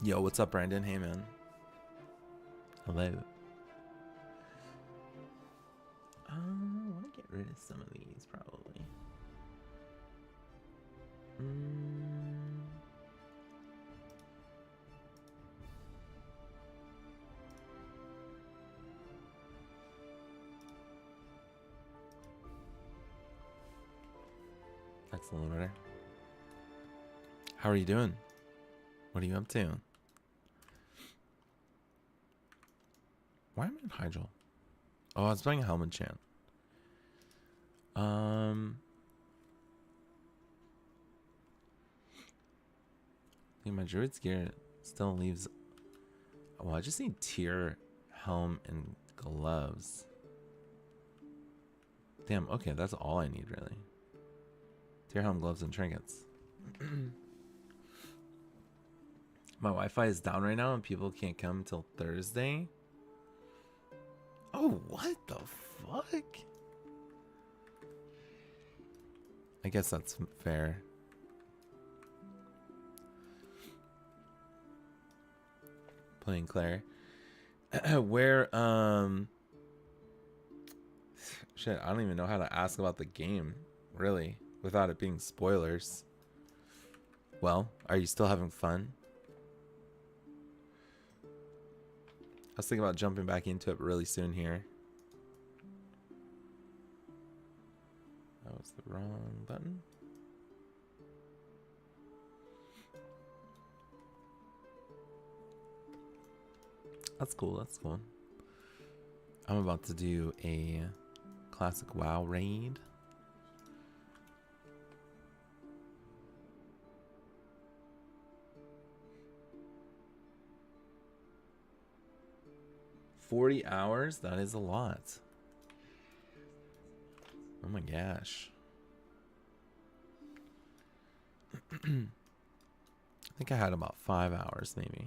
Yo, what's up, Brandon? Hey, man. Hello. I want to get rid of some of these, probably. Excellent order. How are you doing? What are you up to? Why am I in Hydro? Oh, I was playing a Helmet Chant. I think my Druid's gear still leaves. Oh, I just need tier, helm, and gloves. Damn, okay, that's all I need, really. Tier, helm, gloves, and trinkets. My Wi-Fi is down right now and people can't come until Thursday. Oh, what the fuck? I guess that's fair. Playing Claire. Where, shit, I don't even know how to ask about the game, really, without it being spoilers. Well, are you still having fun? I was thinking about jumping back into it really soon here. That was the wrong button. That's cool, that's cool. I'm about to do a classic WoW raid. $40 hours? That is a lot. Oh my gosh. I think I had about 5 hours maybe.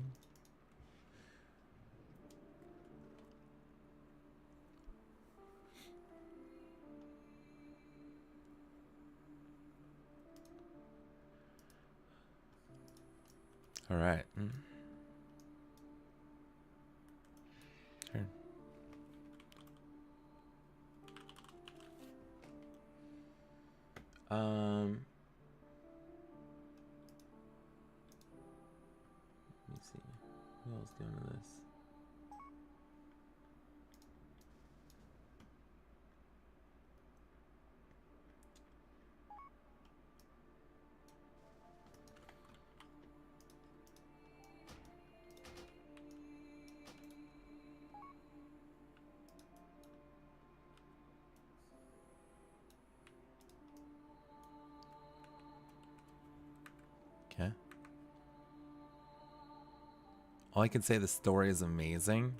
All right. Sure. Let me see. Who else doing this? Okay. All I can say, the story is amazing.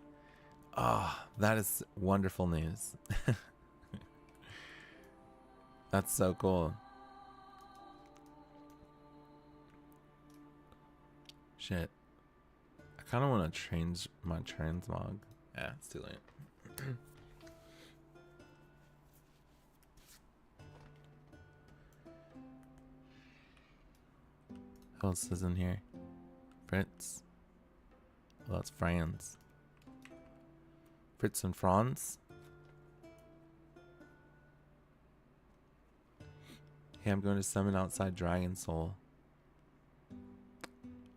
Ah, oh, that is wonderful news. That's so cool. Shit. I kind of want to change my transmog. Yeah, it's too late. Who else is in here? Fritz. Well, that's Franz. Fritz and Franz. Hey, I'm going to summon outside Dragon Soul.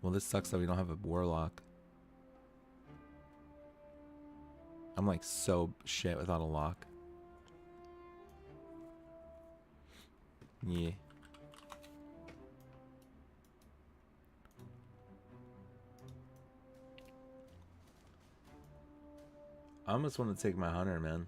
Well, this sucks that we don't have a Warlock. I'm like so shit without a lock. Yeah. I almost want to take my hunter, man.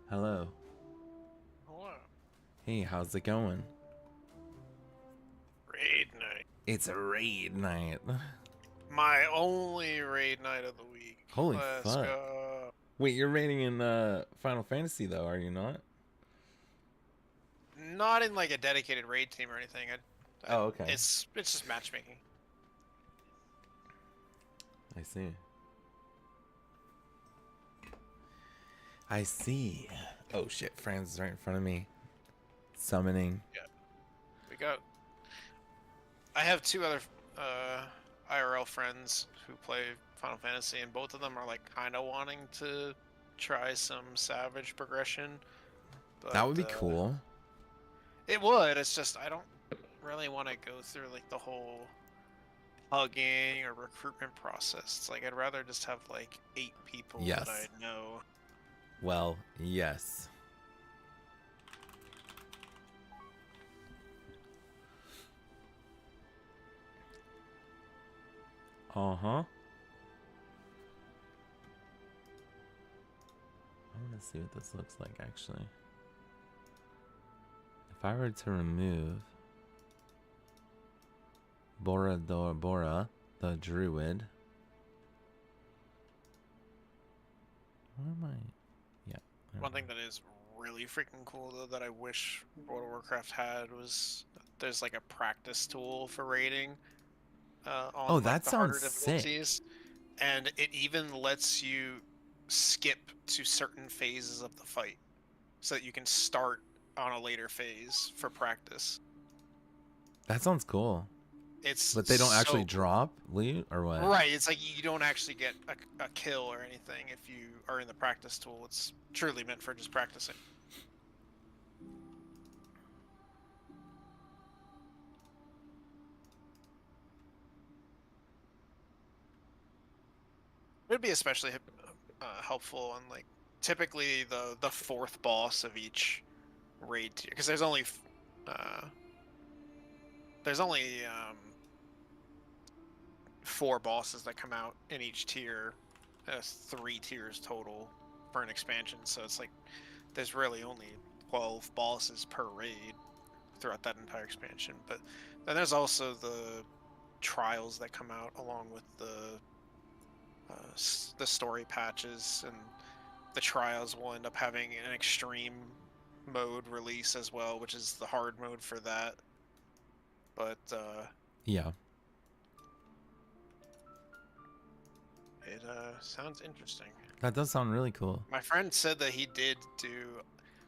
Hello. Hello. Hey, how's it going? Raid night. It's a raid night. My only raid night of the week. Holy Let's fuck. go. Wait, you're raiding in Final Fantasy though, are you not? Not in like a dedicated raid team or anything. Oh, okay. It's just matchmaking. I see. I see. Oh shit, Franz is right in front of me. Summoning. Yeah. We got. I have two other IRL friends who play Final Fantasy, and both of them are like kind of wanting to try some Savage progression. But, That would be cool. It would. It's just I don't really want to go through like the whole hugging or recruitment process. It's like I'd rather just have like 8 people Yes. that I know. Well, yes. Uh-huh. I want to see what this looks like, actually. If I were to remove Bora, the Druid. What am I? Yeah. One thing that is really freaking cool though that I wish World of Warcraft had was there's like a practice tool for raiding on like, that the sounds harder difficulties, and it even lets you skip to certain phases of the fight so that you can start on a later phase for practice. That sounds cool. But they don't actually drop loot or what? Right, it's like you don't actually get a kill or anything if you are in the practice tool. It's truly meant for just practicing. It would be especially helpful on like typically the 4th boss of each raid tier, because there's only 4 bosses that come out in each tier. 3 tiers total for an expansion, so it's like there's really only 12 bosses per raid throughout that entire expansion. But then there's also the trials that come out along with the story patches, and the trials will end up having an extreme mode release as well, which is the hard mode for that. But yeah, it sounds interesting. that does sound really cool. My friend said that he did do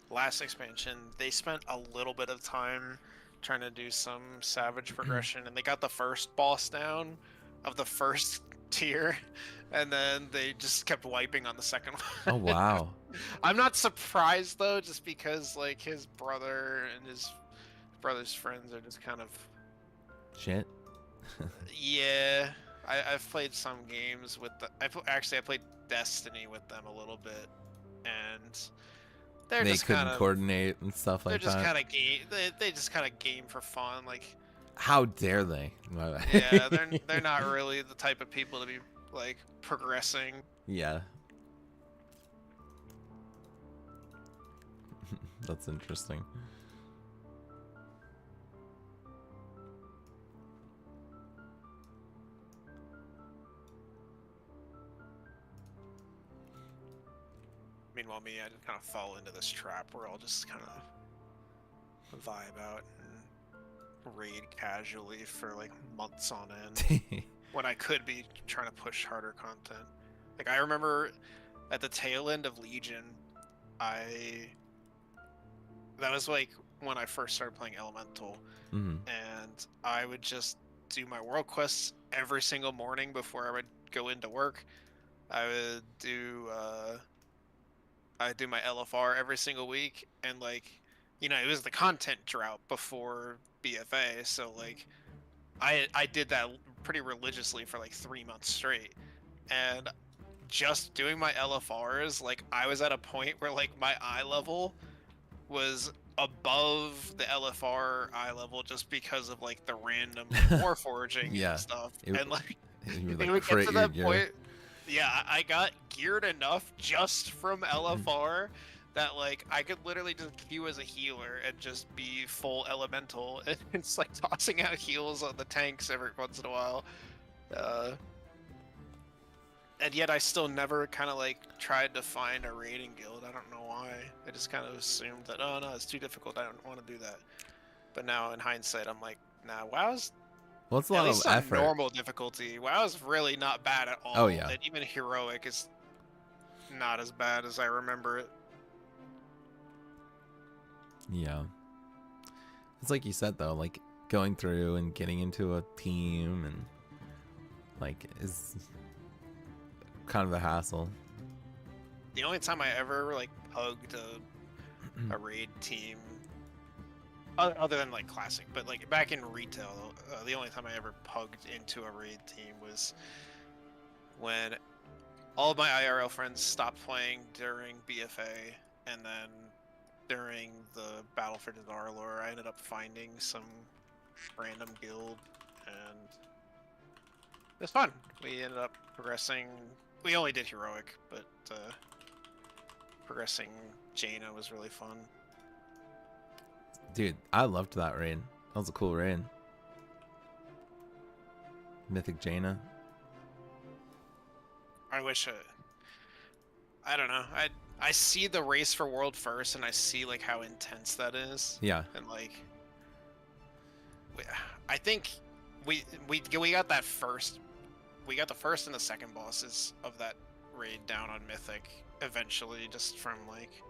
last expansion. They spent a little bit of time trying to do some Savage progression, and they got the first boss down of the first tier, and then they just kept wiping on the second one. Oh wow. I'm not surprised though, just because like his brother and his brother's friends are just kind of Shit. yeah. I've played some games with the. I played Destiny with them a little bit, and they just couldn't kinda, coordinate and stuff like they're just that. kind of game. They just kind of game for fun. Like, how dare they? yeah, they're not really the type of people to be like progressing. Yeah. That's interesting. Meanwhile, me, I just kind of fall into this trap where I'll just kind of vibe out and raid casually for like months on end when I could be trying to push harder content. Like, I remember at the tail end of Legion, that was like when I first started playing Elemental, and I would just do my world quests every single morning before I would go into work. I would do my LFR every single week, and like, you know, it was the content drought before BFA, so like I did that pretty religiously for like 3 months straight, and just doing my LFRs, like I was at a point where like my eye level was above the LFR eye level just because of like the random war foraging and stuff, and like it would get to that point. Yeah, I got geared enough just from LFR that like I could literally just queue as a healer and just be full elemental, and it's like tossing out heals on the tanks every once in a while. And yet I still never kind of like tried to find a raiding guild. I don't know why. I just kind of assumed that, oh no, it's too difficult. I don't want to do that. But now in hindsight, I'm like, nah, WoW's Well, it's a at lot of least on effort. normal difficulty. WoW's really not bad at all. Oh, yeah. And even heroic is not as bad as I remember it. Yeah. It's like you said though, like going through and getting into a team and like is kind of a hassle. The only time I ever like hugged a raid team, other than like classic, but like back in retail, the only time I ever pugged into a raid team was when all of my IRL friends stopped playing during BFA, and then during the Battle for Dazarlor, I ended up finding some random guild, and it was fun. We ended up progressing. We only did heroic, but progressing Jaina was really fun. Dude, I loved that raid. That was a cool raid. Mythic Jaina. I wish I don't know. I see the race for world first, and I see like how intense that is. Yeah. And like, I think we got that first. We got the first and the second bosses of that raid down on Mythic eventually, just from like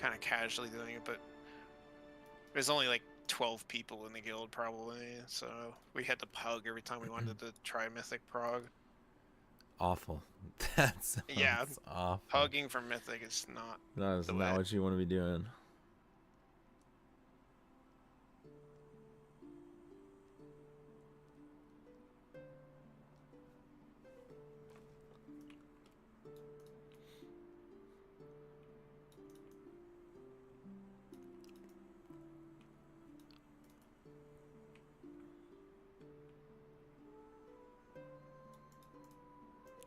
kind of casually doing it. But there's only like 12 people in the guild probably, so we had to pug every time we wanted to try Mythic Prog. Awful. That's awful. Pugging for Mythic is not. That is not what you want to be doing.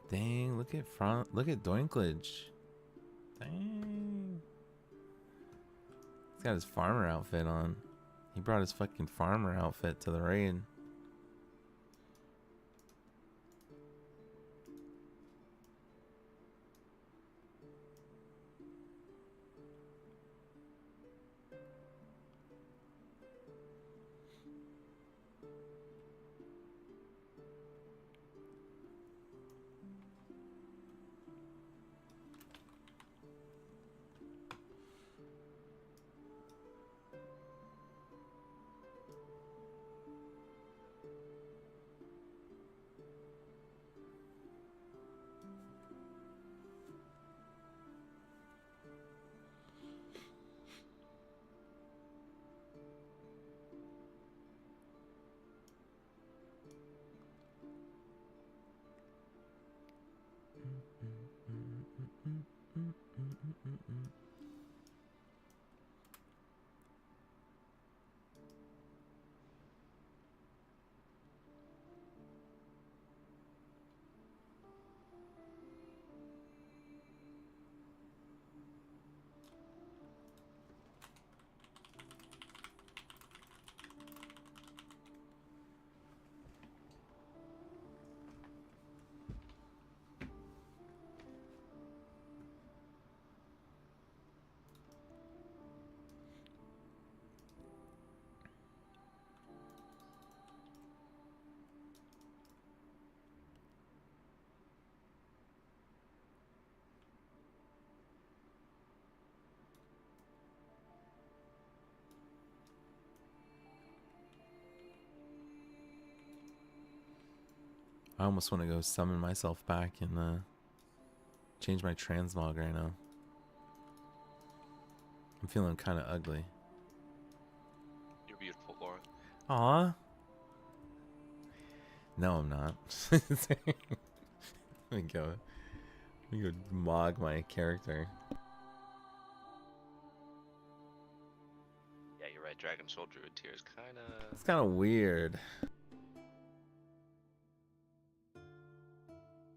Dang, look at Doinklage. Dang. He's got his farmer outfit on. He brought his fucking farmer outfit to the raid. I almost want to go summon myself back and change my transmog right now. I'm feeling kind of ugly. You're beautiful, Laura. Aw. No, I'm not. Let me go. Let me go mog my character. Yeah, you're right. Dragon Soul Druid tier is kind of... It's kind of weird.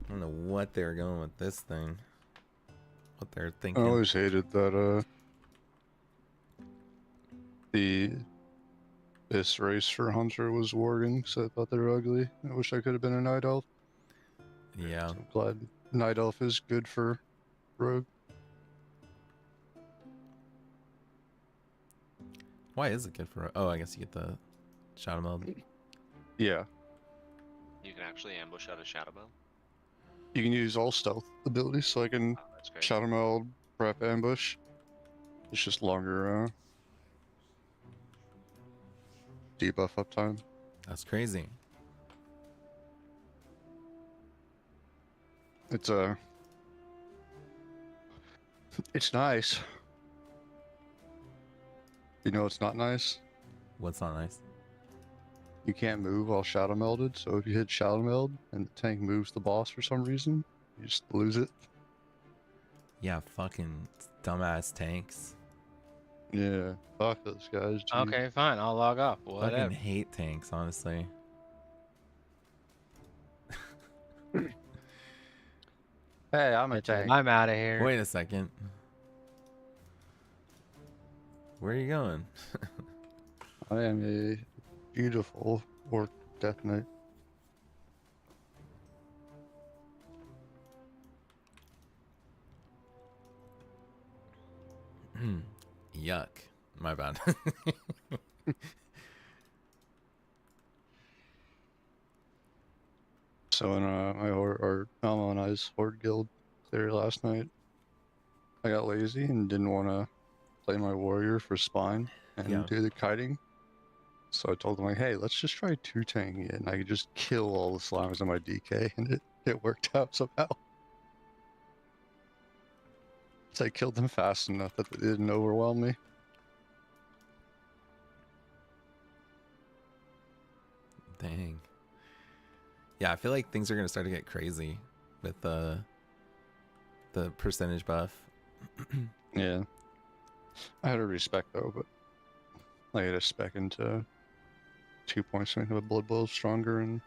I don't know what they were going with this thing. what they're I thinking. always hated that this race for Hunter was Worgen, because I thought they were ugly. I wish I could have been a Night Elf. Yeah. So I'm glad Night Elf is good for Rogue. Why is it good for? Oh, I guess you get the shadow meld. Yeah. You can actually ambush out of Shadow Meld. You can use all stealth abilities, so I can Oh, that's great. Shadow Meld, prep, ambush. It's just longer debuff uptime. That's crazy. It's nice. You know it's not nice? What's not nice? You can't move while Shadow Melded, so if you hit Shadow Meld and the tank moves the boss for some reason, you just lose it. Yeah, fucking dumbass tanks. Yeah, fuck those guys, dude. Okay, fine. I'll log off. Fucking Whatever. hate tanks, honestly. Hey, I'm a tank. I'm out of here. Wait a second. Where are you going? I am a beautiful Orc Death Knight. Yuck. My bad. So in Alma and I's Horde Guild clear last night, I got lazy and didn't want to play my warrior for spine and Yeah. do the kiting. So I told them like, hey, let's just try two tanking it, and I could just kill all the slimes on my DK, and it worked out somehow. So I killed them fast enough that they didn't overwhelm me. Dang. Yeah, I feel like things are gonna start to get crazy with the percentage buff. Yeah. I had a respec though, but I had a spec into 2 points to make my blood boils stronger and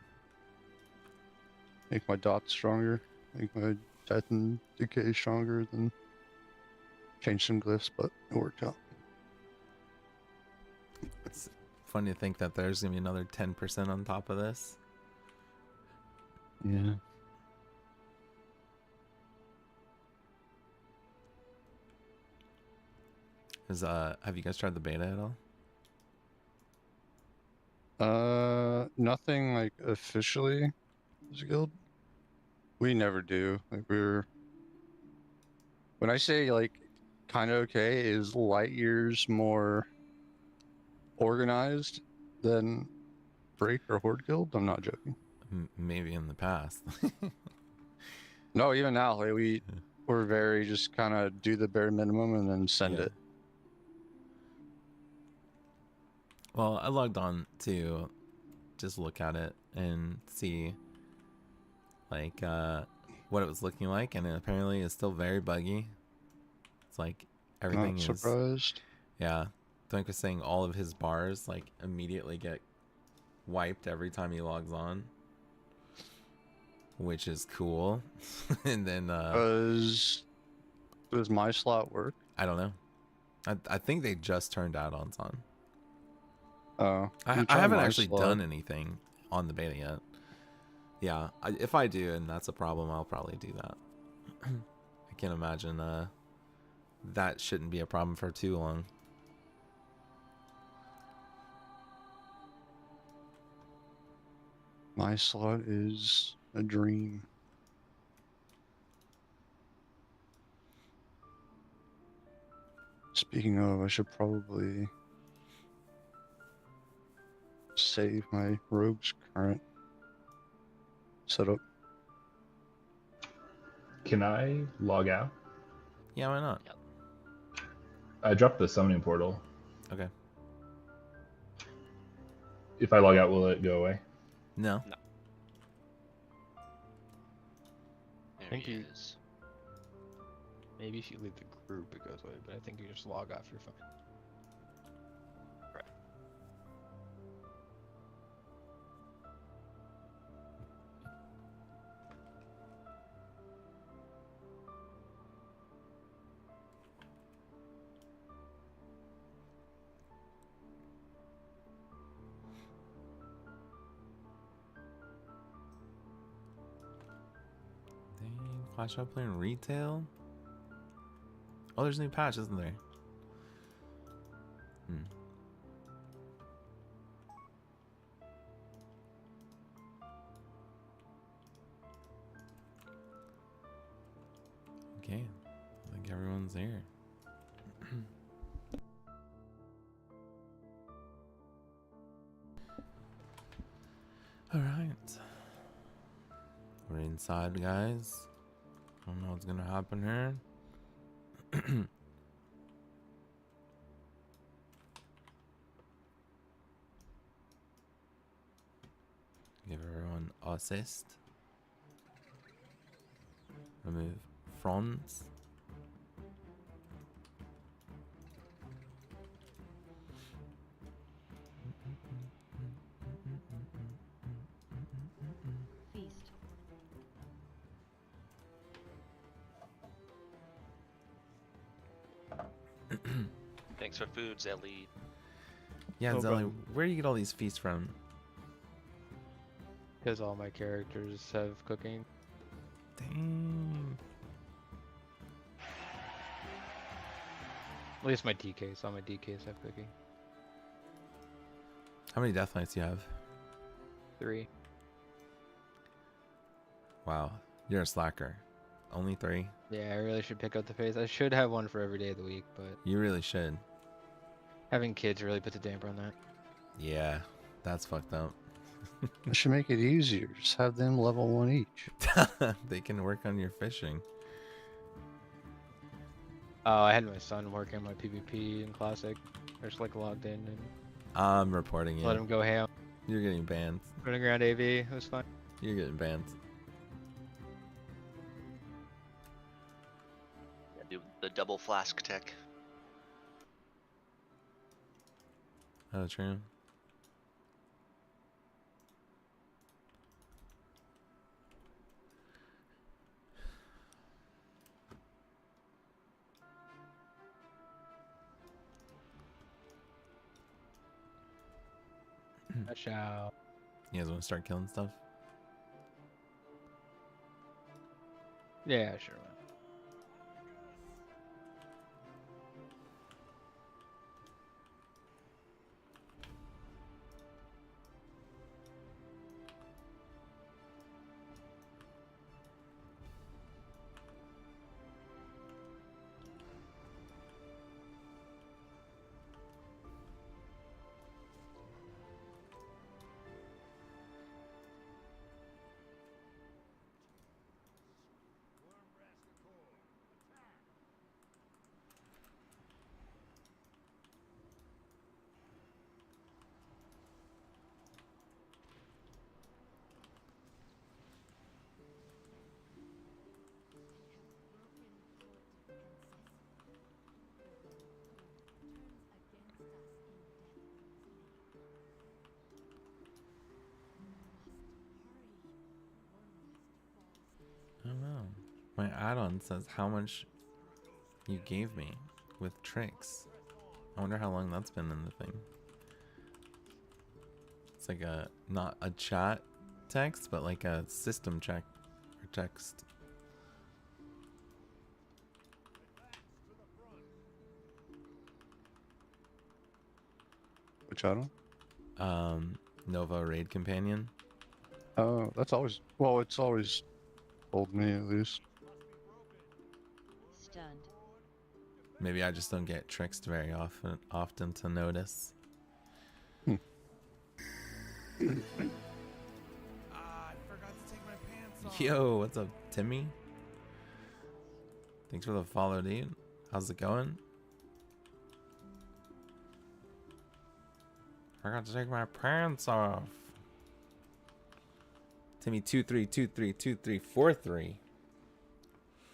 make my dots stronger, make my death and decay stronger, then change some glyphs, but it worked out. It's funny to think that there's gonna be another 10% on top of this. Yeah. Have you guys tried the beta at all? Nothing like officially as a guild. We never do. Like when I say like kind of okay, is light years more organized than Break or Horde Guild? I'm not joking. Maybe in the past. No, even now, like we're very just kind of do the bare minimum and then send Yeah. it. Well, I logged on to just look at it and see like what it was looking like, and it apparently is still very buggy. It's like everything Not is surprised. yeah. Doink was saying all of his bars like immediately get wiped every time he logs on, which is cool. And then Does my slot work? I don't know. I think they just turned add-ons on. Oh, I haven't actually done anything on the beta yet. Yeah, if I do and that's a problem, I'll probably do that. I can't imagine that shouldn't be a problem for too long. My slot is a dream. Speaking of, I should probably save my rogue's current setup. Can I log out? Yeah, why not? I dropped the summoning portal. Okay. If I log out, will it go away? No. There think he you- is. Maybe if you leave the group, it goes away, but I think you just log off your phone. Clash Royale playing retail? Oh, there's a new patch, isn't there? Hmm. Okay, I think everyone's there. All right, we're inside, guys. I don't know what's gonna happen here. Give everyone assist. Remove fronts. Feast. Thanks for food, Zelly. Yeah, No Zelly, problem. where do you get all these feasts from? Because all my characters have cooking. Dang. At least my DKs. All my DKs have cooking. How many death knights do you have? 3. Wow, you're a slacker. Only 3? Yeah, I really should pick up the pace. I should have one for every day of the week, but You really should. having kids really puts a damper on that. Yeah, that's fucked up. I should make it easier. Just have them level 1 each. They can work on your fishing. Oh, I had my son working on my PvP in Classic. I just like logged in and I'm reporting let you. him go ham. You're getting banned. Running around AV, it was fun. You're getting banned. Yeah, do the double flask tech. Oh, true. Watch out. You guys want to start killing stuff? Yeah, sure. Man. I don't know. My add-on says how much you gave me with tricks. I wonder how long that's been in the thing. It's like a, not a chat text, but like a system check or text. Which I don't. Nova Raid Companion. Oh, that's always. Well, it's always told me at least. Stunned. Maybe I just don't get tricked very often to notice. Hmm. I forgot to take my pants off. Yo, what's up, Timmy? Thanks for the follow, dude. How's it going? Forgot to take my pants off. Timmy 23232343.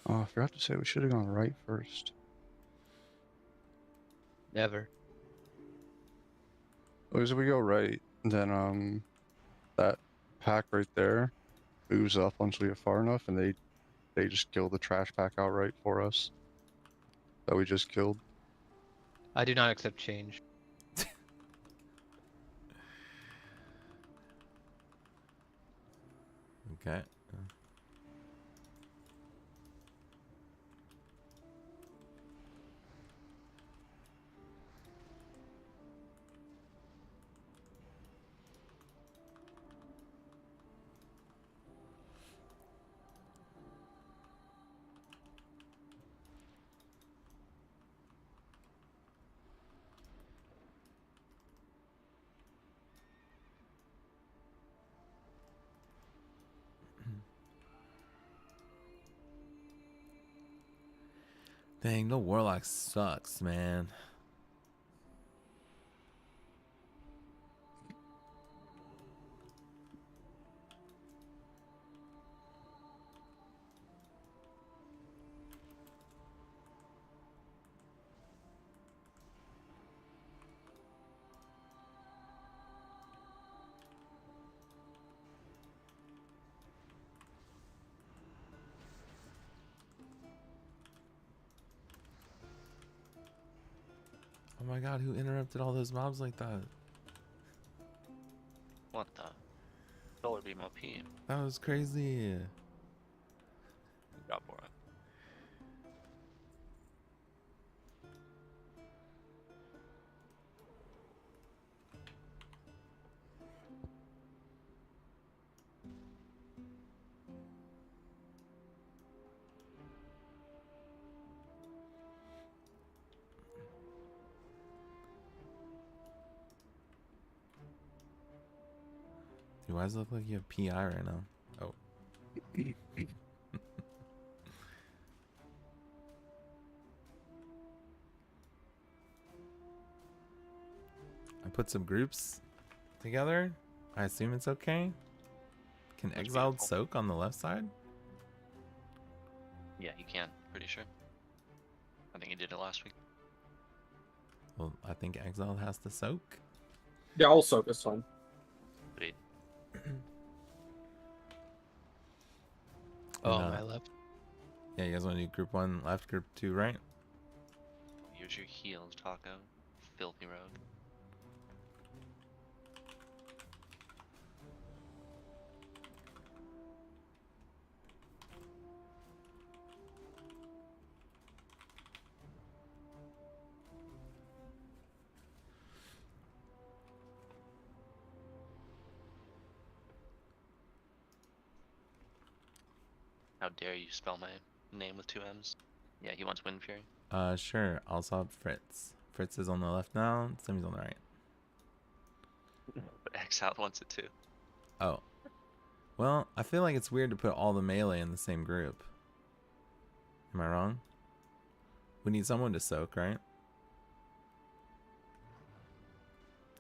Oh, I forgot to say we should have gone right first. Never. As we go right, then that pack right there moves up once we get far enough, and they just kill the trash pack outright for us. That we just killed. I do not accept change. Okay. Dang, no warlock sucks, man. Oh my god, who interrupted all those mobs like that? What the? Solar beam OP. That was crazy. Job for it. Dude, why does it look like you have PI right now? Oh. I put some groups together. I assume it's okay. Can That's Exiled beautiful. soak on the left side? Yeah, you can. Pretty sure. I think he did it last week. Well, I think Exiled has to soak. Yeah, I'll soak this time. Sweet. Oh, And, my left. Yeah, you guys want to do group 1 left, group 2 right? Here's your heals, Taco. Filthy rogue. How dare you spell my name with 2 M's? Yeah, he wants Wind Fury. Sure. I'll swap Fritz. Fritz is on the left now. Sammy's on the right. But Exile wants it too. Oh. Well, I feel like it's weird to put all the melee in the same group. Am I wrong? We need someone to soak, right?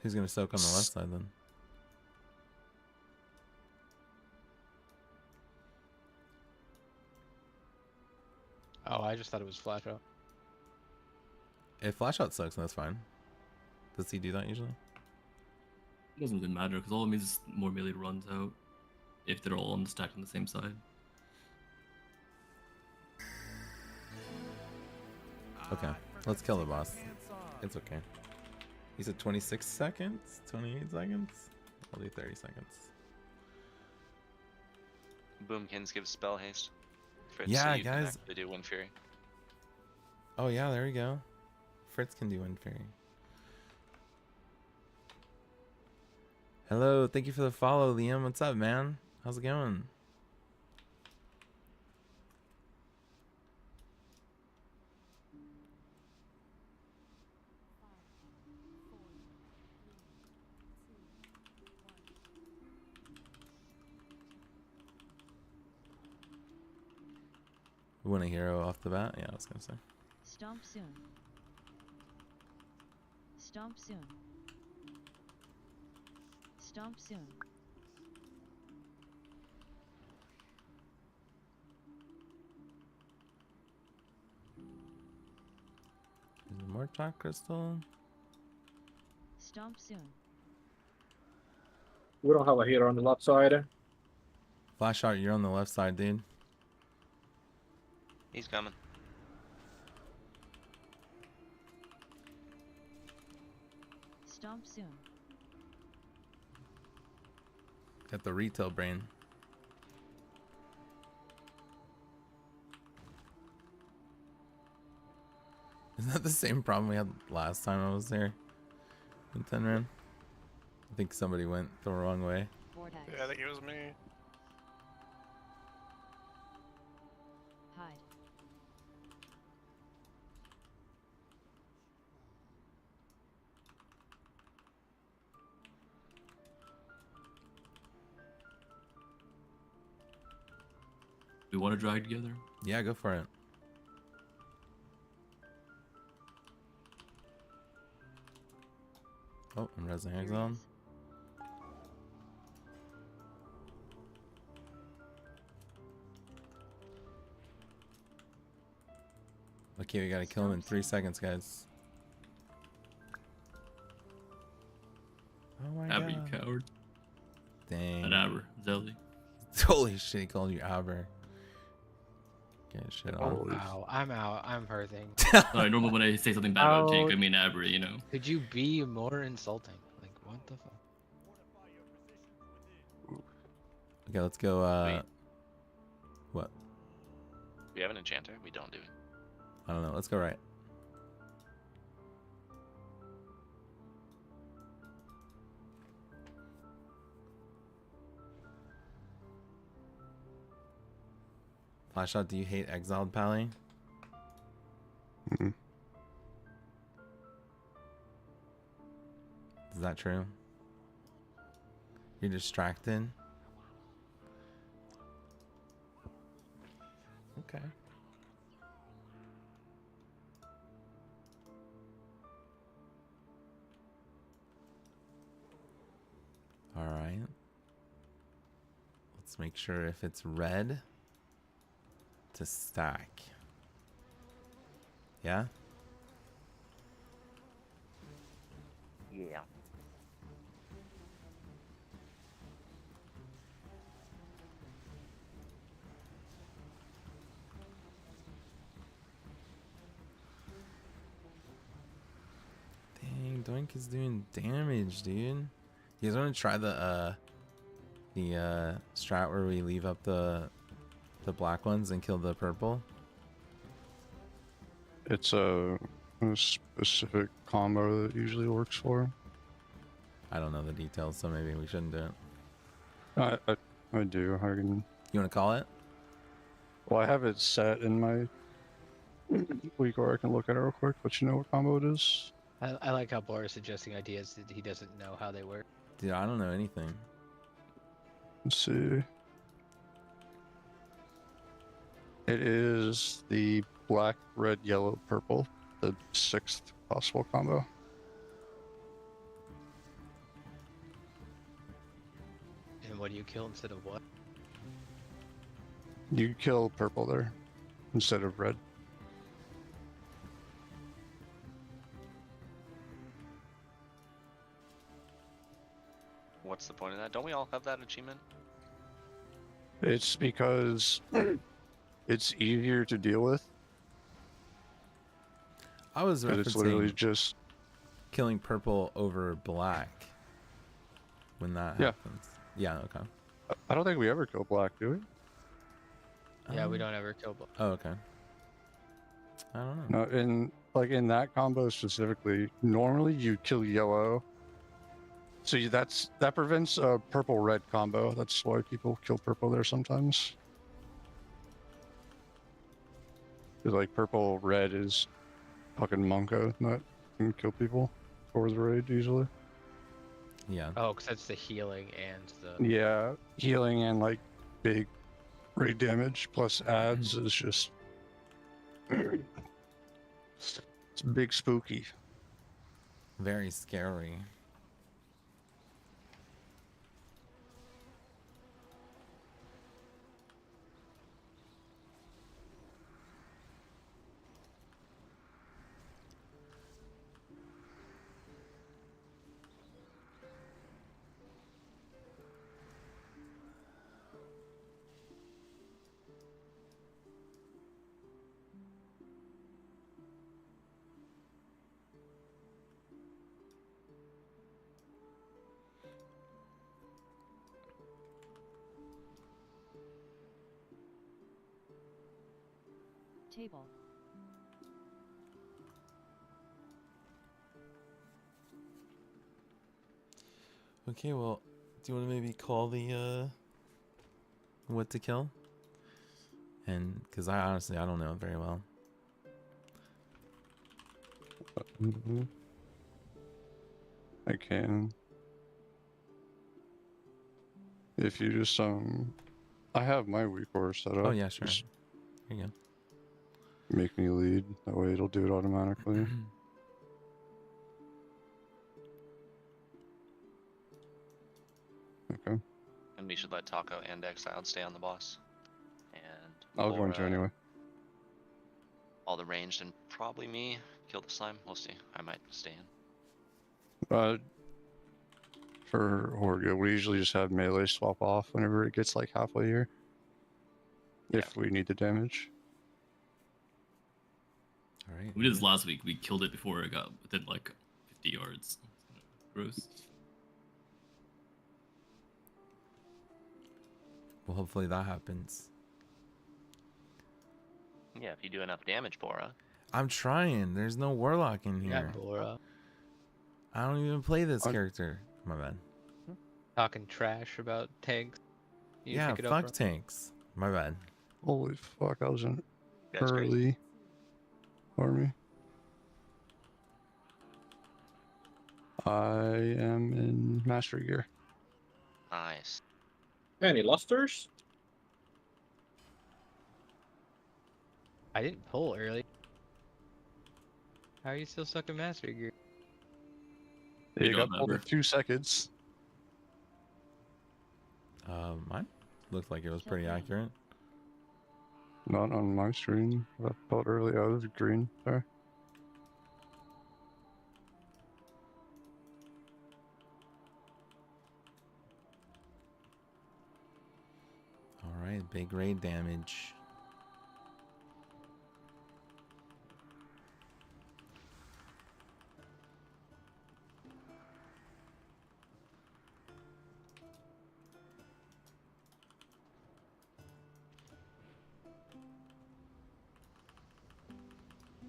Who's gonna soak on the left side then? Oh, I just thought it was flash out. If Flashshot soaks, that's fine. Does he do that usually? It doesn't really matter because all it means is more melee runs out if they're all on the stack on the same side. Okay, let's kill the boss. It's okay. He said 26 seconds? 28 seconds? I'll do 30 seconds. Boomkins gives spell haste. Fritz, Yeah, so you can guys. actually do Wind Fury. Oh yeah, there we go. Fritz can do Wind Fairy. Hello, thank you for the follow, Liam. What's up, man? How's it going? We want a hero off the bat? Yeah, I was gonna say. Stomp soon. Stomp soon. Stomp soon. Is there more Talk Crystal? Stomp soon. We don't have a healer on the left side. Flashshot, you're on the left side, dude. He's coming. Stomp soon. Got the retail brain. Isn't that the same problem we had last time I was there? In 10 ran? I think somebody went the wrong way. Vortex. Yeah, I think it was me. Hide. We want to drag together? Yeah, go for it. Oh, I'm resing exiled. Curious. Okay, we gotta kill him in Stomp 3 soon. seconds, guys. Oh my Aber, you god. coward. Dang. Not Aber, Zelly. Holy shit, he called you Aber. Get shit on. Holy Wow, I'm out. I'm hurting. Sorry, normally when I say something bad about Jake, I mean Aber, you know. Could you be more insulting? Like, what the fuck? Okay, let's go, Wait. what? We have an enchanter? We don't, do we? I don't know, let's go right. Flashshot, do you hate Exiled, Pally? Mm. Is that true? You're distracted? Okay. Alright. Let's make sure if it's red to stack. Yeah? Yeah. Dang, Doink is doing damage, dude. You guys want to try the strat where we leave up the black ones and kill the purple? It's a specific combo that usually works for. I don't know the details, so maybe we shouldn't do it. I do. I can. You want to call it? Well, I have it set in my week, or I can look at it real quick. But you know what combo it is? I like how Boris is suggesting ideas that he doesn't know how they work. Dude, I don't know anything. Let's see. It is the black, red, yellow, purple, the 6th possible combo. And what do you kill instead of what? You kill purple there instead of red. What's the point of that? Don't we all have that achievement? It's because it's easier to deal with. I was But it's literally referencing just killing purple over black when that Yeah. happens. Yeah, okay. I don't think we ever kill black, do we? Yeah, we don't ever kill black. Oh, okay. I don't know. No, in that combo specifically, normally you kill yellow. So that prevents a purple red combo. That's why people kill purple there sometimes. 'Cause, like, purple red is fucking Monko that can kill people for the raid usually. Yeah. Oh, because that's the healing and the. Yeah, healing and like big raid damage plus ads is just it's big spooky. Very scary. Table. Okay, well, do you want to maybe call the what to kill? And because I honestly I don't know it very well. I can. If you just I have my weak order set up. Oh yeah, sure. Just Here you go. make me lead. That way it'll do it automatically. Okay. And we should let Taco and Exiled stay on the boss. And I was going to Laura, anyway. all the ranged, and probably me kill the slime. We'll see. I might stay in. For Horga, we usually just have melee swap off whenever it gets like halfway here. If we need the damage. All right. We did this last week. We killed it before it got within like 50 yards. Gross. Well, hopefully that happens. Yeah, if you do enough damage, Bora. I'm trying. There's no warlock in Yeah, here. Bora. I don't even play this character. My bad. Talking trash about tanks. You Yeah, pick it up, fuck bro? tanks. My bad. Holy fuck, I was in That's great. early army. I am in mastery gear. Nice. Any lusters? I didn't pull early. How are you still stuck in mastery gear? You You got don't pulled in remember. 2 seconds. Mine looked like it was pretty accurate. Not on my screen. I pulled early. Oh, it was green. Sorry. All right, big raid damage.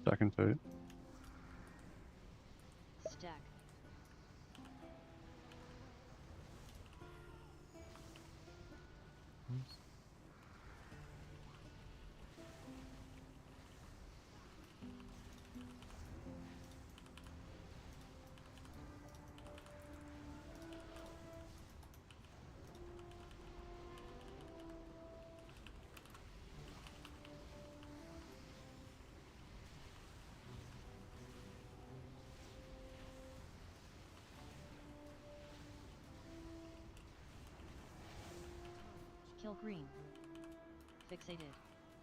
Second fate. Stack. Oops. Kill green. Fixated.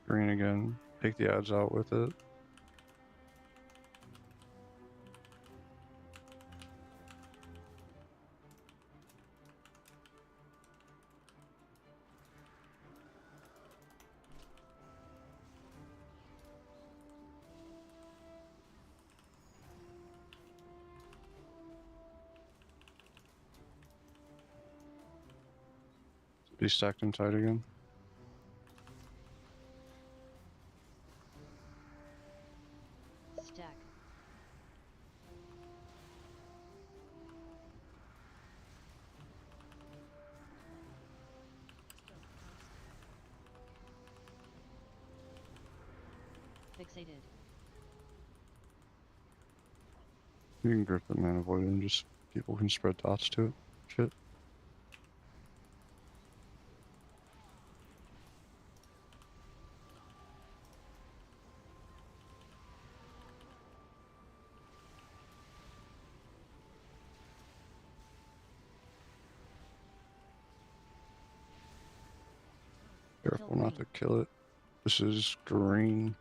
Green again. Take the ads out with it. Be stacked inside again. Stack. Fixated. You can grip the mana void and just people can spread dots to it. Shit. Careful not to kill it. This is green.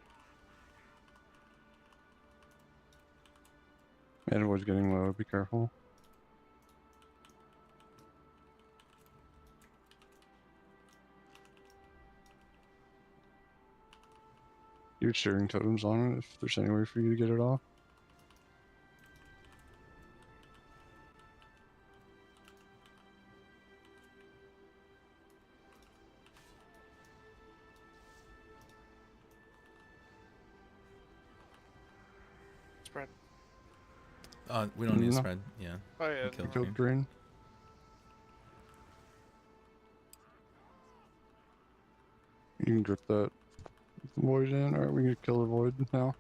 Mana void's getting low, be careful. Your cheering totem's on it if there's any way for you to get it off. Spread. We don't need a No. spread. Yeah. Oh yeah. We killed Killed green. green. You can drip that void in. Alright, we can kill the void now.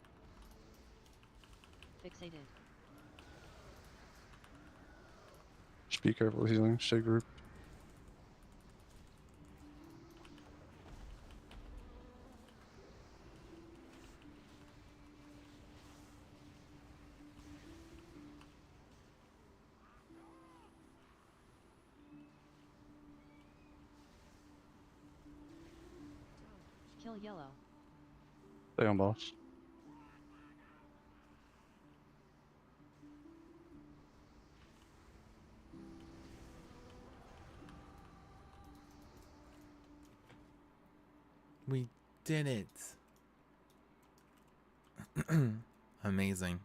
Fixated. Just be careful with healing. Stay grouped. Kill yellow. Stay on boss. We did it. Amazing.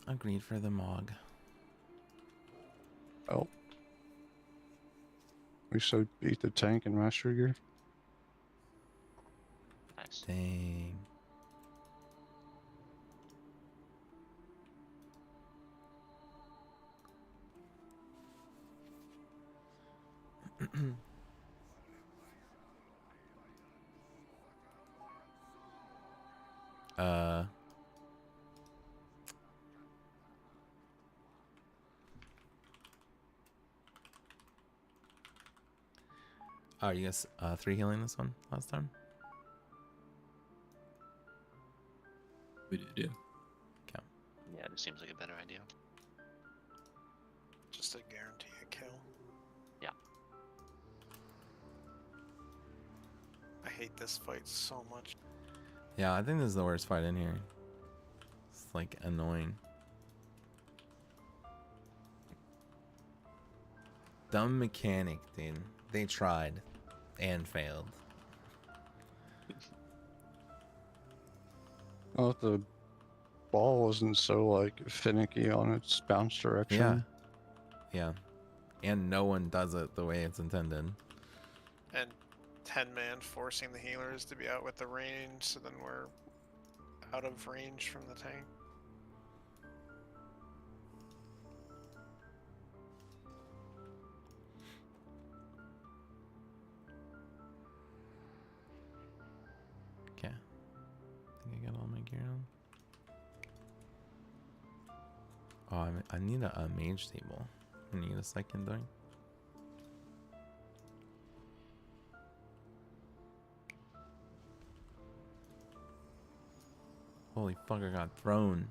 Agreed for the Mog. Oh. We so beat the tank and master gear. Nice. Dang. uh Oh, you guys 3 healing this one last time? We did, yeah. Yeah, it seems like a better idea. Just to guarantee a kill. Yeah. I hate this fight so much. Yeah, I think this is the worst fight in here. It's like annoying. Dumb mechanic, dude. They tried and failed. Oh, the ball wasn't so like finicky on its bounce direction. Yeah. And no one does it the way it's intended. And 10-man forcing the healers to be out with the range, so then we're out of range from the tank. Okay. I think I got all my gear on. Oh, I need a mage table. I need a second doing. Holy fuck, I got thrown.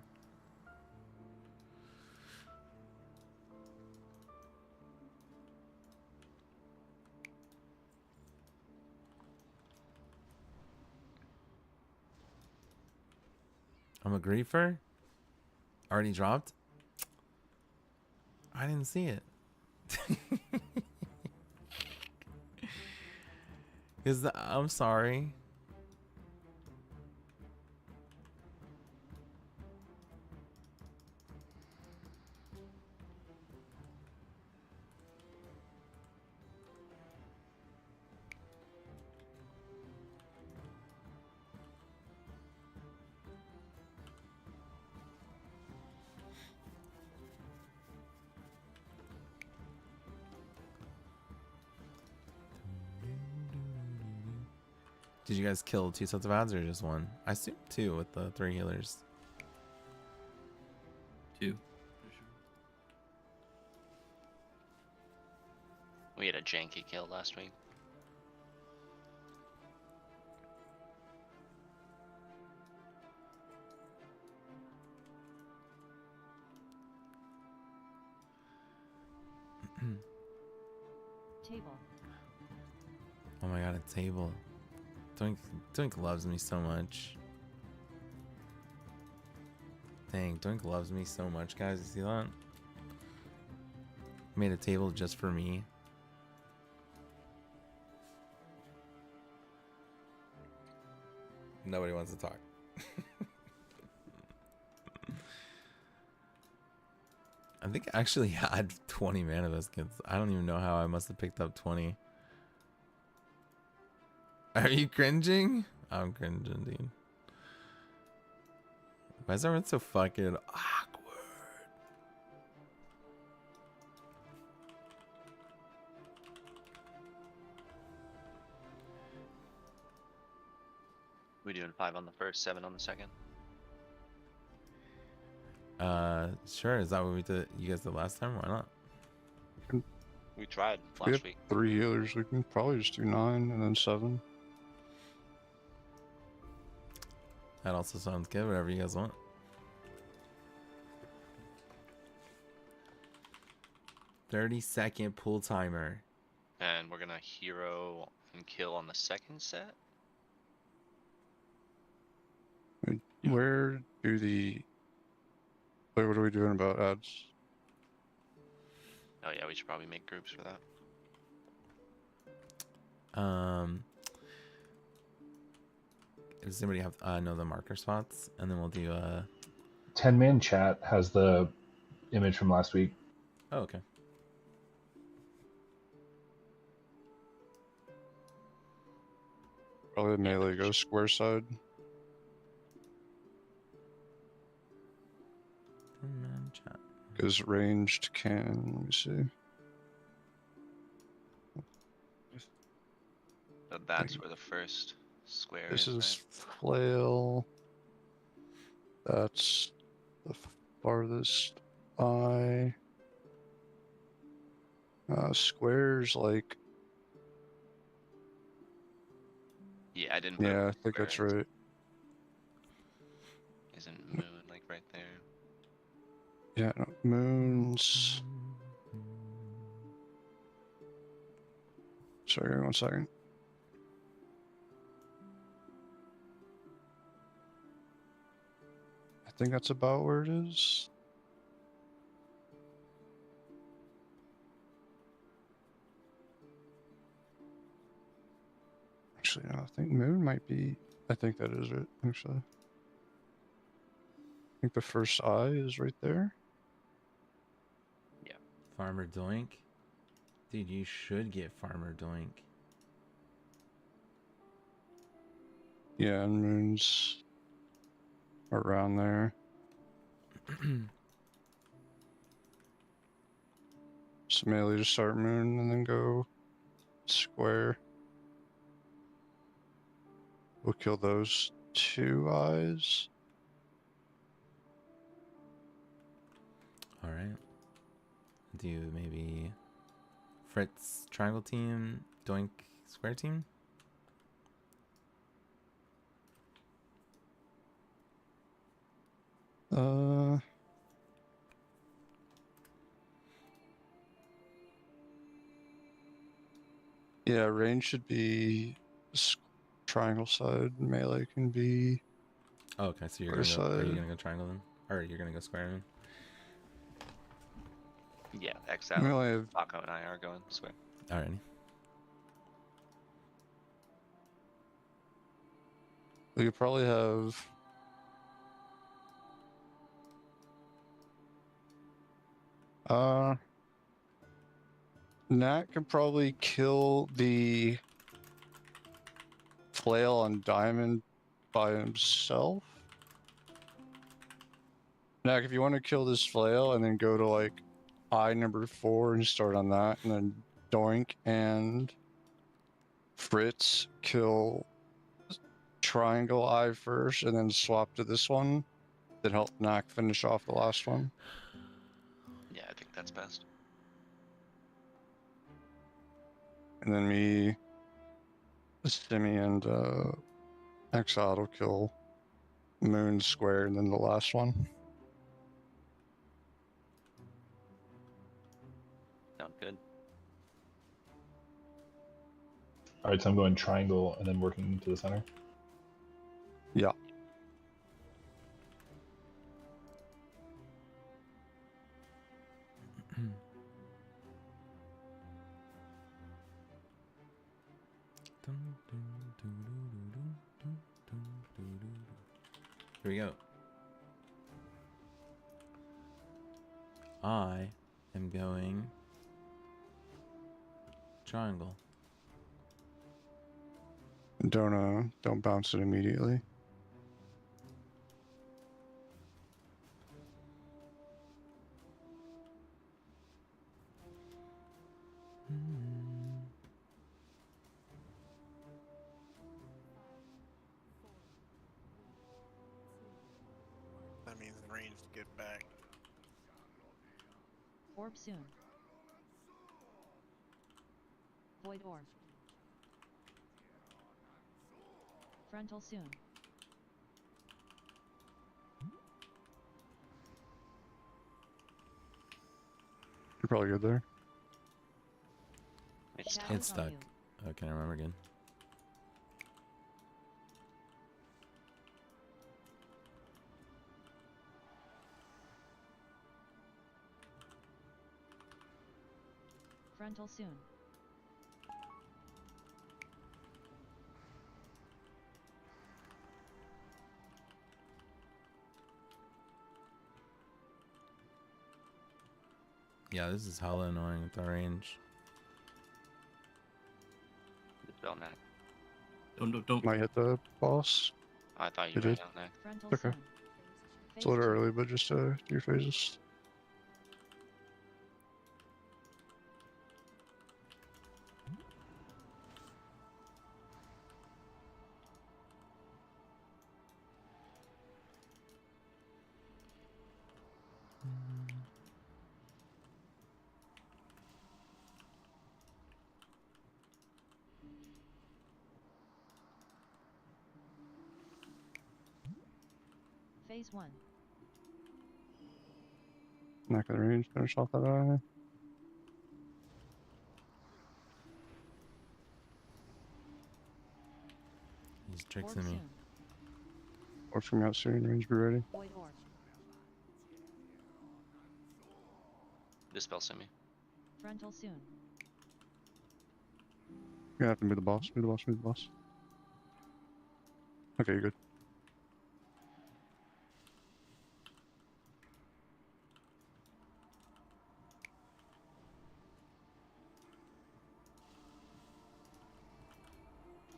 I'm a griefer? Already dropped? I didn't see it. I'm sorry. Did you guys kill 2 sets of ads or just 1? I assume 2 with the 3 healers. 2. Pretty sure. We had a janky kill last week. Table. Oh my god, a table. Doink loves me so much. Dang, Doink loves me so much, guys. You see that? Made a table just for me. Nobody wants to talk. I think I actually had 20 mana biscuits. I don't even know how I must have picked up 20. Are you cringing? I'm cringing, dude. Why is everyone so fucking awkward? We doing 5 on the first, 7 on the second. Sure. Is that what we did? You guys did last time? Why not? We tried We last have week. 3 healers. We can probably just do 9 and then 7. That also sounds good. Whatever you guys want. "30-second pull timer." And we're gonna hero and kill on the second set. Where do the... Wait, what are we doing about ads? Oh yeah, we should probably make groups for that. Does anybody have know the marker spots? And then we'll do 10-man chat has the image from last week. Oh, okay. Probably melee go square side. Chat. Because ranged can... Let me see. So that's where the first square This is, is flail. That's the farthest eye. Squares like... Yeah, I didn't put Yeah, it I think where that's it's- right. Isn't moon like right there? Yeah, no, moons. Sorry, give me 1 second. I think that's about where it is. Actually, no, I think moon might be... I think that is it, actually. I think the first eye is right there. Farmer Doink. Dude, you should get Farmer Doink. Yeah, and moon's around there. So melee to start moon and then go square. We'll kill those 2 eyes. All right. Do maybe Fritz triangle team, Doink square team? Yeah, range should be triangle side. Melee can be... Oh, okay, so you're square gonna go. Are you side. gonna go triangle then, or you're gonna go square then? Yeah, X We out. only have... Paco and I are going square. Alrighty. We could probably have... Nat can probably kill the flail on diamond by himself. Nat, if you want to kill this flail and then go to like eye number 4 and start on that, and then Doink and Fritz kill triangle eye first, and then swap to this one, that help Knack finish off the last one. Yeah, I think that's best. And then me, Simi, and Exile will kill Moon square, and then the last one. Sound good. All right, so I'm going triangle and then working to the center. Yeah. Here we go. I am going triangle. Don't bounce it immediately. That means range to get back. Orb soon. Void orb. Frontal soon. You're probably good there. It Chat It's is on stuck. mute. Oh, can I remember again? Frontal soon. Yeah, this is hella annoying with the range. Dispel neck. Don't. Might hit the boss. I thought you You ran did? out neck. Frontal Okay. soon. It's a little Phase two. early, but just do your phases. Phase one. Not gonna range, finish off that eye. He's Orb tricksing me. soon. Or from out soon, range be ready. Void orb. Dispel semi. Frontal soon. You're gonna have to move the boss, move the boss, move the boss. Okay, you're good.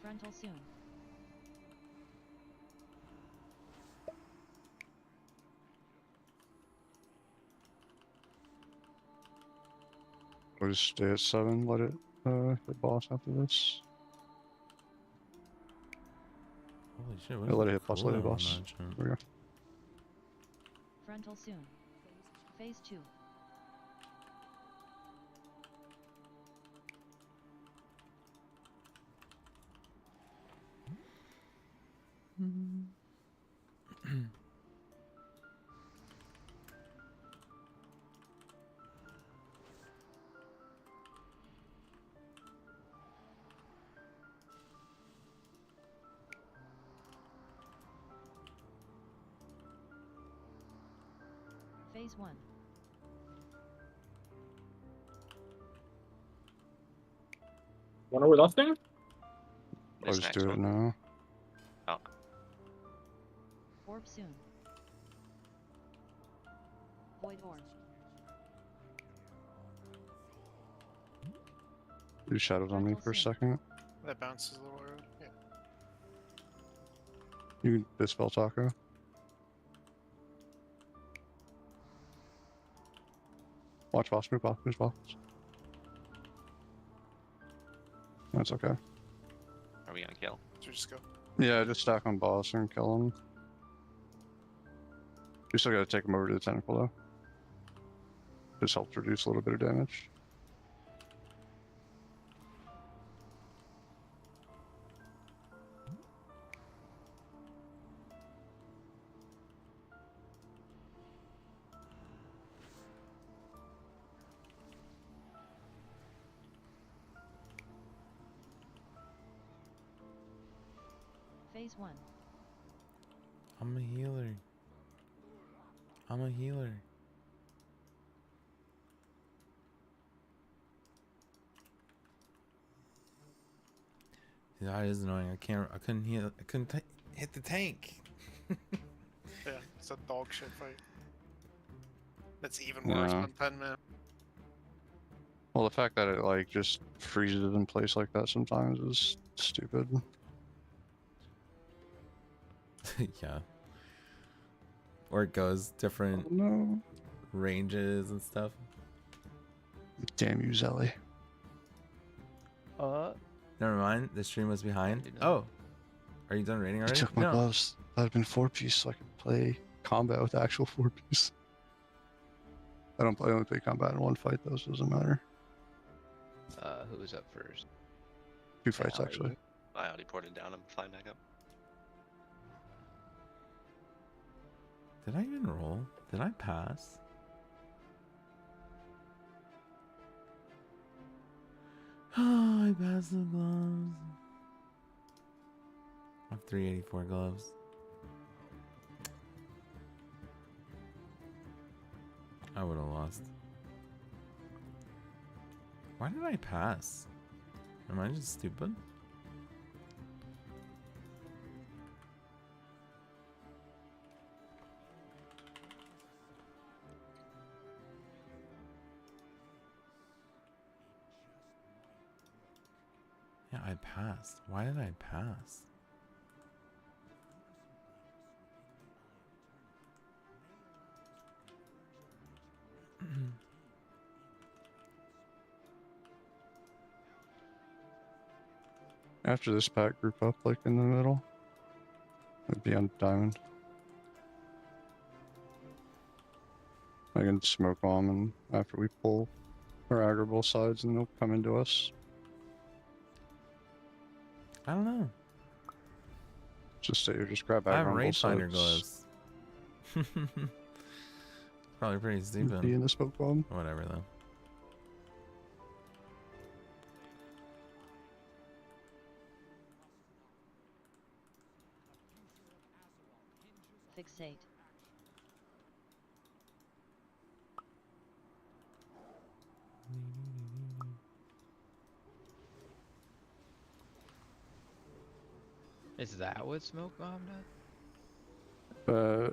Frontal soon. We'll just stay at 7, let it hit boss after this. Holy shit, what Yeah, is let the it hit boss, let it hit cooldown on boss. that jump? There we go. Frontal soon. Phase two. Phase one. When are we lasting? I'll This just next do it one. now. Oh, Orb soon. Void orb. Do shadows on me Frontal for a soon. second. That bounces a little early. Yeah. You can dispel Taco. Watch boss, move boss, move boss. That's okay. are we gonna kill? So just go. Yeah, just stack on boss and kill him. You still gotta take him over to the tentacle though. Just helps reduce a little bit of damage. Phase one. I'm a healer. I'm a healer. Yeah, that is annoying. I couldn't heal. I couldn't hit the tank. Yeah, it's a dog shit fight. That's even worse Yeah. than 10 man. Well, the fact that it like just freezes in place like that sometimes is stupid. Yeah. Or it goes different Oh, no. ranges and stuff. Damn you, Zelly. Never mind. The stream was behind. You're done. Oh. Are you done raiding You already? took my gloves. That had been 4-piece so I could play combat with actual 4-piece. I only play combat in one fight though, so it doesn't matter. Who was up first? 2 fights Allie. actually. I already ported down. I'm flying back up. Did I even roll? Did I pass? I passed the gloves. I have 384 gloves. I would have lost. Why did I pass? Am I just stupid? Yeah, I passed. Why did I pass? After this pack, group up like in the middle. It'd be on diamond. I can smoke bomb, and after we pull or aggro both sides, and they'll come into us. I don't know. Just stay here, just grab I have aggro on Raid both Finder sides. gloves. Probably pretty stupid. Be in the smoke bomb. Whatever though. Fixate. Is that what smoke bomb does?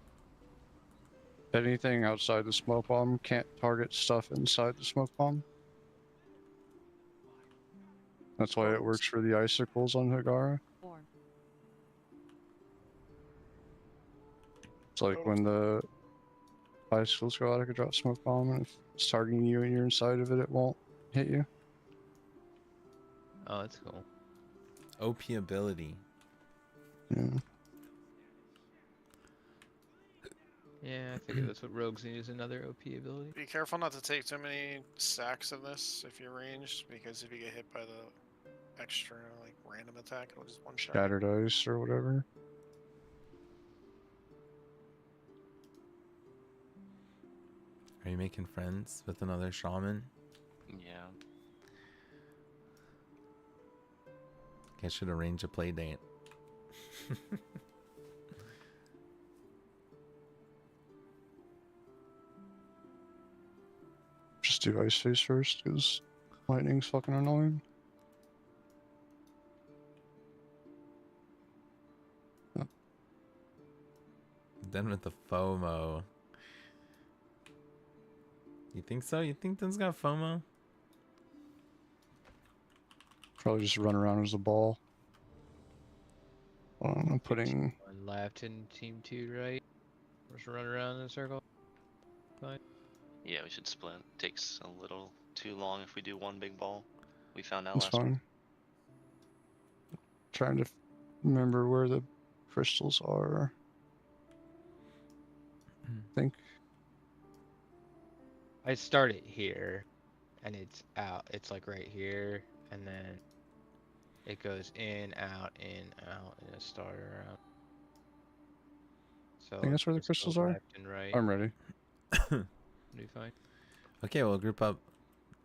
Anything outside the smoke bomb can't target stuff inside the smoke bomb. That's why it works for the icicles on Hagara. Orb. It's like when the icicles go out, I could drop smoke bomb, and if it's targeting you and you're inside of it, it won't hit you. Oh, that's cool. OP ability. Yeah. Yeah, I figured that's what rogues need, is another OP ability. Be careful not to take too many stacks of this if you're ranged, because if you get hit by the extra like random attack, it'll just one shot. Shattered ice or whatever. Are you making friends with another shaman? Yeah. I should arrange a play date. Just do ice face first, because lightning's fucking annoying. Done with the FOMO. You think so? You think Den's got FOMO? Probably just run around as a ball. I'm putting... One left in team 2, right? Just run around in a circle. Fine. Yeah, we should split. Takes a little too long if we do one big ball. We found out It's last week. fine. Trying to remember where the crystals are. I think. I start it here, and it's out. It's like right here, and then it goes in, out, and a starter around. So I think that's where the just go crystals are. left and right. I'm ready. Be fine. Okay, we'll group up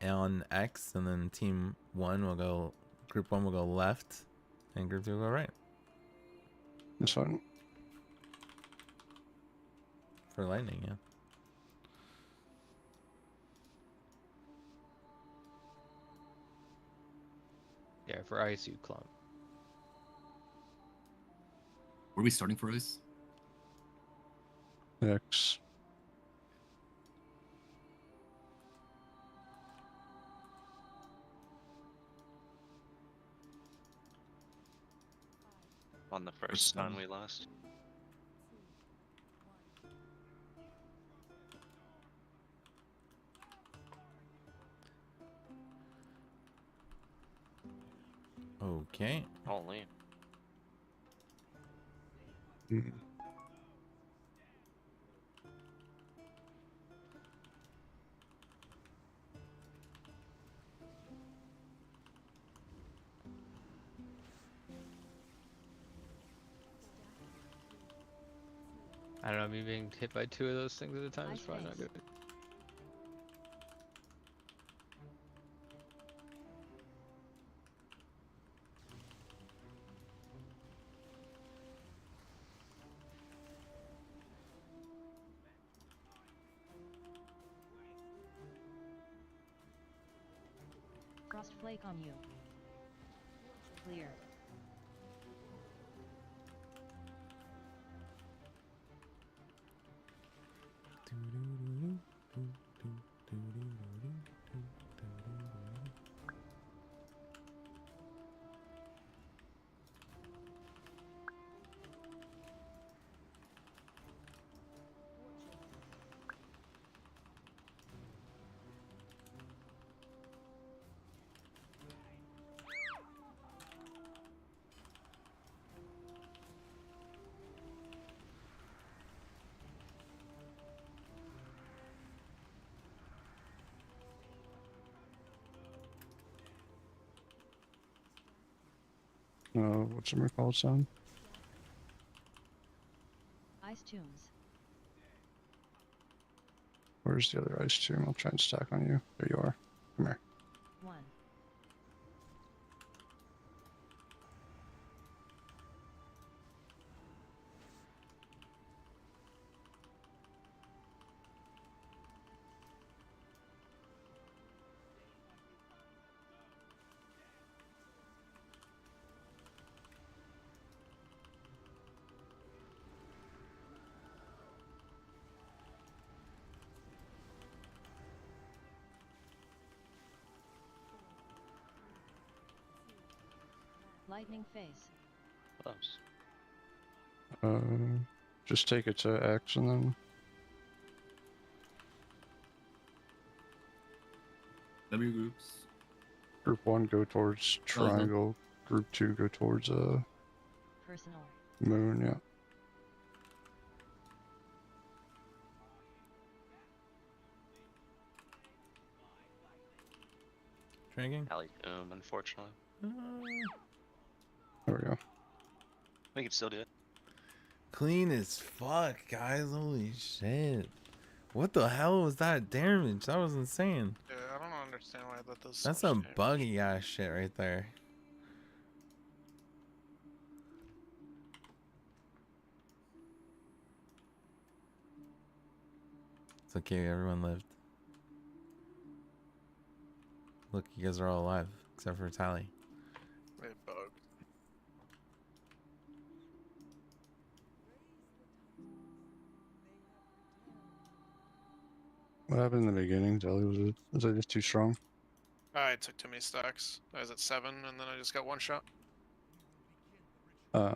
on X, and then team 1 will go, group 1 will go left, and group 2 will go right. It's fine. For lightning, yeah. Yeah, for ice you clump. Were we starting for ice? X. On the first time we lost. Okay. Only. Mm. I don't know, me being hit by 2 of those things at a time is probably not good. Frost flake on you. Clear. What's it called, sound? Ice tombs. Where's the other ice tomb? I'll try and stack on you. There you are. Come here. 1. Lightning phase. Close. Just take it to X and then W groups. group 1 go towards triangle, group 2 go towards Personal. moon, yeah. Drinking? Alley tomb, unfortunately. There we go. We can still do it. Clean as fuck, guys. Holy shit. What the hell was that damage? That was insane. Yeah, I don't understand why that does. That's so some much damage. buggy ass shit right there. It's okay, everyone lived. Look, you guys are all alive, except for Tally. It bugged. What happened in the beginning, Jelly? Was it just too strong? I took too many stacks. I was at 7, and then I just got one shot. No,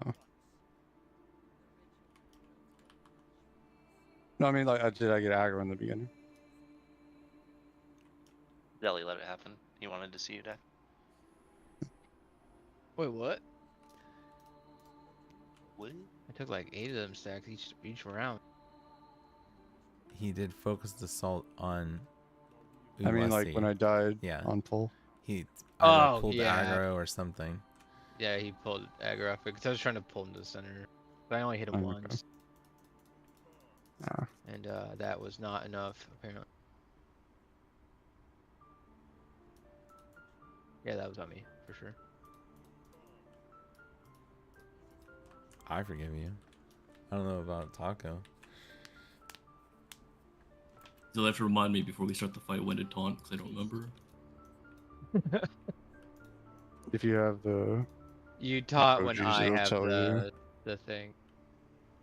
I mean, like, did I get aggro in the beginning? Zelly let it happen. He wanted to see you die. Wait, what? What? I took like 8 of them stacks each round. He did focused assault on I mean, like, when I died Yeah. on pull. He either Oh, pulled yeah. aggro or something. Yeah, he pulled aggro because I was trying to pull him to the center, but I only hit him Okay. once, Ah, and that was not enough apparently. Yeah, that was on me for sure. I forgive you. I don't know about Taco. You'll have to remind me before we start the fight when to taunt, because I don't remember. if you have the You taught when OGs, I it'll have tell you. the thing.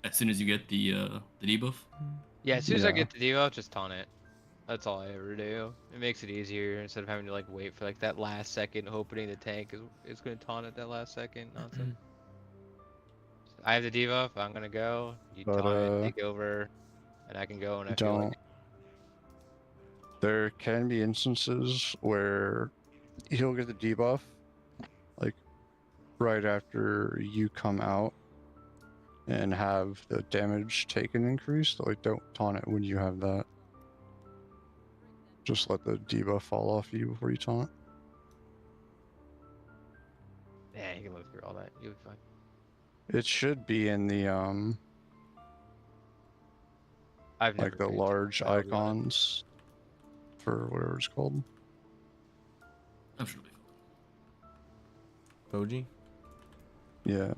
As soon as you get the debuff. Yeah, as soon as I Yeah. get the debuff, just taunt it. That's all I ever do. It makes it easier instead of having to like wait for like that last second, hoping the tank is gonna taunt at that last second nonsense. I have the debuff. I'm gonna go. You But, taunt it, take over, and I can go when I feel like. don't. There can be instances where he'll get the debuff, like, right after you come out and have the damage taken increased. Like, don't taunt it when you have that. Just let the debuff fall off you before you taunt. Yeah, you can live through all that. You'll be fine. It should be in the I've never like the paid large attention, I'll be honest. icons for whatever it's called. I'm sure. Boji? Yeah.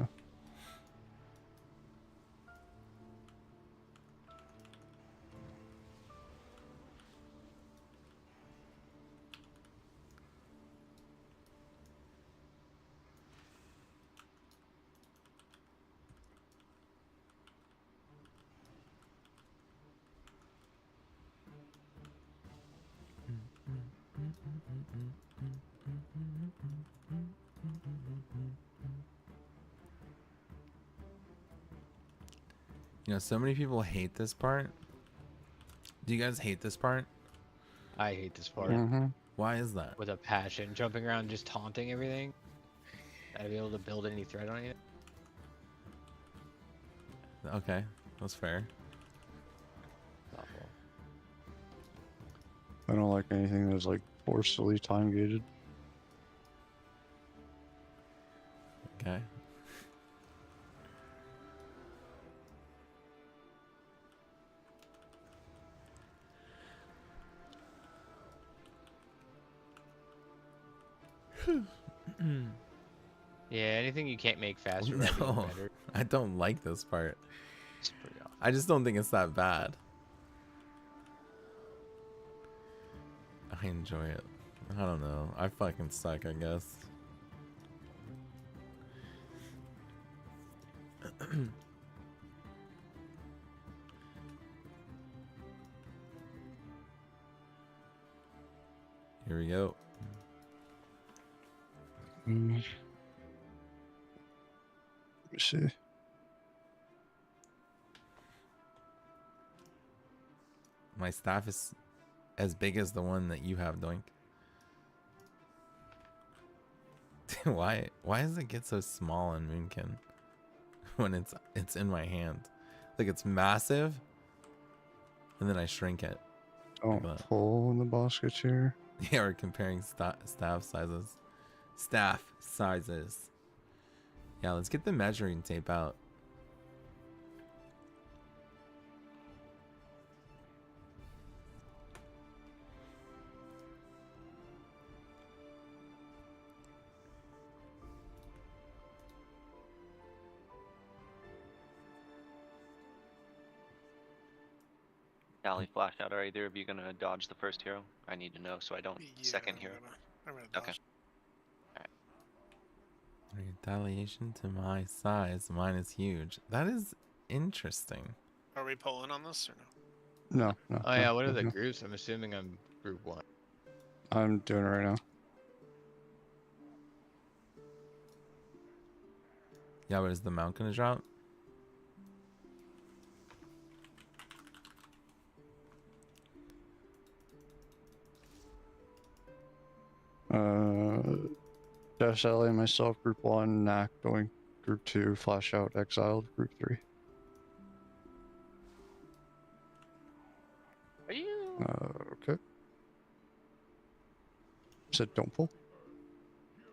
You know, so many people hate this part. Do you guys hate this part? I hate this part Mm-hmm. Why is that? with a passion. Jumping around, just taunting everything. I'd be able to build any threat on you. Okay, that's fair. It's awful. I don't like anything that's like forcefully time gated. Okay. Yeah, anything you can't make faster, I'd be No, better. I don't like this part. It's pretty awful. I just don't think it's that bad. I enjoy it. I don't know. I fucking suck, I guess. Here we go. Let me see. My staff is as big as the one that you have, Doink. Why does it get so small on Moonkin when it's in my hand? Like it's massive, and then I shrink it. Don't But- pull when the boss gets here. Yeah, we're comparing staff sizes. Staff sizes. Yeah, let's get the measuring tape out. Galley flash out. Are either of you gonna dodge the first hero? I need to know so I don't second I'm hero. gonna Okay. dodge. Retaliation to my size. Mine is huge. That is interesting. Are we pulling on this or no? No. Oh yeah, what are no, the no. groups? I'm assuming I'm group 1. I'm doing it right now. Yeah, but is the mount gonna drop? Dash LA myself, group 1, Knack going group 2, Flash Out, Exiled, group 3. Are you? Okay. Said don't pull?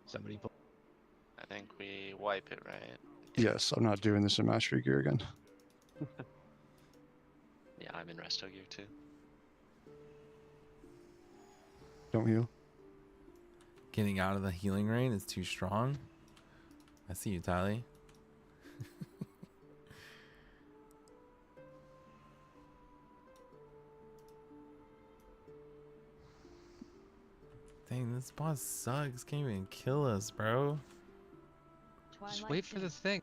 Somebody pull. I think we wipe it, right? Yes, I'm not doing this in Mastery Gear again. Yeah, I'm in Resto Gear too. Don't heal. Getting out of the healing rain is too strong. I see you, Tally. Dang, this boss sucks. Can't even kill us, bro. Just Twilight wait for the Tombs. thing.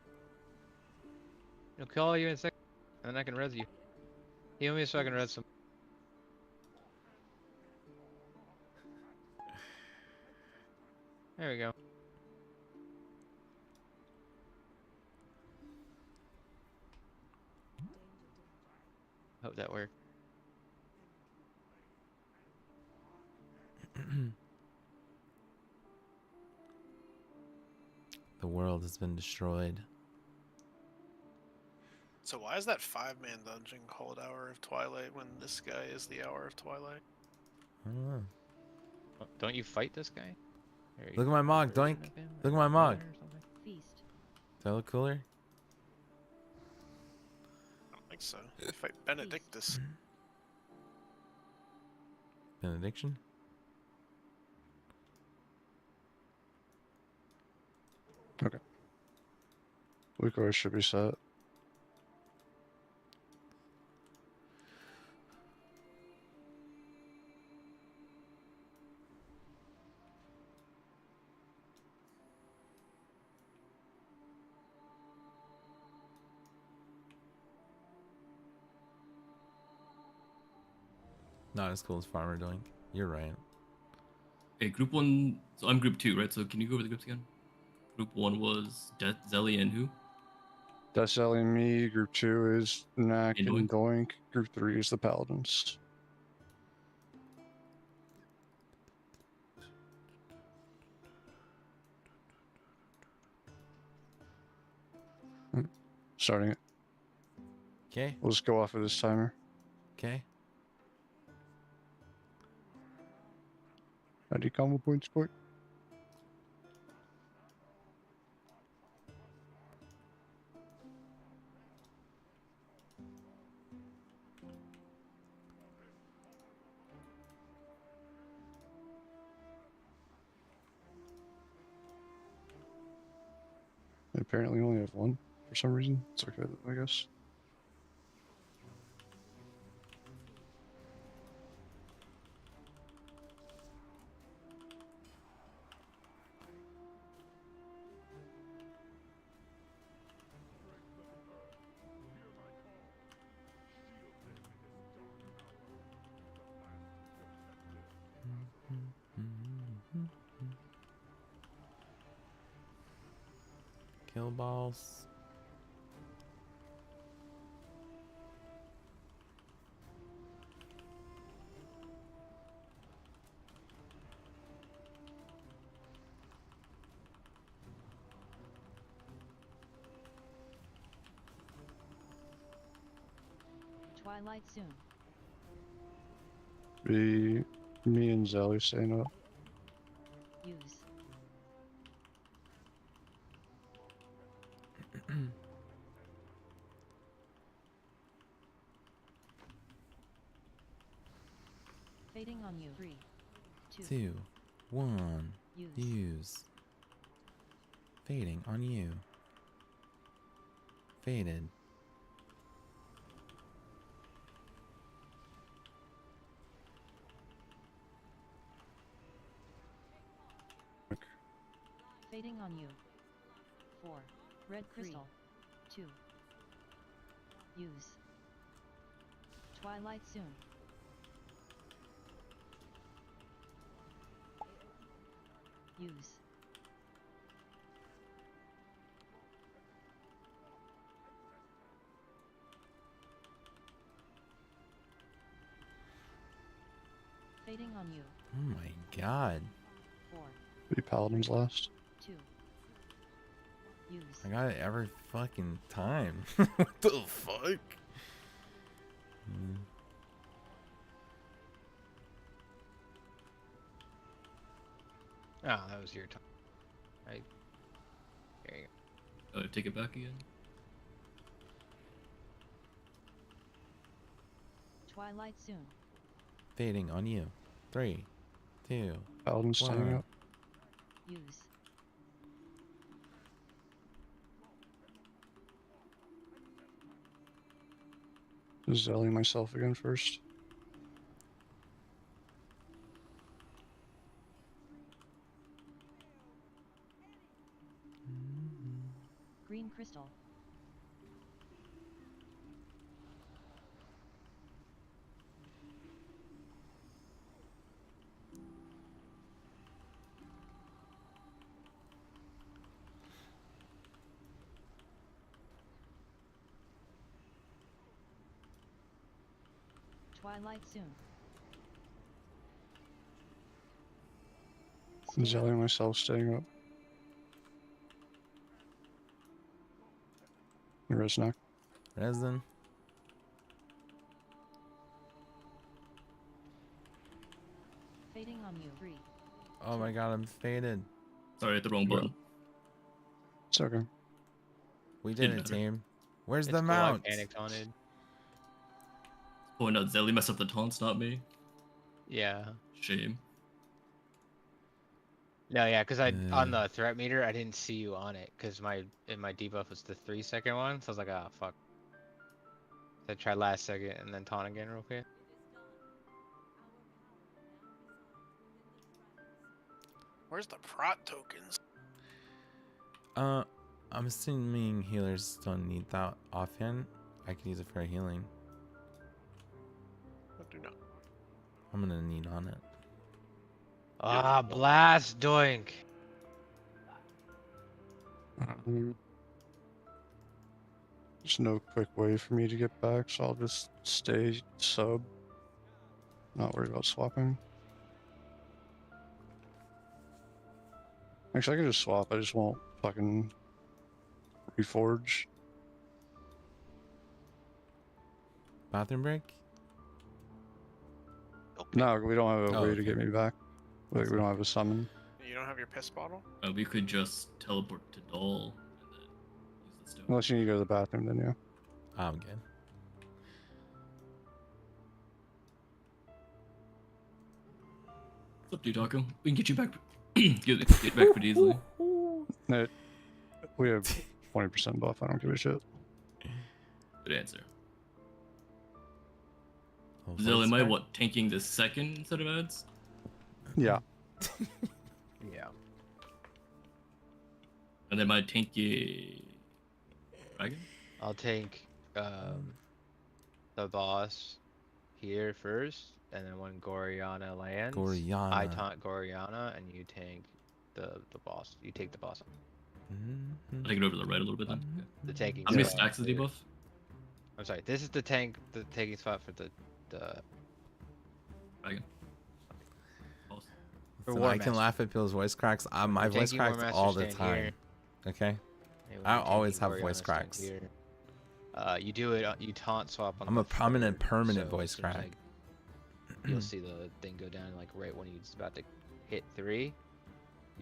He'll call you in a second, and then I can res you. Heal me so I can res some. There we go. Hope that worked. The world has been destroyed. So why is that 5-man dungeon called Hour of Twilight when this guy is the Hour of Twilight? I don't know. Oh, don't you fight this guy? Or you Look at my mog, version Doink. of him, Look at or my mog. or something? Feast. Do I look cooler? I don't think so. You fight Benedictus. Benediction? Lucor should be set. Not as cool as Farmer Doink. You're right. Okay, group 1. So I'm group 2, right? So can you go over the groups again? Group 1 was Death, Zelly, and who? That's Ellie and me. Group 2 is Knack And and Doink. Group 3 is the Paladins. Starting it. Okay. We'll just go off of this timer. Okay. How do you combo points quick? I apparently only have one for some reason. It's okay, I guess. Kill balls. Twilight soon. Be me and Zelly staying up. Use. Fading on you. 3, 2, 2, 1. use. Use. Fading on you. Faded. Fading on you. 4. Red crystal. 2. Use. Twilight soon. Use. Fading on you. Oh my god. 4, Be Paladins last. 2. Use. I got it every fucking time. What the fuck? Oh, that was your time. Right. There you go. Take it back again. Twilight soon. Fading on you. 3, 2. Paladins staying Wow. up. Use. Zelly myself again first. Green crystal. Twilight soon. Stay Zelly up. myself staying up. Resnack. Resin. Fading on you. 3. Oh my god, I'm faded. Sorry, I hit the wrong button. It's okay. We did Didn't it, matter. team. Where's It's the cool, mount? I panicked on it. Point out Zelly messed up the taunts, not me. Yeah. Shame. No, yeah, because I on Uh. the threat meter I didn't see you on it because my debuff was the 3-second one, so I was like, ah, fuck. So I tried last second and then taunt again real quick. Where's the prot tokens? I'm assuming healers don't need that offhand. I could use it for healing. I do not. I'm gonna need on it. Ah, blast doink. There's no quick way for me to get back, so I'll just stay sub. Not worry about swapping. Actually, I can just swap. I just won't fucking reforge. Bathroom break? Okay. No, we don't have a Oh, way to okay. get me back. Like, we don't have a summon. You don't have your piss bottle? We could just teleport to Doll and then use the stone. Unless you need to go to the bathroom, then yeah. I'm good. What's up, Taco? We can get you back. get back pretty easily. No, we have 20% buff. I don't give a shit. Good answer. Oh, Zell, voice am I crack? what tanking the second set of ads? Yeah. Yeah. And then my tanky dragon? I'll take the boss here first, and then when Goriana lands, I Goriana. taunt Goriana, and you tank the boss. You take the boss. Mhm. I'll take it over to the right a little bit then. Okay. The tanking. How many spot stacks is the for- debuff? I'm sorry. This is the taking spot for the Dragon. Boss. For So War I can Master. laugh at people's voice cracks. My We're voice taking War cracks Master all the stand time. here. Okay? and we'll I be always taking have voice Goriana stand cracks. here. You do it. You taunt swap on. I'm the a prominent, forward, permanent so voice as soon as, crack. like, you'll see the thing go down like right when he's about to hit 3. You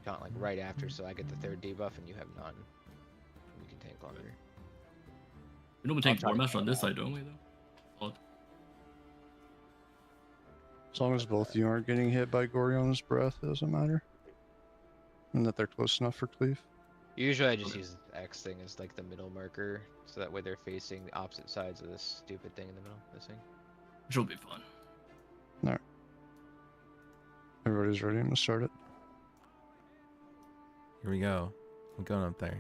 taunt like right after, so I get the 3rd debuff and you have none. You can tank longer. We normally tank try War to Master on call this it out. side, don't we, though? Odd. As long as both of you aren't getting hit by Gorion's breath, it doesn't matter. And that they're close enough for cleave. Usually I just use the X thing as like the middle marker, so that way they're facing the opposite sides of this stupid thing in the middle. This thing. Which will be fun. Everybody's ready. I'm gonna start it. Here we go. I'm going up there.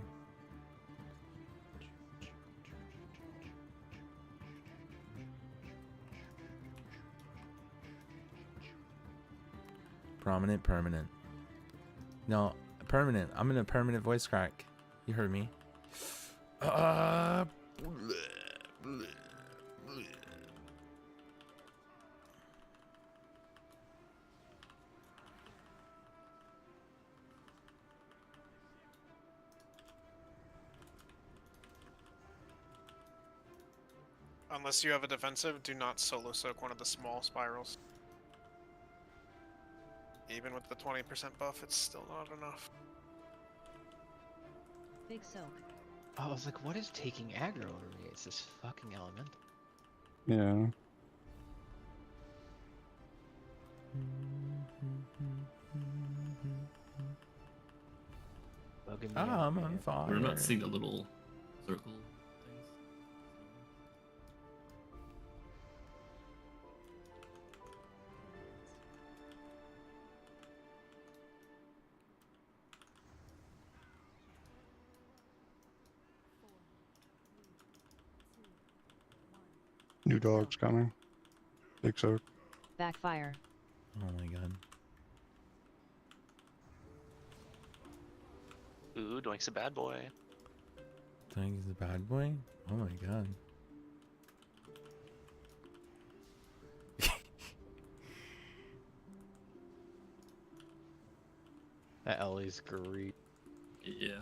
Prominent, permanent. No, permanent. I'm in a permanent voice crack. You heard me. Unless you have a defensive, do not solo soak one of the small spirals. Even with the 20% buff, it's still not enough. Big soak. Oh, I was like, what is taking aggro over me? It's this fucking elemental. Yeah. Bugging me Oh, out, I'm on man. fire. We're not seeing the little circle things. New dog's coming. Big soak. Backfire. Oh my god. Ooh, Doink's a bad boy. Think he's a bad boy? Oh my god. That Ellie's great. Yeah.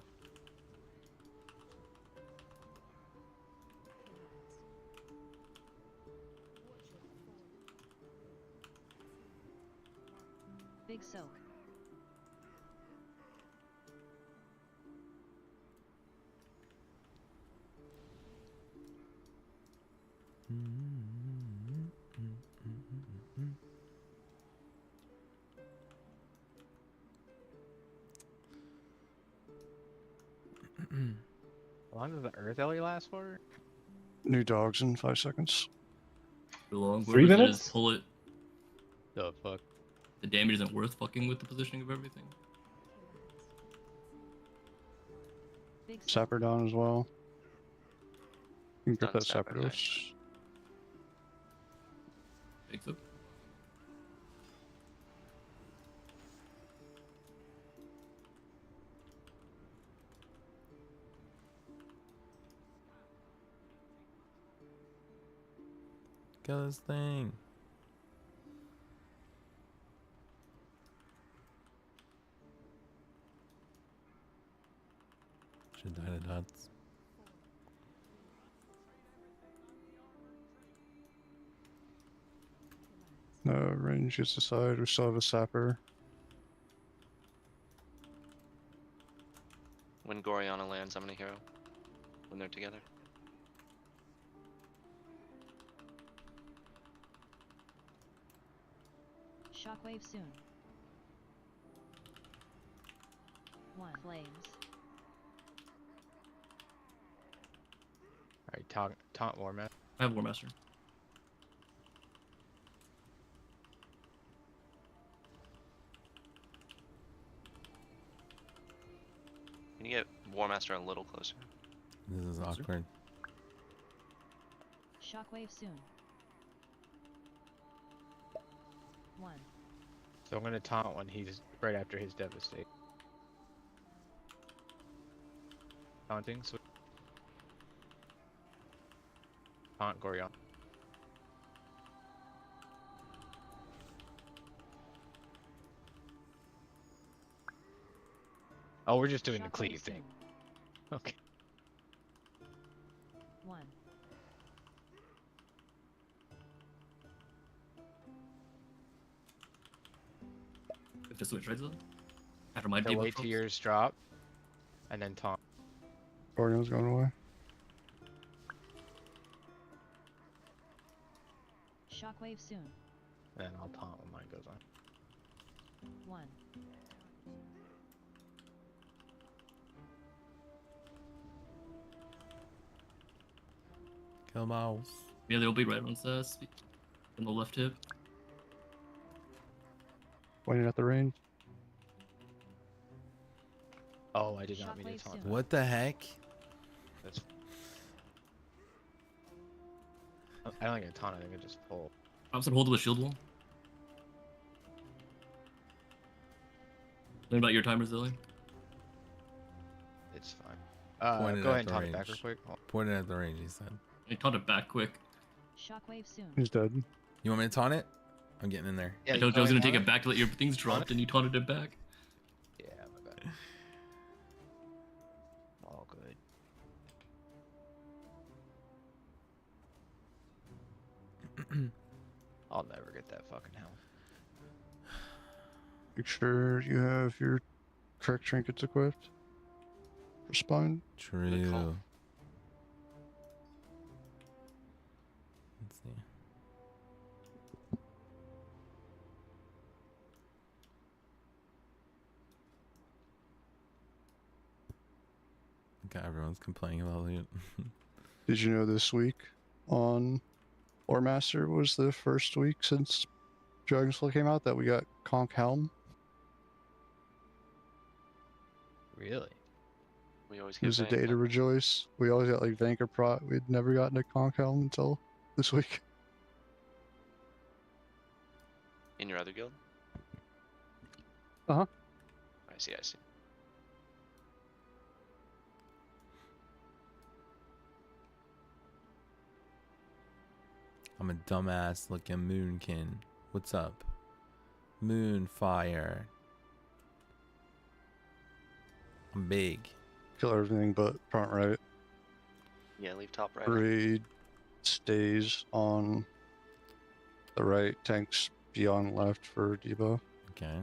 Big soak. How long does the Earth Ellie last for? New dogs in 5 seconds. Too long. 3 Whoever's gonna minutes? just pull it. The fuck? The damage isn't worth fucking with the positioning of everything. Big soak. Sapper down as well. You can get Done that Sapper, Sapper nice. dose. Takes up. Kill this thing. Should die to dots. No, range gets aside. We still have a sapper. When Goriana lands, I'm gonna hero. When they're together. Shockwave soon. 1 flames. Alright, taunt War Master. I have War Master. Can you get War Master a little closer? This is awkward. Shockwave soon. 1. So I'm gonna taunt when he's right after his devastate. Taunting, so taunt Gorion. Oh, we're just doing the Shockwave cleave soon. thing. Okay. 1. If to switch, right? Zilla? After my So debuff wait till drops? yours drop, and then taunt. Orion's going away. Shockwave soon. And then I'll taunt when mine goes on. 1. Kill mouse. Yeah, they'll be right on on the left hip. Pointing at the range. Oh, I did not mean to Shockwave taunt soon. that. What the heck? That's... I don't think I taunt, I think I just pull. I'm gonna hold with shield wall. Learn about your timer, Zilly. It's fine. Point it Go at ahead and the taunt it back real range. quick. Oh, Point it at the range, he said. I taught it back quick. Shockwave soon. He's dead. You want me to taunt it? I'm getting in there. yeah, I you told go you I was ahead gonna and take it taunt back to let your things drop, it? and you taunted it back. Yeah, my bad. All good. I'll never get that fucking health. Make sure you have your correct trinkets equipped. For spine. True. call. Let's see. Okay, everyone's complaining about loot. Did you know this week on War Master was the first week since Dragonfall came out that we got Conch Helm? Really? We always It get was a Vank, day to huh? rejoice. We always got like Vanker Prot. We'd never gotten a Conch Helm until this week. In your other guild? Uh-huh. I see, I see. I'm a dumbass looking moonkin. What's up? Moonfire. I'm big. Kill everything but front right. Yeah, leave top right. Raid stays on the right. Tanks beyond left for debuff. Okay.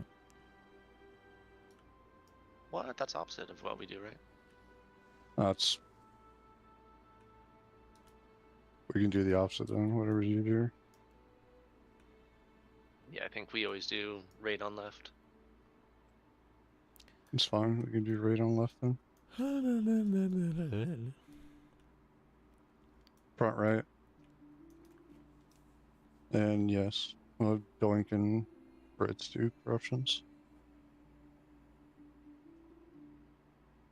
What? That's opposite of what we do, right? That's... We can do the opposite then, whatever you do. Yeah, I think we always do raid on left. It's fine. We can do raid on left then. Front right. And yes, well, Doink and Brits do corruptions.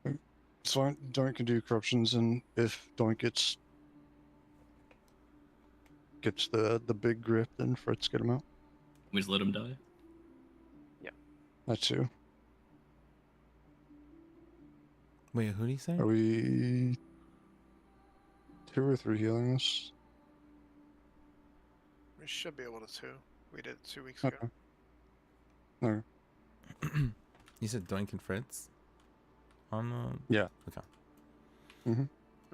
It's fine. Doink can do corruptions, and if Doink gets the big grip, then Fritz get him out. We just let him die. That too. Wait, who'd he say? Are we 2 or 3 healing this? We should be able to too. We did it 2 weeks ago. Okay. Okay. You said Doink and Fritz? On Yeah. Okay. Mm-hmm.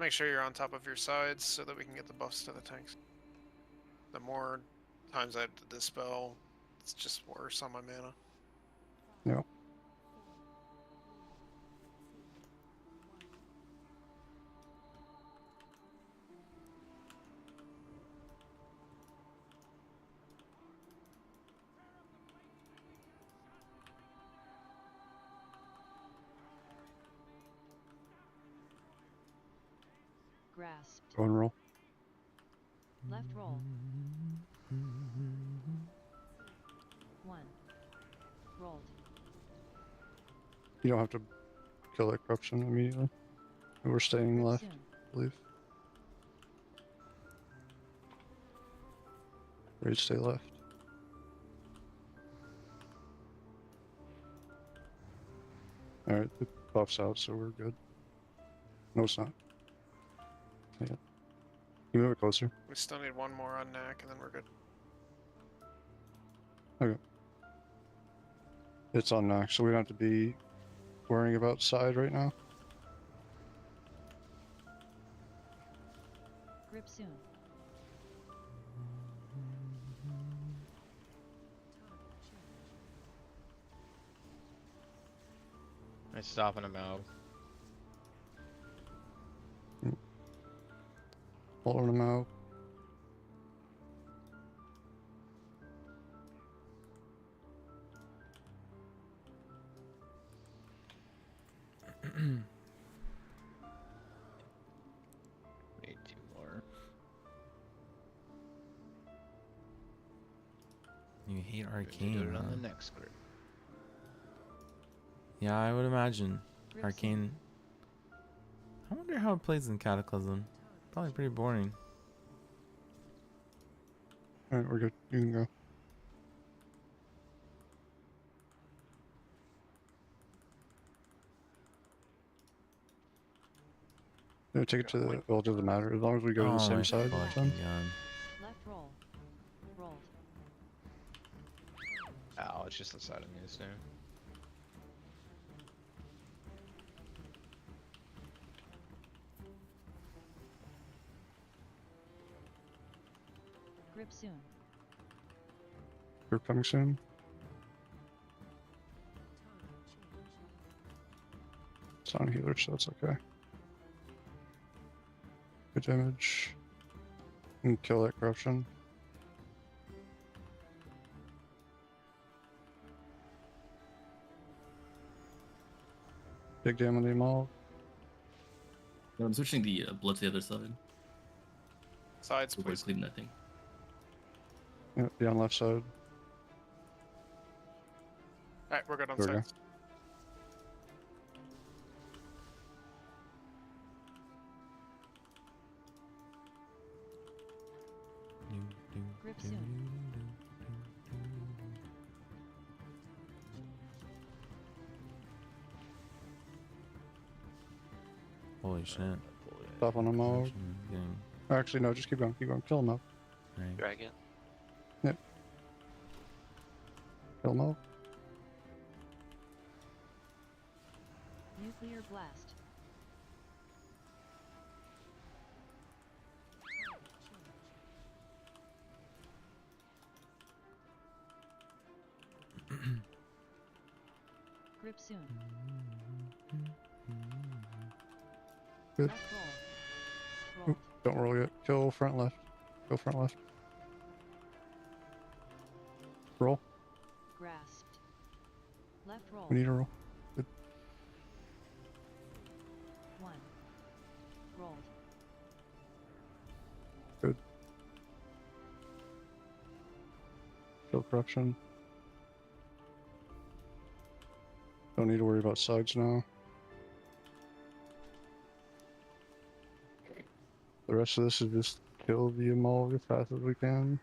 Make sure you're on top of your sides so that we can get the buffs to the tanks. The more times I have to dispel, it's just worse on my mana. Yeah. Grasped. Go and roll. Left roll. 1. Rolled. You don't have to kill that corruption immediately. We're staying Grip left, soon. I believe. Ready to stay left. Alright, the buff's out, so we're good. No, it's not. Yeah. You move it closer. We still need one more on Knack, and then we're good. It's on knock, so we don't have to be worrying about side right now. Grip soon. I stopping him out. Pulling them out. Need 2 more. You hate Gonna Arcane, do it huh? on the next group. Yeah, I would imagine. Grip Arcane. I wonder how it plays in Cataclysm. Probably pretty boring. Alright, we're good. You can go. Yeah, take it to the well, it doesn't matter as long as we go to the Oh same my side. fucking It's fine. god. Left roll. Rolled. Oh, it's just the side of me this now. Grip soon. Group coming soon. It's on healer, so it's okay. Good damage. And kill that corruption. Big damage on the maul. Yeah, I'm switching the blood to the other side. Sides, So we're please. cleaning that thing. Yeah, be on left side. Alright, we're good on There we go. sides. Grip soon. Holy shit. Stop on them all. Getting- Actually, no, just keep going. Keep going. Kill them all. Right. Drag it. Kill them all. Nuclear blast. Grip soon. Good. Left roll. Rolled. Don't roll yet. Kill front left. Go front left. Roll. Grasped. Left roll. We need a roll. Good. 1. Rolled. Good. Kill corruption. Don't need to worry about sides now. The rest of this is just kill the Amal as fast as we can.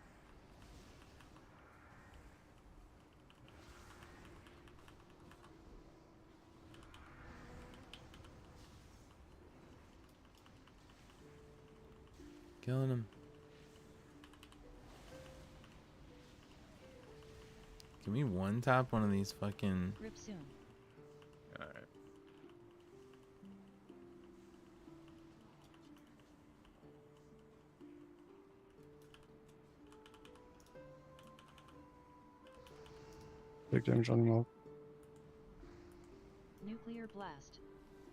Killing him. Can we one tap one of these fucking? Grip soon. Alright. Big damage on the mob. Nuclear blast.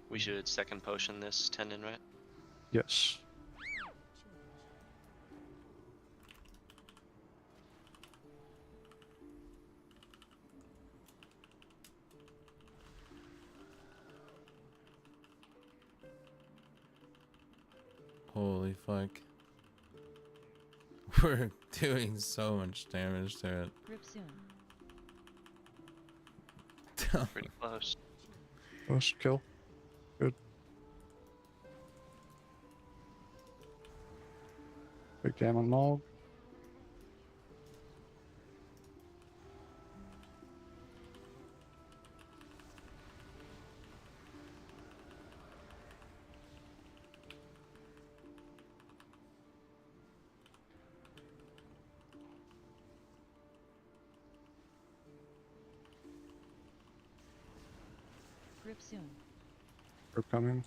We should second potion this tendon, right? Yes. Holy fuck. We're doing so much damage to it. Grip soon. Pretty close. First kill. Good. Big damage on mob. Grip soon. Group coming.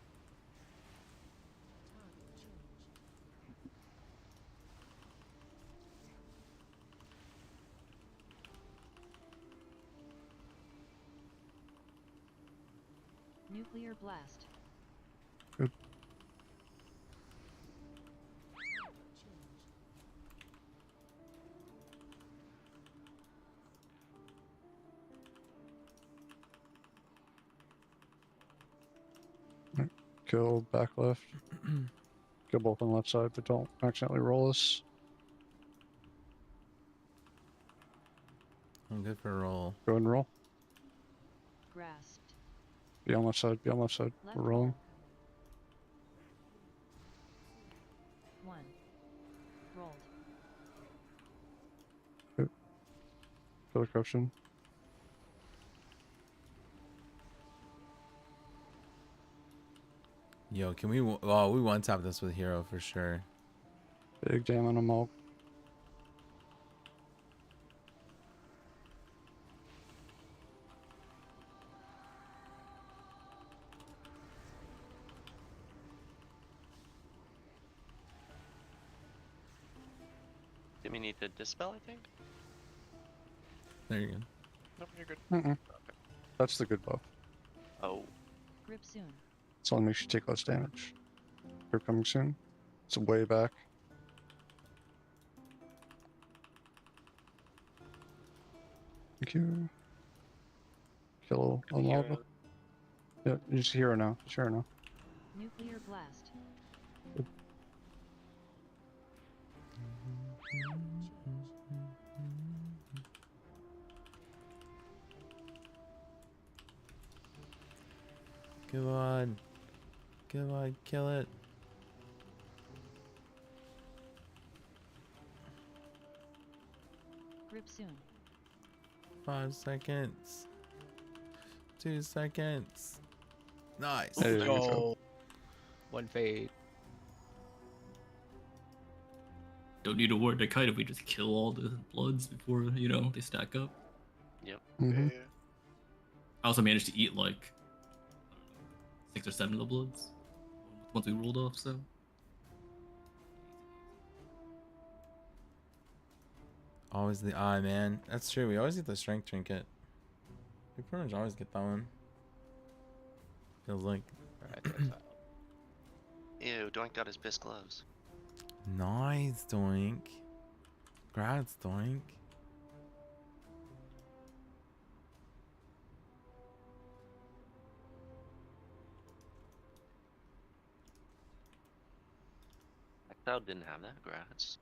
Nuclear blast. Good. Right. Kill back left. Kill both on the left side, but don't accidentally roll us. I'm good for a roll. Go ahead and roll. Grasped. Be on left side. Be on left side. Left We're rolling. One. Rolled. Kill the corruption. Yo, can we? Oh, we one tap this with hero for sure. Big damn on a mob. Do we need to dispel, I think? There you go. Nope, you're good. Mm-mm. That's the good buff. Oh, Grip soon. It's only makes you take less damage. They're coming soon. It's way back. Thank you. Kill a mob. Yeah, you just hero now. Just hero now. Nuclear blast. Come on. Come on, kill it. Grip soon. 5 seconds. 2 seconds. Nice. There you go. One fade. Don't need to worry the kite if we just kill all the bloods before, you know, they stack up. Mm-hmm. I also managed to eat like 6 or 7 of the bloods once we rolled off, so. Always the eye, man. That's true. We always get the strength trinket. We pretty much always get that one. Feels like. Alright, that's out. ew, Doink got his best gloves. Nice, Doink. Congrats, Doink. That cloud didn't have that, grats.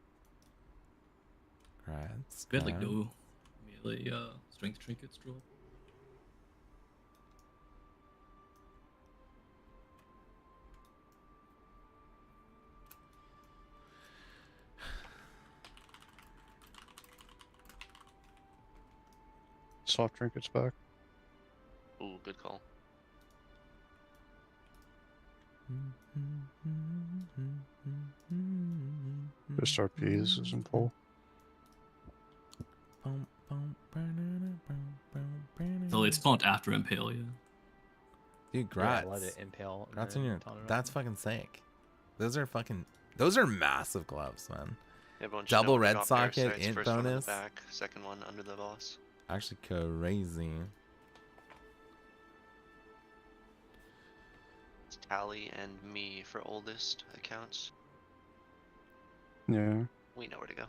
Congrats. We had like congrats. no melee strength trinkets drop. Soft trinkets back. Ooh, good call. Just RP. This isn't full. Bum, bum, ba-na-na. it's spawned after Impale, yeah. Dude, Yeah, grats. let it impale. and Grats then on your. taunt it That's around. fucking sick. Those are massive gloves, man. Everyone should Double know we red got socket, parasites, int first one in bonus. the back, second one under the boss. Actually, crazy. It's Tally and me for oldest accounts. Yeah. We know where to go.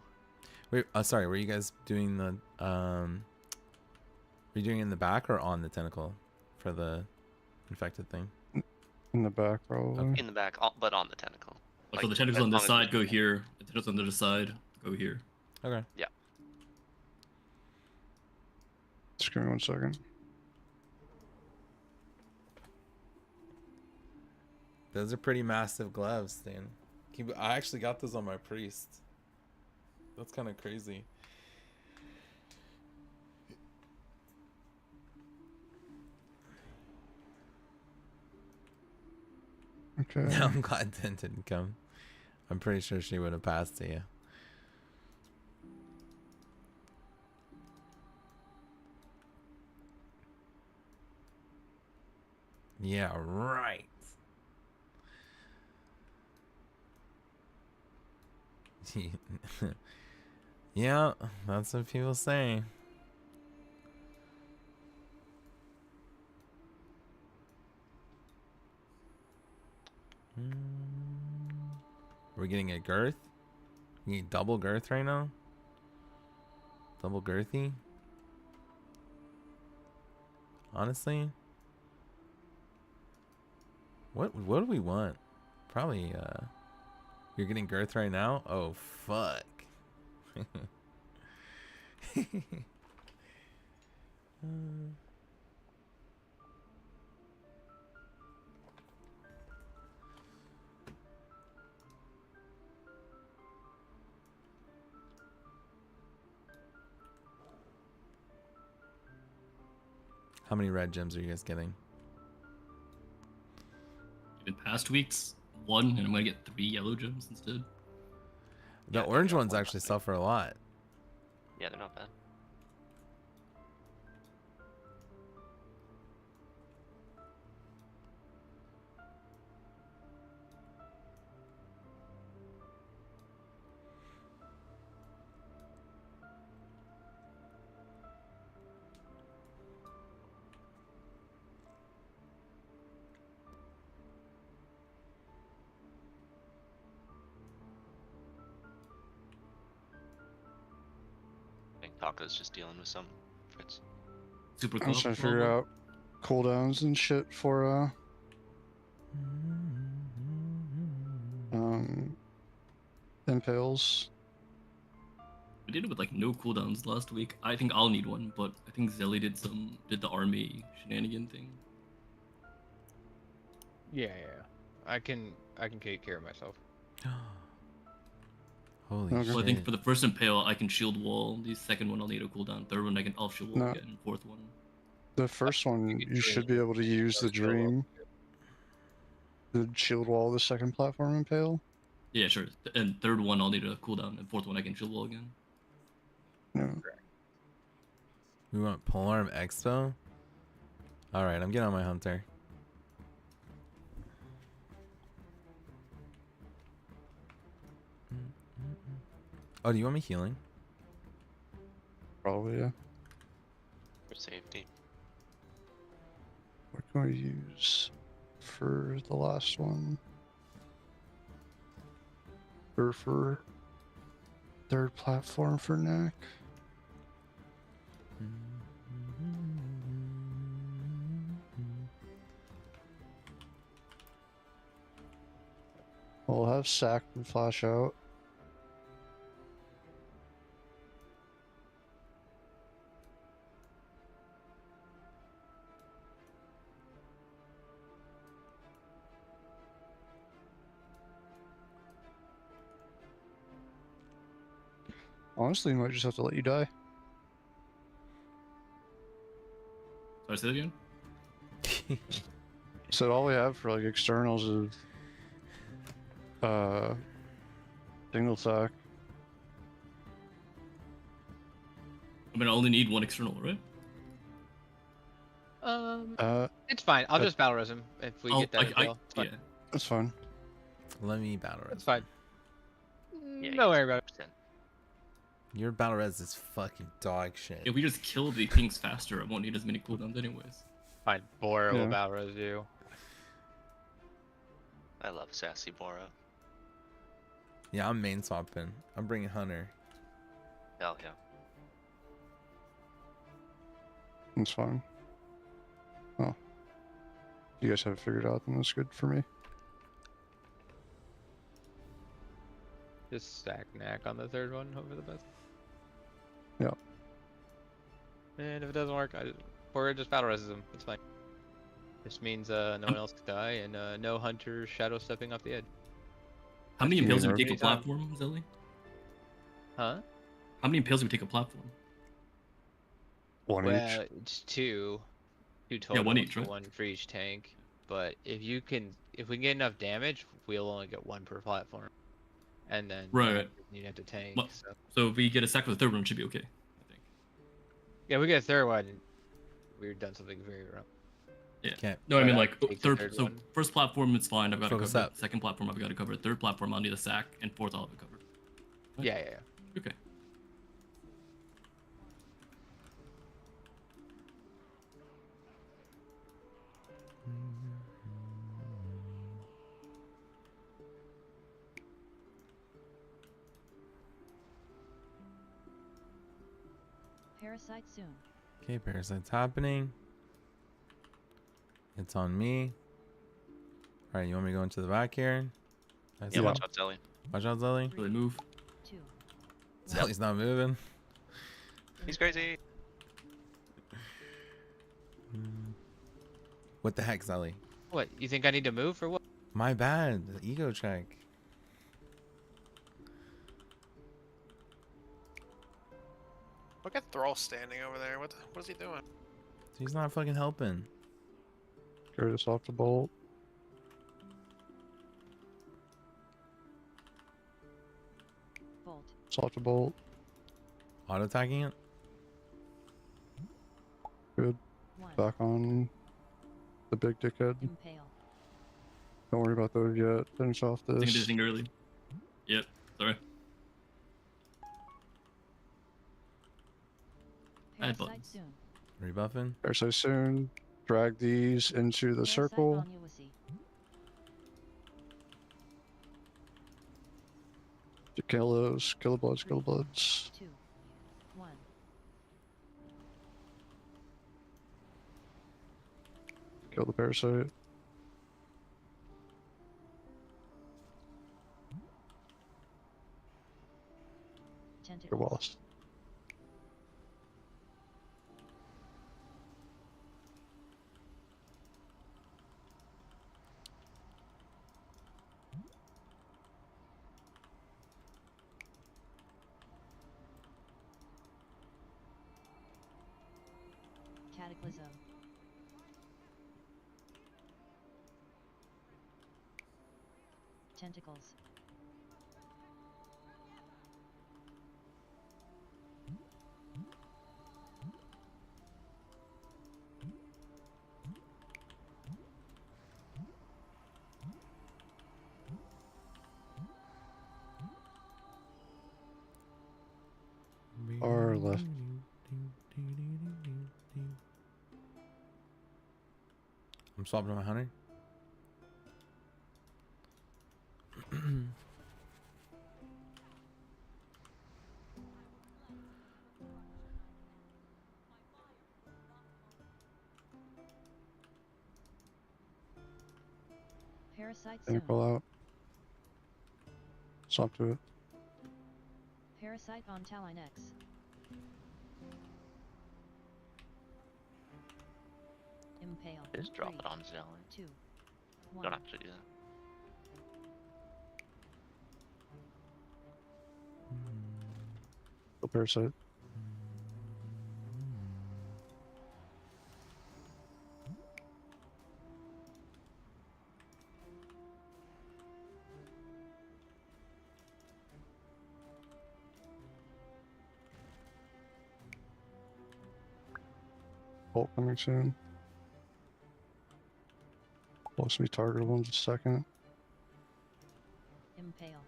Wait, sorry. Were you guys doing the Were you doing it in the back or on the tentacle for the infected thing? In the back, probably. In the back, but on the tentacle. Like, so the as tentacles on long this as side we- go here. The tentacles on the other side go here. Okay. Just give me 1 second. Those are pretty massive gloves, Dan. I actually got those on my priest. That's kind of crazy. Okay. I'm glad Tin didn't come. I'm pretty sure she would have passed to you. Yeah, right. Yeah, that's what people say. We're getting a girth? You need double girth right now? Double girthy? Honestly? What do we want? Probably you're getting girth right now? Oh fuck. How many red gems are you guys getting? In past weeks, 1, and I'm gonna get 3 yellow gems instead. The Yeah, I think orange I got ones one actually last week. sell for a lot. Yeah, they're not bad. I think Taco's just dealing with some Fritz. Super I'm just cool. trying to figure out cooldowns and shit for impales. I did it with like no cooldowns last week. I think I'll need one, but I think Zelly did the army shenanigan thing. Yeah. I can take care of myself. Holy Okay. shit. So I think for the first impale, I can shield wall. The second one, I'll need a cooldown. Third one, I can off shield wall No. again. Fourth one. The first one, you should be able to use the dream. The shield wall, the second platform impale. Yeah, sure. And third one, I'll need a cooldown. And fourth one, I can shield wall again. No. We want Polearm Expo? Alright, I'm getting on my hunter. Oh, do you want me healing? Probably, yeah. For safety. What can we use for the last one? Or for third platform for neck? We'll have sack and flash out. Honestly, might just have to let you die. So I say that again? So all we have for like externals is single sack. I mean, I only need one external, right? It's fine. I'll but- just battle res him if we get that kill. It's fine. Yeah. That's fine. Let me battle res. It's fine. Yeah, No worry about it. 100%. Your battle res is fucking dog shit. If we just kill the things faster, I won't need as many cooldowns anyways. Fine. Bora will Yeah. battle res you. I love sassy Bora. Yeah, I'm main swapping. I'm bringing Hunter. Hell yeah. That's fine. Oh. You guys have it figured out, then that's good for me. Just stack knack on the third one. Hope for the best. Yeah. And if it doesn't work, Bora just battle reses him. It's fine. This means no one else could die and no hunter shadow stepping off the edge. How many You impales do mean we take a Anytime. platform, Zelly? Huh? How many impales do we take a platform? One Well, each. it's two total. one each, so right? one for each tank. But if we can get enough damage, we'll only get one per platform. And then Right. you have to tank. Well- So. So if we get a sack for the third one, it should be okay. I think. Yeah, we get a third one. We've done something very wrong. Yeah. Okay. No, I mean But like take the third. third So one. first platform, it's fine. I've got to Focus cover. up. It. Second platform, I've got to cover. it. Third platform, I'll need a sack, and fourth, I'll have it covered. Yeah, yeah, yeah. Okay. Parasite soon. Okay, parasite's happening. It's on me. Alright, you want me to go into the back here? I see Yeah, Yeah. watch out, Zelly. Watch out, Zelly. So they move. 2. Zelly's not moving. He's crazy. What the heck, Zelly? What? You think I need to move or what? My bad. The ego check. Look at Thrall standing over there. What is he doing? He's not fucking helping. Get rid of this off the bolt. Bolt. Soft the bolt. Auto attacking it? Good. 1. Back on the big dickhead. Impale. Don't worry about those yet. Finish off I think I did this. this thing early. Yep. Sorry. Bad Parasite buttons. soon. Rebuffing? Parasite soon. Drag these into the Parasite circle. on Ulysses. To kill those. Kill the bloods. Kill the bloods. 2. 1. Kill the parasite. Good Tentacles. boss. Cataclysm. Tentacles. Or left. I'm swapping to my hunter. Parasite soon. Tentacle out. Swap to it. Parasite on Talon X. Impale. Just drop 3, it on Zelly. 2. 1. Don't have to do that. Kill parasite. Bolt coming soon. Bolt's gonna be targetable in just a second. Impale.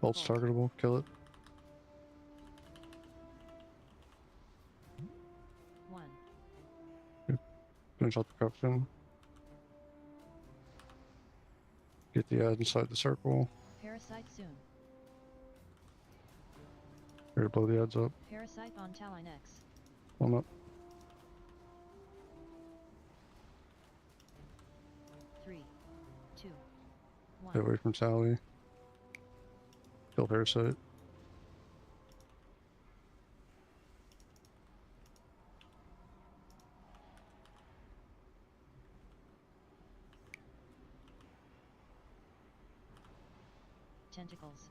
Bolt's Bolt. targetable. Kill it. 1. Finish out the corruption. Get the ad inside the circle. Parasite soon. Here to blow the ads up. Parasite on Talon X. Blow 'em up. 3, 2, 1. Get away from Tally. Kill Parasite. Tentacles.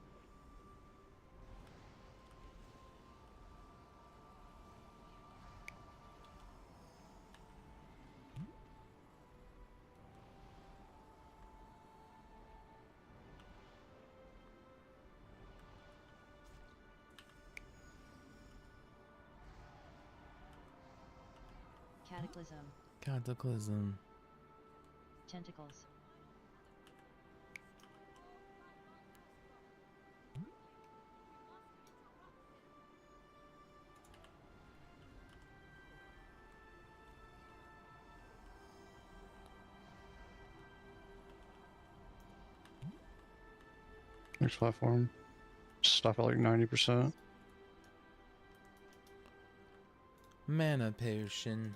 Cataclysm. Cataclysm. Tentacles. Next platform. Stop at like 90%. Mana potion.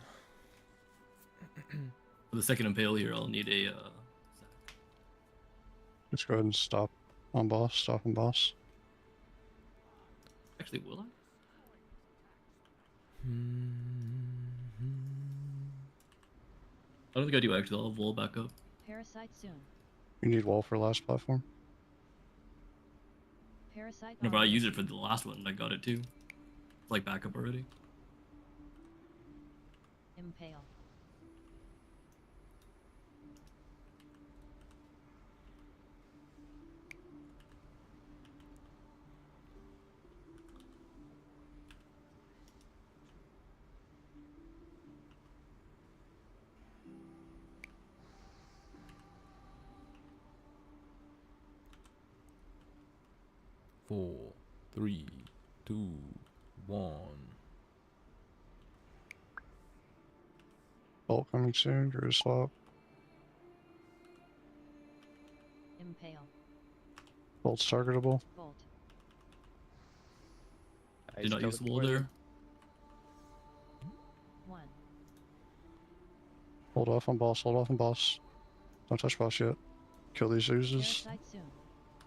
For the second impale here, I'll need a Just go ahead and stop on boss. Stop on boss. Actually, will I? I don't think I do actually. I'll wall back up. Parasite soon. You need wall for last platform. Parasite Whenever on I use it for the last one, I got it too. It's like backup already. Impale. Four, 3, 2, 1. Bolt coming soon. Druid swap. Impale. Bolt's targetable. Bolt. I Did not still use the get wall poison. there. 1. Hold off on boss. Hold off on boss. Don't touch boss yet. Kill these oozes. Parasite soon.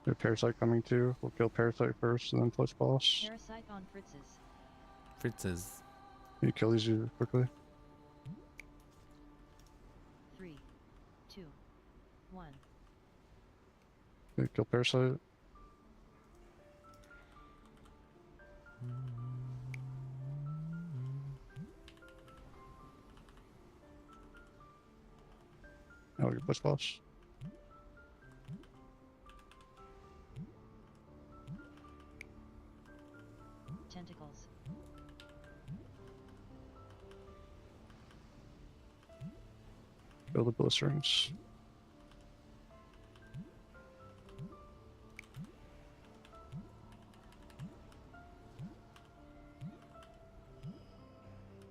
We have Parasite coming too. We'll kill Parasite first and then touch boss. Parasite on Fritz's. Fritz's. You kill these oozes quickly. 3, 2, 1. Okay, kill Parasite. Now we get touch boss. Tentacles. Kill the blisterings.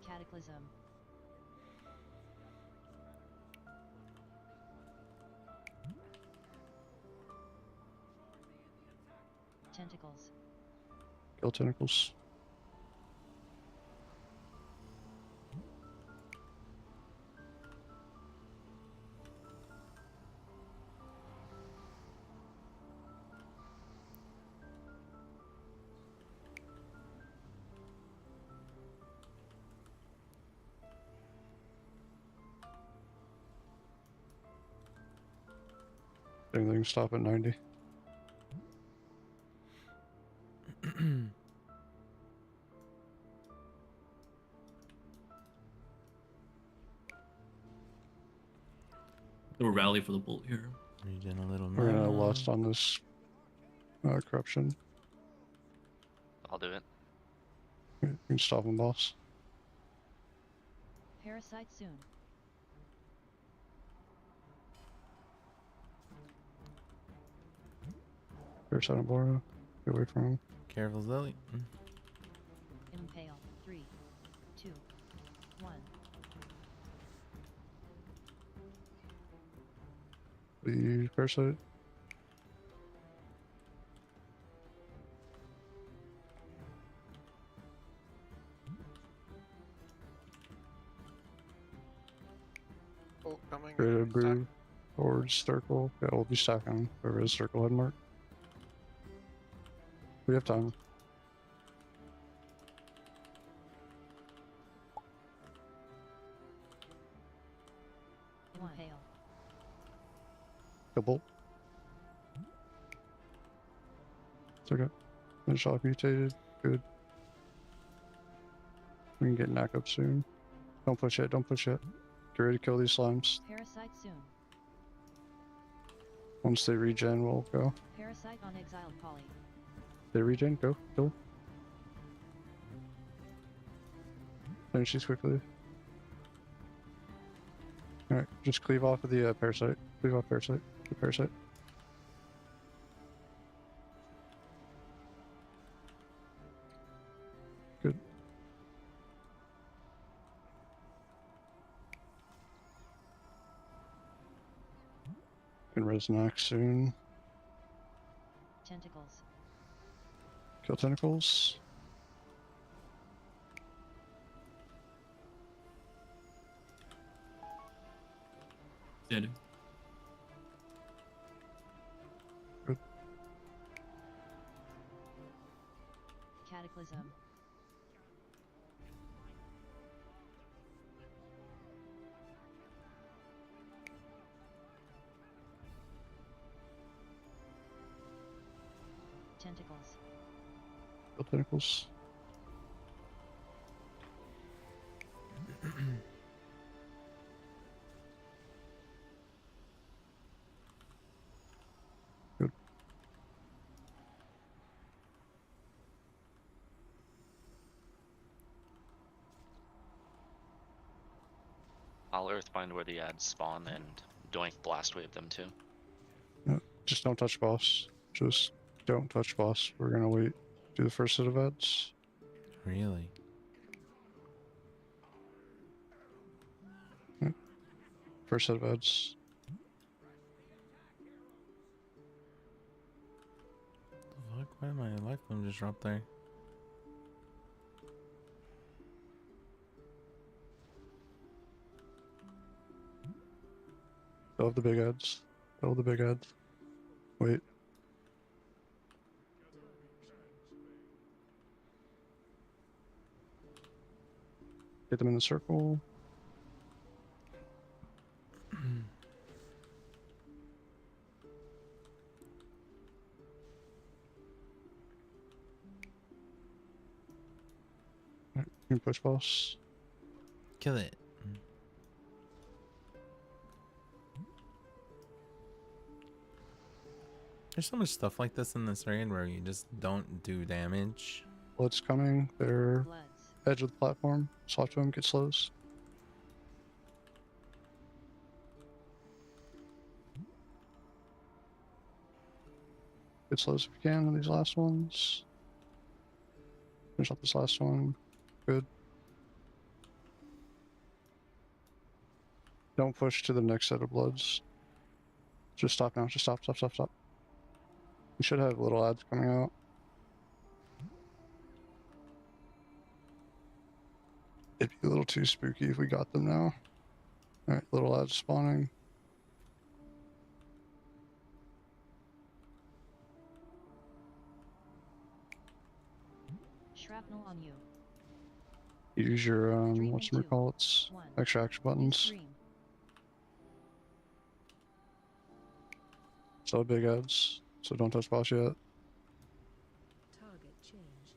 Cataclysm. Tentacles. Kill tentacles. Everything stop at 90. Do a rally for the bolt here. Regen a little We're gonna mana. lust on this corruption. I'll do it. You can stop him, boss. Parasite soon. Parasite on Bora. Get away from him. Careful, Zilly. Impale. 3, 2, 1. The Parasite. Oh, coming. Create a Stack. brew. Forward circle. Yeah, we'll be stacking wherever his circle head mark. We have time. Impale. Double. It's okay. Finish off mutated. Good. We can get Knack up soon. Don't push it. Don't push it. Get ready to kill these slimes. Parasite soon. Once they regen, we'll go. Parasite on exiled poly. They regen, go. Kill. Finish these quickly. Alright, just cleave off of the Parasite. Cleave off Parasite. The Parasite. Good. Can res Knack soon. Tentacles. Kill tentacles. Standing. Cataclysm. Tentacles. Kill tentacles. Good. I'll Earthbind where the ads spawn and Doink Blast Wave them too. Just don't touch boss. Just don't touch boss. We're gonna wait. Do the first set of ads. Really? First set of ads. The fuck? Why did my life bloom just drop there? Fill the big ads. Fill the big ads. Wait. Get them in the circle. Alright, you can push boss. Kill it. There's so much stuff like this in this raid where you just don't do damage. Blood's coming. They're Bloods. edge of the platform. Swap to him, get slows. Get slows if you can on these last ones. Finish up this last one. Good. Don't push to the next set of bloods. Just stop now. Just stop, stop, stop, stop. We should have little ads coming out. It'd be a little too spooky if we got them now. Alright, little ads spawning. Shrapnel on you. Use your Dream what's in it two, call it's one. extra action buttons. Stream. Still have big ads, so don't touch boss yet. Target changed.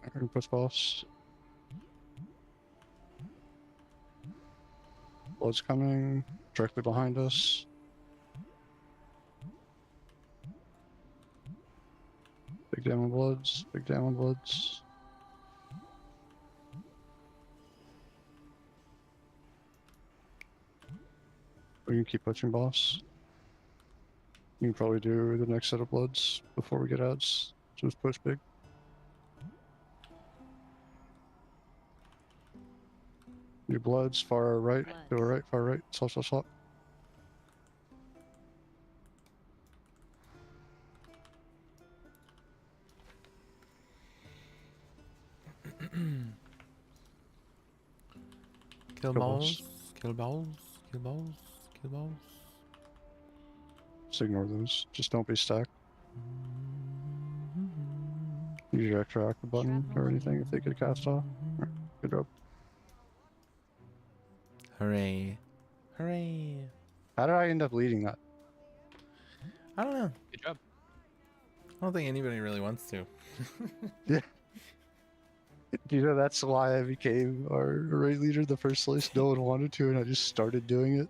I can push boss. Blood's coming directly behind us. Big Damn Bloods. Big Damn Bloods. We can keep pushing boss. You can probably do the next set of bloods before we get outs. Just push big. Your bloods, far right, to the right, far right. Swap. Kill Kill balls. balls. Kill balls. Kill balls. Kill balls. Just ignore those. Just don't be stacked. Use your extra active button or anything if they get cast off. Alright, good job. Hooray. Hooray. How did I end up leading that? I don't know. Good job. I don't think anybody really wants to. You know, that's why I became our raid leader the first place. No one wanted to, and I just started doing it.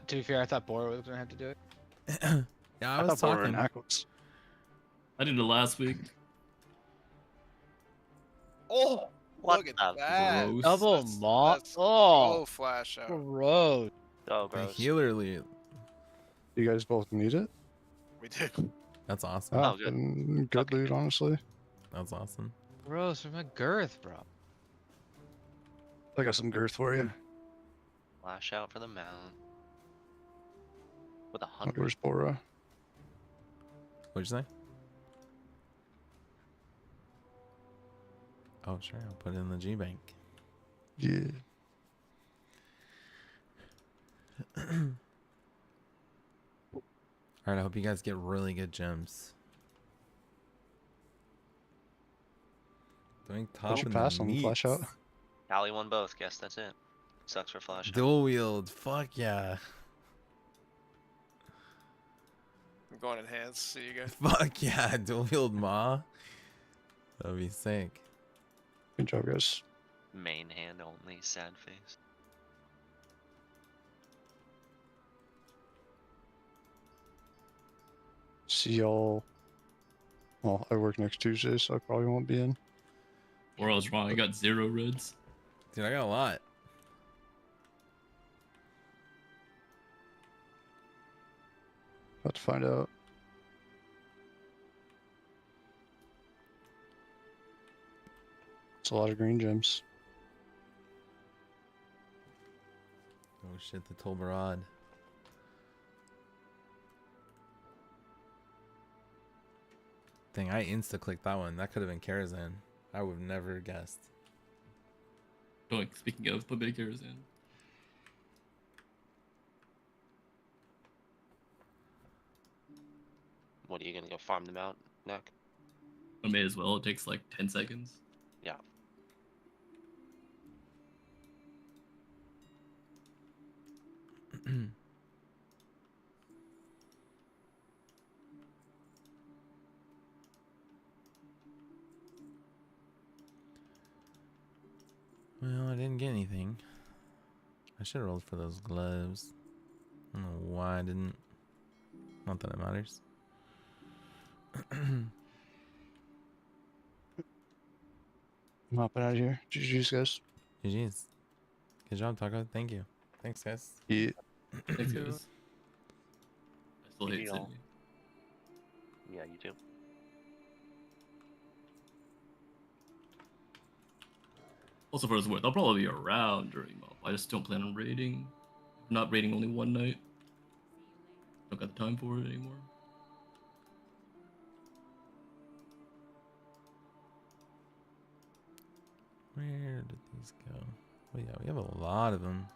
To be fair, I thought Bora was gonna have to do it. Yeah, I was thought we were in talking. Aquas. I did it last week. Oh, What look at the that. gross. Double That's- mop. that's- Oh, flash out. gross. Oh, The gross. healer lead. You guys both need it? We did. That's awesome. Oh, good. then good Okay, loot, good. honestly. That's awesome. Gross from a girth, bro. I got some girth for you. Flash out for the mount. With 100. Where's Bora? What'd you say? Oh, sure. I'll put it in the G Bank. Yeah. Alright, I hope you guys get really good gems. Doing top should in pass the on the flash out. meats. Cali won both. Guess that's it. Sucks for flash out. Dual wield. Fuck yeah. I'm going enhance. See you guys. Fuck yeah. Dual wield Ma. That'd be sick. Good job, guys. Main hand only. Sad face. See y'all. Well, I work next Tuesday, so I probably won't be in. Or I was wrong. I got 0 reds. Dude, I got a lot. About to find out. It's a lot of green gems. Oh shit, the Tolbarad. Dang, I insta-clicked that one. That could have been Karazhan. I would have never guessed. Oh, like, speaking of, put big hairs in. What are you gonna go farm them out, Neck? I may as well. It takes like 10 seconds. Yeah. Well, I didn't get anything. I should have rolled for those gloves. I don't know why I didn't. Not that it matters. I'm hopping out of here. GG's, guys. GG's. Good job, Taco. Thank you. Thanks, guys. Yeah. Thanks, guys. I still hate GG City. all. Yeah, you too. Also, for what it's worth, I'll probably be around during MOP. I just don't plan on raiding. I'm not raiding only one night. Don't got the time for it anymore. Where did these go? Well, yeah, we have a lot of them.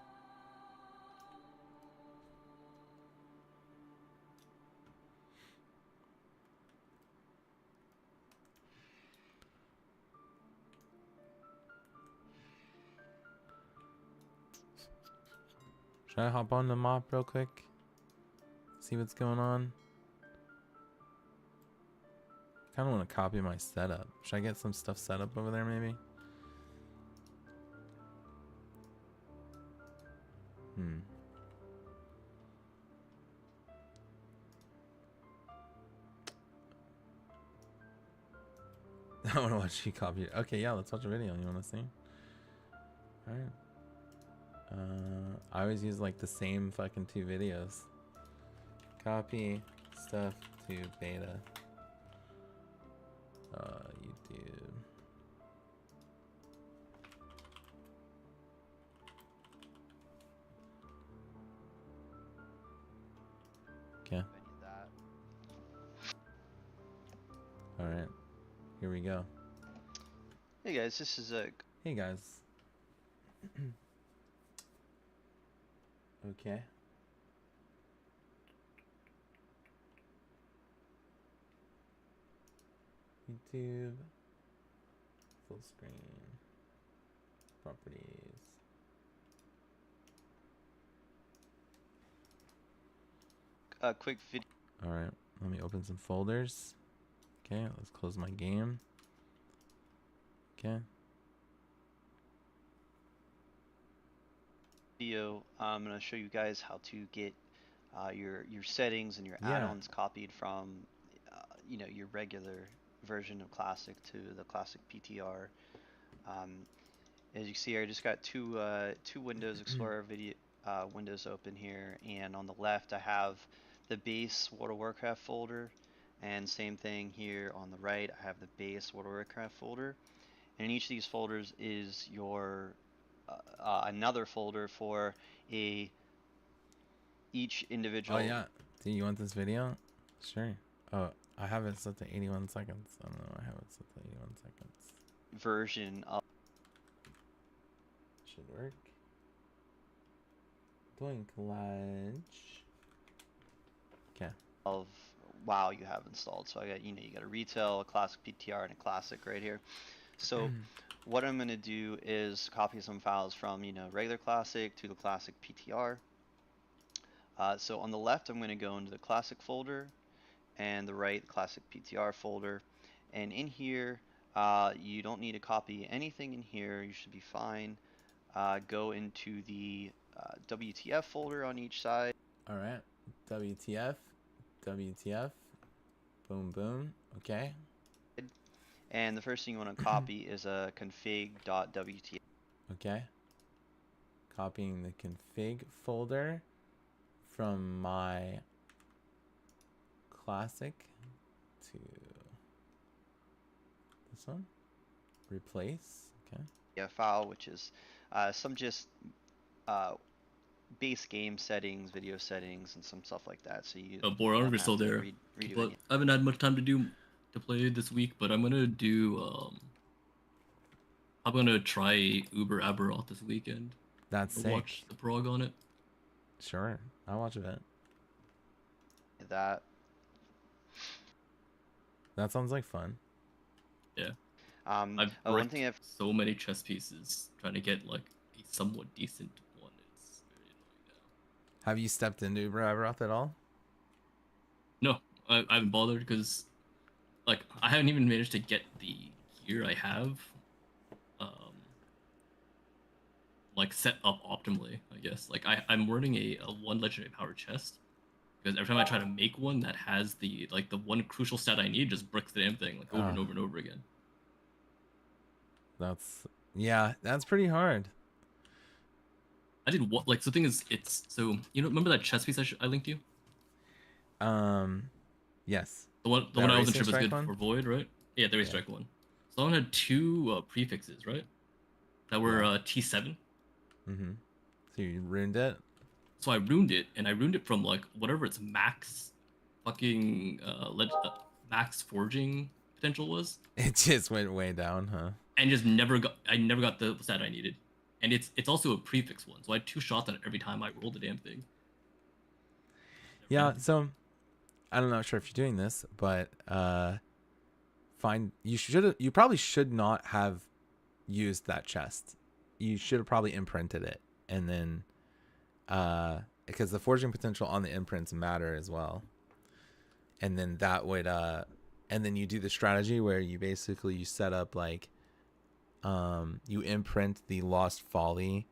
Should I hop on the mop real quick? See what's going on? Kind of want to copy my setup. Should I get some stuff set up over there maybe? I want to watch you copy it. Okay, yeah, let's watch a video. You want to see? All right. I always use like the same fucking 2 videos. Copy stuff to beta. YouTube. Okay. All right. Here we go. Hey guys, this is Hey guys. Okay. YouTube. Full screen. Properties. a quick video. All right. Let me open some folders. Okay. Let's close my game. Okay. I'm going to show you guys how to get your settings and your Yeah. add-ons copied from you know, your regular version of Classic to the Classic PTR. As you can see here, I just got two Windows Explorer windows open here, and on the left I have the base World of Warcraft folder, and same thing here on the right I have the base World of Warcraft folder, and in each of these folders is your another folder for each individual Oh yeah. Do you want this video? Sure. Oh, I have it set to 81 seconds. I don't know. I have it set to 81 seconds. version of Should work. Doing collage. Okay. WoW you have installed. So I got, you know, you got a retail, a classic PTR, and a classic right here. So what I'm gonna do is copy some files from, you know, regular classic to the classic PTR. So on the left I'm gonna go into the classic folder, and the right classic PTR folder, and in here you don't need to copy anything in here. You should be fine. Go into the WTF folder on each side. All right. WTF. WTF. Boom, boom. Okay. And the first thing you want to copy is a config.wtf. Okay. Copying the config folder from my classic to this one. Replace. Okay. File, which is some just base game settings, video settings, and some stuff like that. So you. Boron, don't we're have still to there. redo But any- I haven't had much time to play this week, but I'm gonna do I'm gonna try Uber Aberoth this weekend. That's I'll sick. watch the prog on it. Sure. I'll watch a bit. that. That sounds like fun. Yeah. One I've thing I've so many chess pieces trying to get like a somewhat decent one. It's very annoying now. Have you stepped into Uber Aberoth at all? No, I haven't bothered because, like, I haven't even managed to get the gear I have, like, set up optimally, I guess. Like, I'm running a 1 legendary power chest, because every time I try to make one that has the, like, the one crucial stat I need, just bricks the damn thing, like, over and over and over again. Yeah, that's pretty hard. I did what, like, so the thing is, it's, so, you know, remember that chess piece I linked you? Yes. The one That I wasn't Racing sure was Strike good one? for Void, right? Yeah, the Race Yeah. Strike one. So that one had 2 prefixes, right? That were T7. Mm-hmm. So you ruined it? So I ruined it, and I ruined it from, like, whatever its max fucking max forging potential was, It just went way down, huh? and just I never got the stat I needed. And it's also a prefix one, so I had 2 shots on it every time I rolled the damn thing. Yeah, so I'm not sure if you're doing this, but you probably should not have used that chest. You should have probably imprinted it, and then because the forging potential on the imprints matter as well. And then that would and then you do the strategy where you basically set up like you imprint the Lost Folly,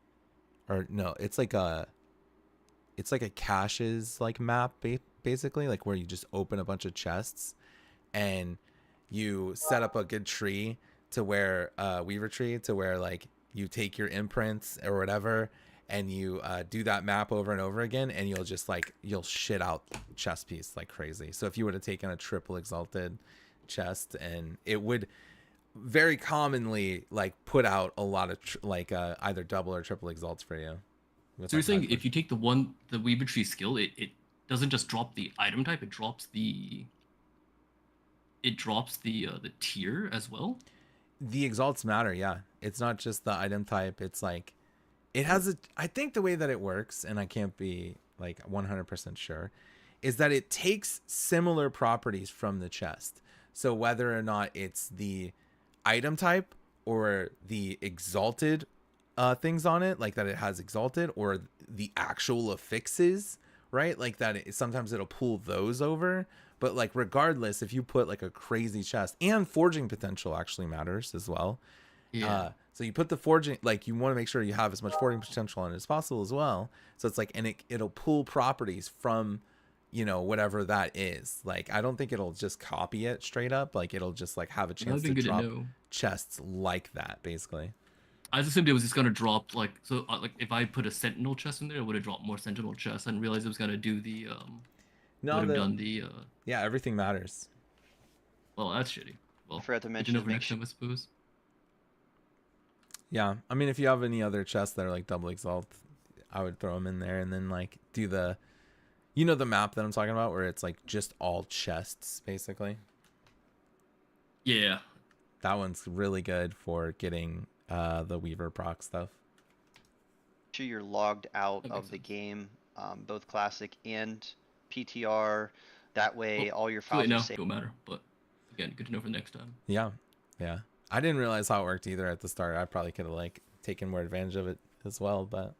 or no, it's like a caches like map basically, like where you just open a bunch of chests and you set up a good tree to where Weaver tree to where like you take your imprints or whatever and you do that map over and over again, and you'll just like you'll shit out chest piece like crazy. So if you would have taken a triple exalted chest, and it would very commonly like put out a lot of either double or triple exalts for you. So you're saying if you take the Weaver Tree skill, it doesn't just drop the item type, it drops the tier as well? The exalts matter, yeah. It's not just the item type, it's like it has a I think the way that it works, and I can't be like 100% sure, is that it takes similar properties from the chest. So whether or not it's the item type or the exalted things on it, like that it has exalted, or the actual affixes, right? Like that sometimes it'll pull those over. But like regardless, if you put like a crazy chest, and forging potential actually matters as well. Yeah. So you put the forging, like you want to make sure you have as much forging potential on it as possible as well. So it's like, and it'll pull properties from, you know, whatever that is. Like I don't think it'll just copy it straight up. Like it'll just like have a chance to drop chests like that, basically. I assumed it was just gonna drop like like if I put a sentinel chest in there, it would have dropped more sentinel chests. I didn't realize it was gonna do the yeah, everything matters. Well, that's shitty. Well, I forgot to mention over next time, I suppose. Yeah, I mean, if you have any other chests that are like double exalt, I would throw them in there, and then like do the, you know, the map that I'm talking about where it's like just all chests basically. Yeah, that one's really good for getting the Weaver proc stuff. Make sure you're logged out of the game, both classic and PTR. That way, all your files are safe. Don't matter, but again, good to know for next time. Yeah, yeah. I didn't realize how it worked either at the start. I probably could have like taken more advantage of it as well, but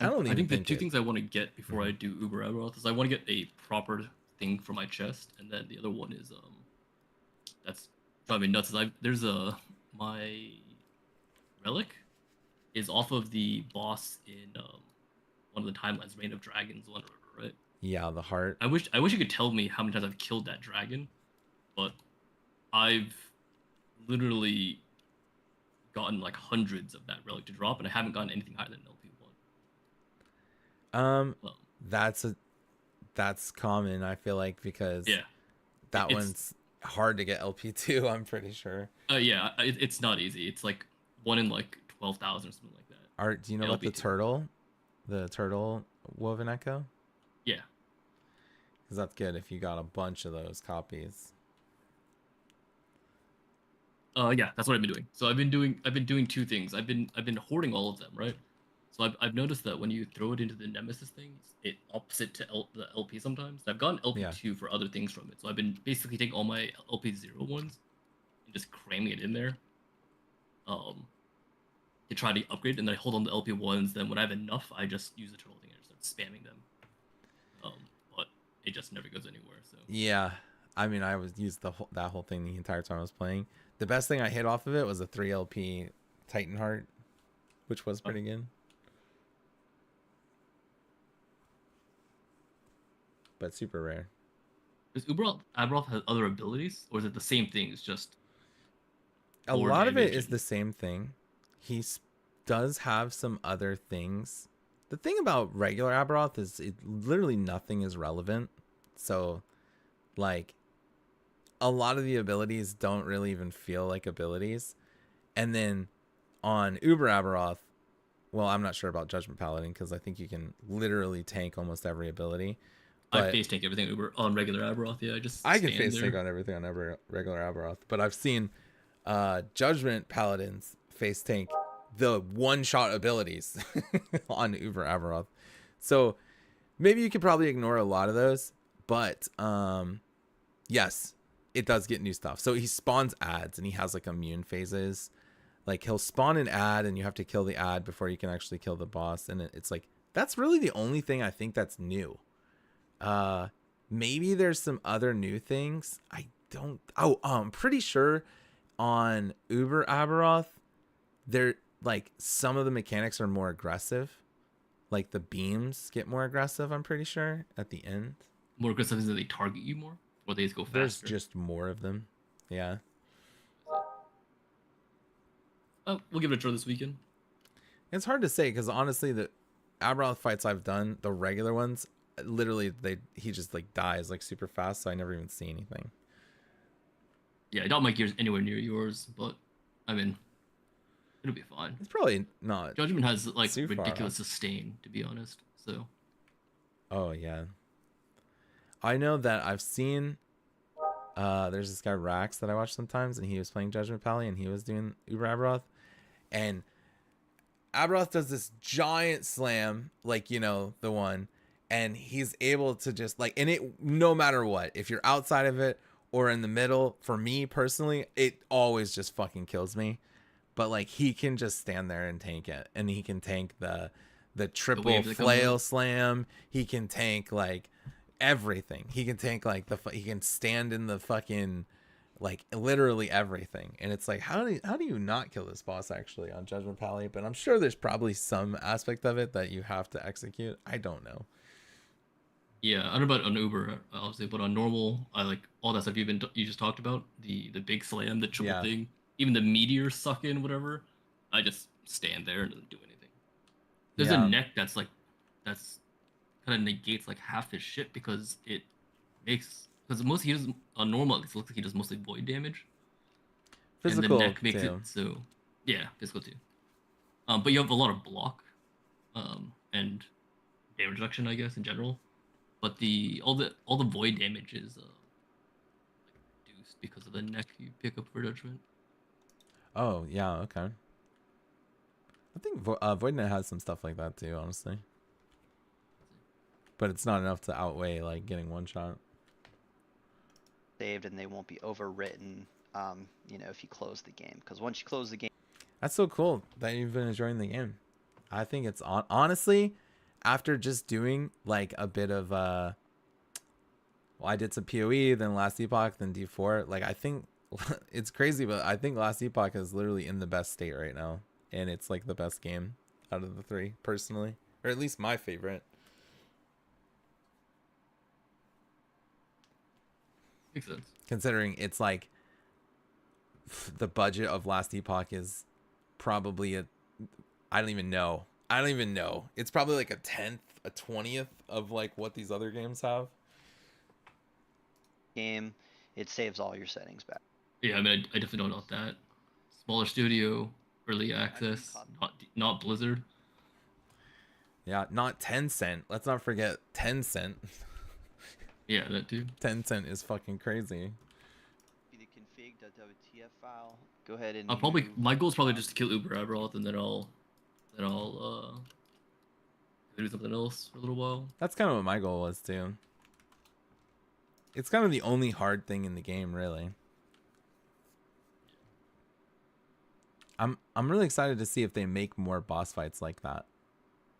I don't even think the two things I want to get before I do Uber Aberoth is I want to get a proper thing for my chest, and then the other one is that's driving me nuts. There's my relic is off of the boss in one of the timelines, Reign of Dragons one, right? Yeah, the heart. I wish you could tell me how many times I've killed that dragon, but I've literally gotten like hundreds of that relic to drop, and I haven't gotten anything higher than LP1. That's common, I feel like, because that one's hard to get LP2, I'm pretty sure. Yeah, it's not easy. It's like 1 in like 12,000 or something like that. Do you know about the turtle woven echo? Yeah, because that's good if you got a bunch of those copies. Yeah, that's what I've been doing. So I've been doing two things. I've been hoarding all of them, right? So I've noticed that when you throw it into the Nemesis things, it ups it to the LP sometimes. I've gotten LP2 for other things from it. So I've been basically taking all my LP0 ones and just cramming it in there. To try to upgrade, and then I hold on the LP1s. Then when I have enough, I just use the turtle thing and start spamming them. But it just never goes anywhere. So yeah, I mean, I was used that whole thing the entire time I was playing. The best thing I hit off of it was a 3 LP Titan Heart, which was pretty good. But super rare. Does Aberoth have other abilities, or is it the same thing? It's just a lot of it is the same thing. He does have some other things. The thing about regular Aberoth is literally nothing is relevant. So, like, a lot of the abilities don't really even feel like abilities. And then on Uber Aberoth, well, I'm not sure about Judgment Paladin because I think you can literally tank almost every ability. But I face tank everything on regular Aberoth. Yeah, I can face tank on everything on every regular Aberoth. But I've seen Judgment Paladins face tank the one-shot abilities on Uber Aberoth. So maybe you could probably ignore a lot of those. But yes, it does get new stuff. So he spawns ads and he has like immune phases. Like he'll spawn an ad and you have to kill the ad before you can actually kill the boss. And it's like, that's really the only thing I think that's new. Maybe there's some other new things. I'm pretty sure on Uber Aberoth, there like some of the mechanics are more aggressive. Like the beams get more aggressive, I'm pretty sure, at the end. More aggressive as they target you more? or they just go faster. There's just more of them. Yeah. We'll give it a try this weekend. It's hard to say because honestly, the Aberoth fights I've done, the regular ones, literally he just like dies like super fast, so I never even see anything. Yeah, I doubt my gear's anywhere near yours, but I mean, it'll be fine. It's probably not. Judgment has like too far ridiculous off. sustain, to be honest. So. Oh yeah. I know that I've seen. There's this guy Rax that I watch sometimes, and he was playing Judgment Pally, and he was doing Uber Aberoth, and Aberoth does this giant slam, like, you know, the one, and he's able to just like, and it, no matter what, if you're outside of it or in the middle, for me personally, it always just fucking kills me. But like, he can just stand there and tank it, and he can tank the triple flail slam. He can tank like everything. He can tank like he can stand in the fucking, like, literally everything. And it's like, how do you not kill this boss actually on Judgment Pally? But I'm sure there's probably some aspect of it that you have to execute. I don't know. Yeah, I don't know about on Uber, obviously, but on normal, I like all that stuff you just talked about, the big slam, the triple thing, even the meteor suck in, whatever. I just stand there and doesn't do anything. There's a neck that's like, that's kind of negates like half his shit because it makes, because most he does on normal, it looks like he does mostly void damage. Physical, and the neck makes it so, yeah, physical too. But you have a lot of block, and damage reduction, I guess, in general. But all the void damage is like reduced because of the neck you pick up for Judgment. Oh yeah, okay. I think Voidnet has some stuff like that too, honestly. But it's not enough to outweigh like getting one shot. Saved, and they won't be overwritten. You know, if you close the game, because once you close the game. That's so cool that you've been enjoying the game. I think it's honestly, after just doing like a bit of well, I did some PoE, then Last Epoch, then D4. Like, I think it's crazy, but I think Last Epoch is literally in the best state right now, and it's like the best game out of the three, personally, or at least my favorite. Makes sense. Considering it's like the budget of Last Epoch is probably I don't even know. It's probably like a 10th, a 20th of like what these other games have. Game, it saves all your settings back. Yeah, I mean, I definitely don't know that. Smaller studio, early access, not Blizzard. Yeah, not Tencent. Let's not forget Tencent. Yeah, that too. Tencent is fucking crazy. The config.wtf file. Go ahead and. My goal is probably just to kill Uber Aberoth, and then I'll do something else for a little while. That's kind of what my goal was too. It's kind of the only hard thing in the game, really. I'm really excited to see if they make more boss fights like that.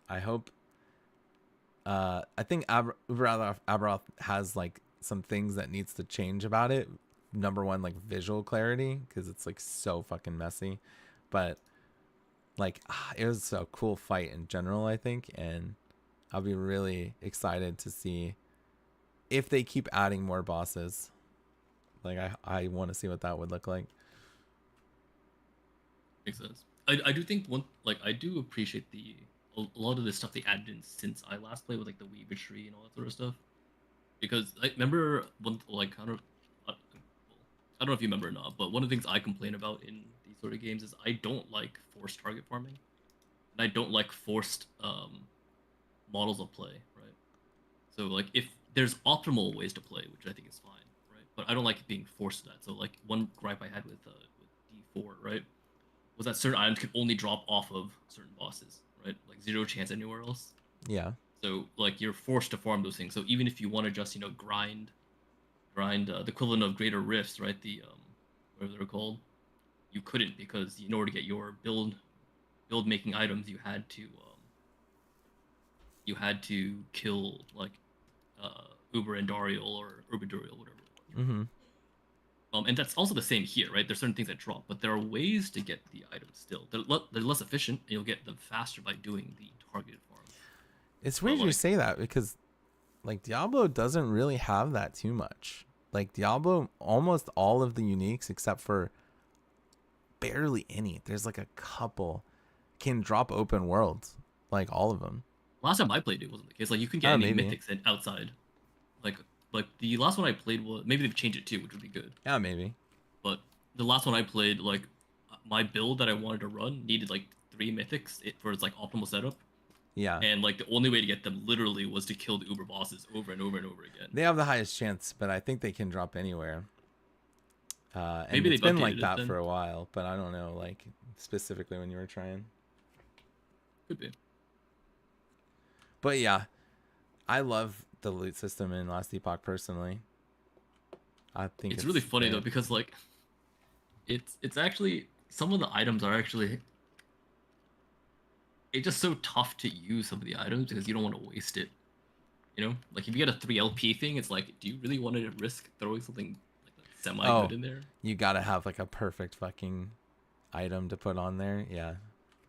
I hope. I think Uber Aberoth has like some things that needs to change about it. Number one, like visual clarity, because it's like so fucking messy. But like, it was a cool fight in general, I think, and I'll be really excited to see if they keep adding more bosses. Like, I want to see what that would look like. Makes sense. I do think I do appreciate a lot of the stuff they added in since I last played with like the Weaver tree and all that sort of stuff. Because I remember I don't know if you remember or not, but one of the things I complain about in these sort of games is I don't like forced target farming, and I don't like forced models of play, right? So like if there's optimal ways to play, which I think is fine, right? But I don't like it being forced to that. So like one gripe I had with D4, right, was that certain items could only drop off of certain bosses, right? Like 0 chance anywhere else. Yeah. So like you're forced to farm those things. So even if you want to just grind the equivalent of greater rifts, right? The whatever they're called, you couldn't, because in order to get your build making items, you had to kill like Uber and Dariel or Urbiduriel, whatever it was. Mm-hmm. And that's also the same here, right? There's certain things that drop, but there are ways to get the items still. They're less efficient, and you'll get them faster by doing the targeted farm. It's weird you say that, because like Diablo doesn't really have that too much. Like Diablo, almost all of the uniques except for barely any. There's like a couple can drop open worlds, like all of them. Last time I played, it wasn't the case. Like you couldn't get Oh, any maybe. mythics outside. Like the last one I played was maybe they've changed it too, which would be good. Yeah, maybe. But the last one I played, like my build that I wanted to run needed like 3 mythics for its like optimal setup. Yeah. And like the only way to get them literally was to kill the uber bosses over and over and over again. They have the highest chance, but I think they can drop anywhere. And Maybe it's they've been like updated it that then. for a while, but I don't know, like specifically when you were trying. Could be. But yeah, I love the loot system in Last Epoch personally. I think It's really funny great. though because like it's actually some of the items are actually it's just so tough to use some of the items because you don't want to waste it. You know, like if you get a 3 LP thing, it's like, do you really want to risk throwing something like semi good in there? You gotta have like a perfect fucking item to put on there. Yeah.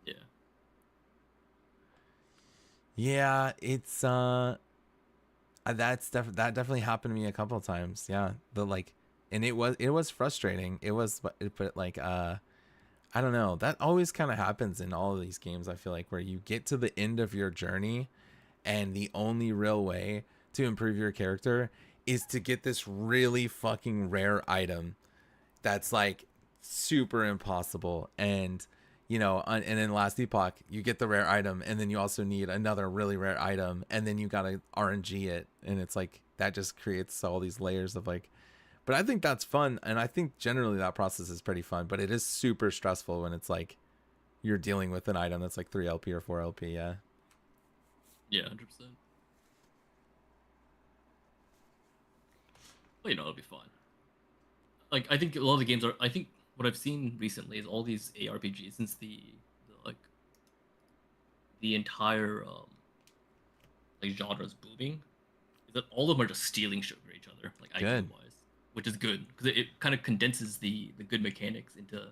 Yeah. Yeah, it's that definitely happened to me a couple of times. Yeah, and it was frustrating. But like I don't know. That always kind of happens in all of these games. I feel like where you get to the end of your journey, and the only real way to improve your character is to get this really fucking rare item that's like super impossible. And you know, and in Last Epoch, you get the rare item, and then you also need another really rare item, and then you gotta RNG it, and it's like that just creates all these layers of like. But I think that's fun, and I think generally that process is pretty fun. But it is super stressful when it's like you're dealing with an item that's like 3 LP or 4 LP. Yeah. Yeah, 100%. Well, you know, it'll be fun. Like I think a lot of the games are. I think what I've seen recently is all these ARPGs since the entire like genres booming, is that all of them are just stealing shit from each other, like Good. item wise, which is good because it kind of condenses the good mechanics into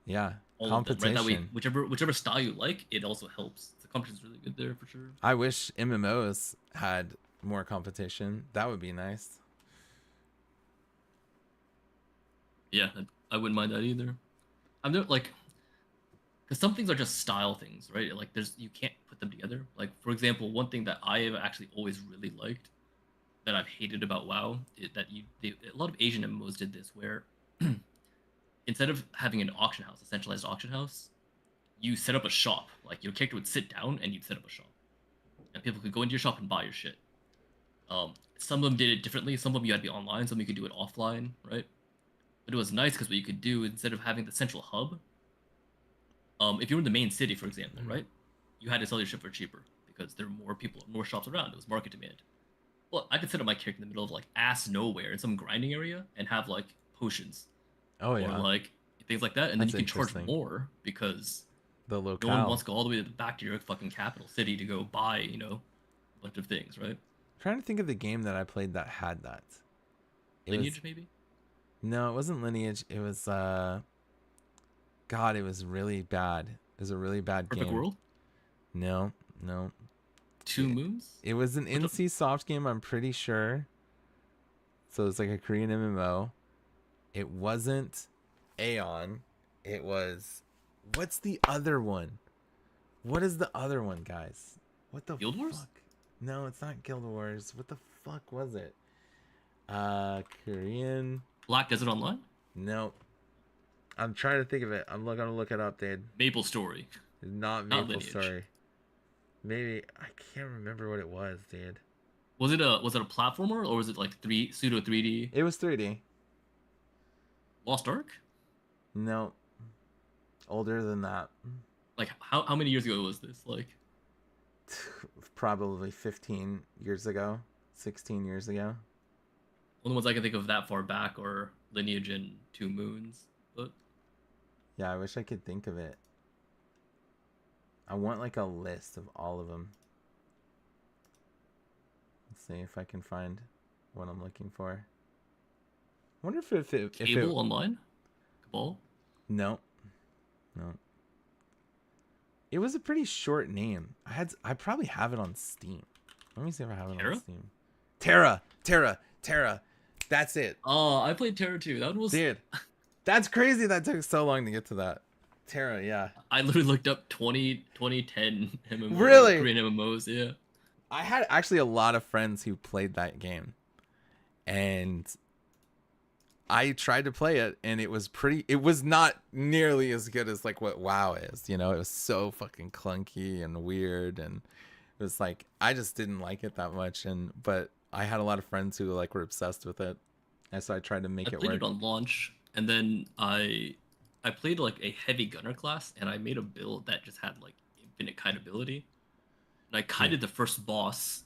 Yeah. all Competition. of them. Right? That way, whichever style you like, it also helps. The competition's really good there for sure. I wish MMOs had more competition. That would be nice. Yeah, I wouldn't mind that either. I'm not like, because some things are just style things, right? Like you can't put them together. Like for example, one thing that I have actually always really liked, that I've hated about WoW, is that a lot of Asian MMOs did this, where instead of having an auction house, a centralized auction house, you set up a shop. Like your character would sit down and you'd set up a shop, and people could go into your shop and buy your shit. Some of them did it differently. Some of them you had to be online. Some you could do it offline, right? But it was nice because what you could do, instead of having the central hub, if you were in the main city, for example, right, you had to sell your shit for cheaper because there were more people, more shops around. It was market demand. Well, I could set up my character in the middle of like ass nowhere in some grinding area and have like potions, Oh yeah. or like things like that, and then That's you can charge interesting. more because The no locale. one wants to go all the way back to your fucking capital city to go buy, you know, a bunch of things, right? Trying to think of the game that I played that had that. Lineage, maybe? No, it wasn't Lineage. It was God, it was really bad. It was a really bad Perfect game. World? No. 2 Moons? It was an What the- NC Soft game, I'm pretty sure. So it's like a Korean MMO. It wasn't Aeon. It was, what's the other one? What is the other one, guys? What the Guild Wars? fuck? No, it's not Guild Wars. What the fuck was it? Korean. Black Desert Online? No. I'm trying to think of it. I'm gonna look it up, dude. Maple Story. Not Not Maple Lineage. Story. Maybe I can't remember what it was, dude. Was it a platformer, or was it like pseudo 3D? It was 3D. Lost Ark? No. Older than that. Like how many years ago was this? Like Probably 15 years ago. 16 years ago. only ones I can think of that far back are Lineage and 2 Moons. But Yeah, I wish I could think of it. I want like a list of all of them. Let's see if I can find what I'm looking for. I wonder if it Cable Online? Cabal? No. It was a pretty short name. I probably have it on Steam. Let me see if I have it Terra? on Steam. Terra. That's it. Oh, I played Terra 2. That was. Dude, that's crazy that took so long to get to that. Terra, yeah. I literally looked up 2010 MMO, Really? Korean MMOs. Yeah. I had actually a lot of friends who played that game. And I tried to play it, and it was not nearly as good as like what WoW is, you know. It was so fucking clunky and weird, and it was like I just didn't like it that much. But I had a lot of friends who like were obsessed with it, and so I tried to make I it played work. it on launch, and then I played like a heavy gunner class, and I made a build that just had like infinite kite ability. And I kited the first boss,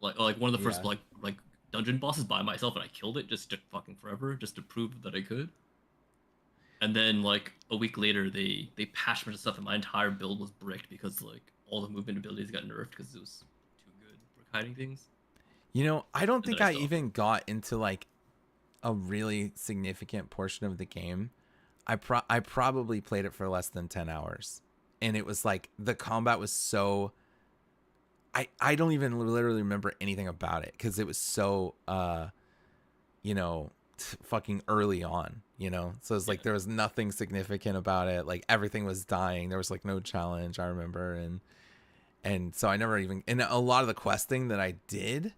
like one of the first Yeah. like dungeon bosses by myself, and I killed it. Just took fucking forever, just to prove that I could. And then like a week later, they patched my stuff, and my entire build was bricked because like all the movement abilities got nerfed because it was too good for kiting things. You know, I don't And think then I I stopped. even got into like a really significant portion of the game. I probably played it for less than 10 hours. And it was like the combat was so I don't even literally remember anything about it because it was so you know, fucking early on, you know. So it's like there was nothing significant about it. Like everything was dying. There was like no challenge, I remember, and so I never even, and a lot of the questing that I did,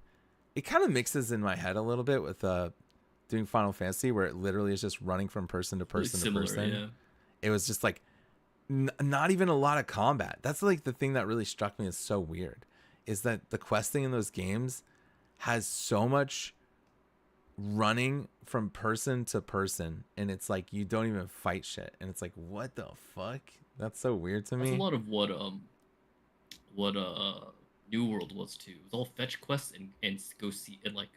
it kind of mixes in my head a little bit with doing Final Fantasy, where it literally is just running from person to Really person to similar, person. yeah. It was just like not even a lot of combat. That's like the thing that really struck me as so weird, is that the questing in those games has so much running from person to person, and it's like you don't even fight shit, and it's like, what the fuck? That's so weird to me. That's a lot of what New World was too. It was all fetch quests and go see, and like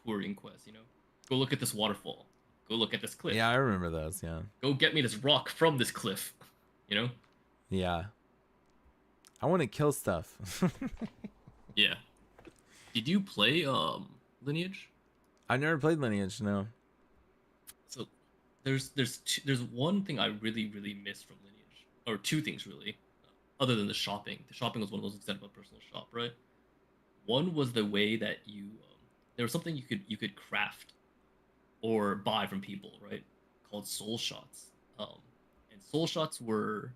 touring quests, you know. Go look at this waterfall. Go look at this cliff. Yeah, I remember those. Yeah. Go get me this rock from this cliff. You know. Yeah. I want to kill stuff. Yeah. Did you play Lineage? I never played Lineage, no. So there's one thing I really miss from Lineage, or two things really, other than the shopping. The shopping was one of those extent of a personal shop, right? One was the way that you there was something you could craft or buy from people, right? Called soul shots. And soul shots were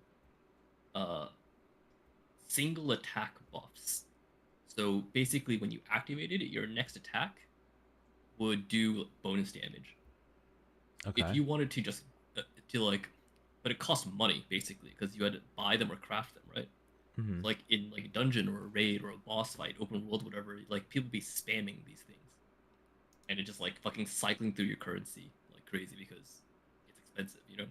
single attack buffs. So basically, when you activated it, your next attack would do bonus damage. Okay. If you wanted to just but it cost money basically because you had to buy them or craft them, right? Mhm. Like in like a dungeon or a raid or a boss fight, open world, whatever. Like people be spamming these things, and it just like fucking cycling through your currency like crazy because it's expensive, you know.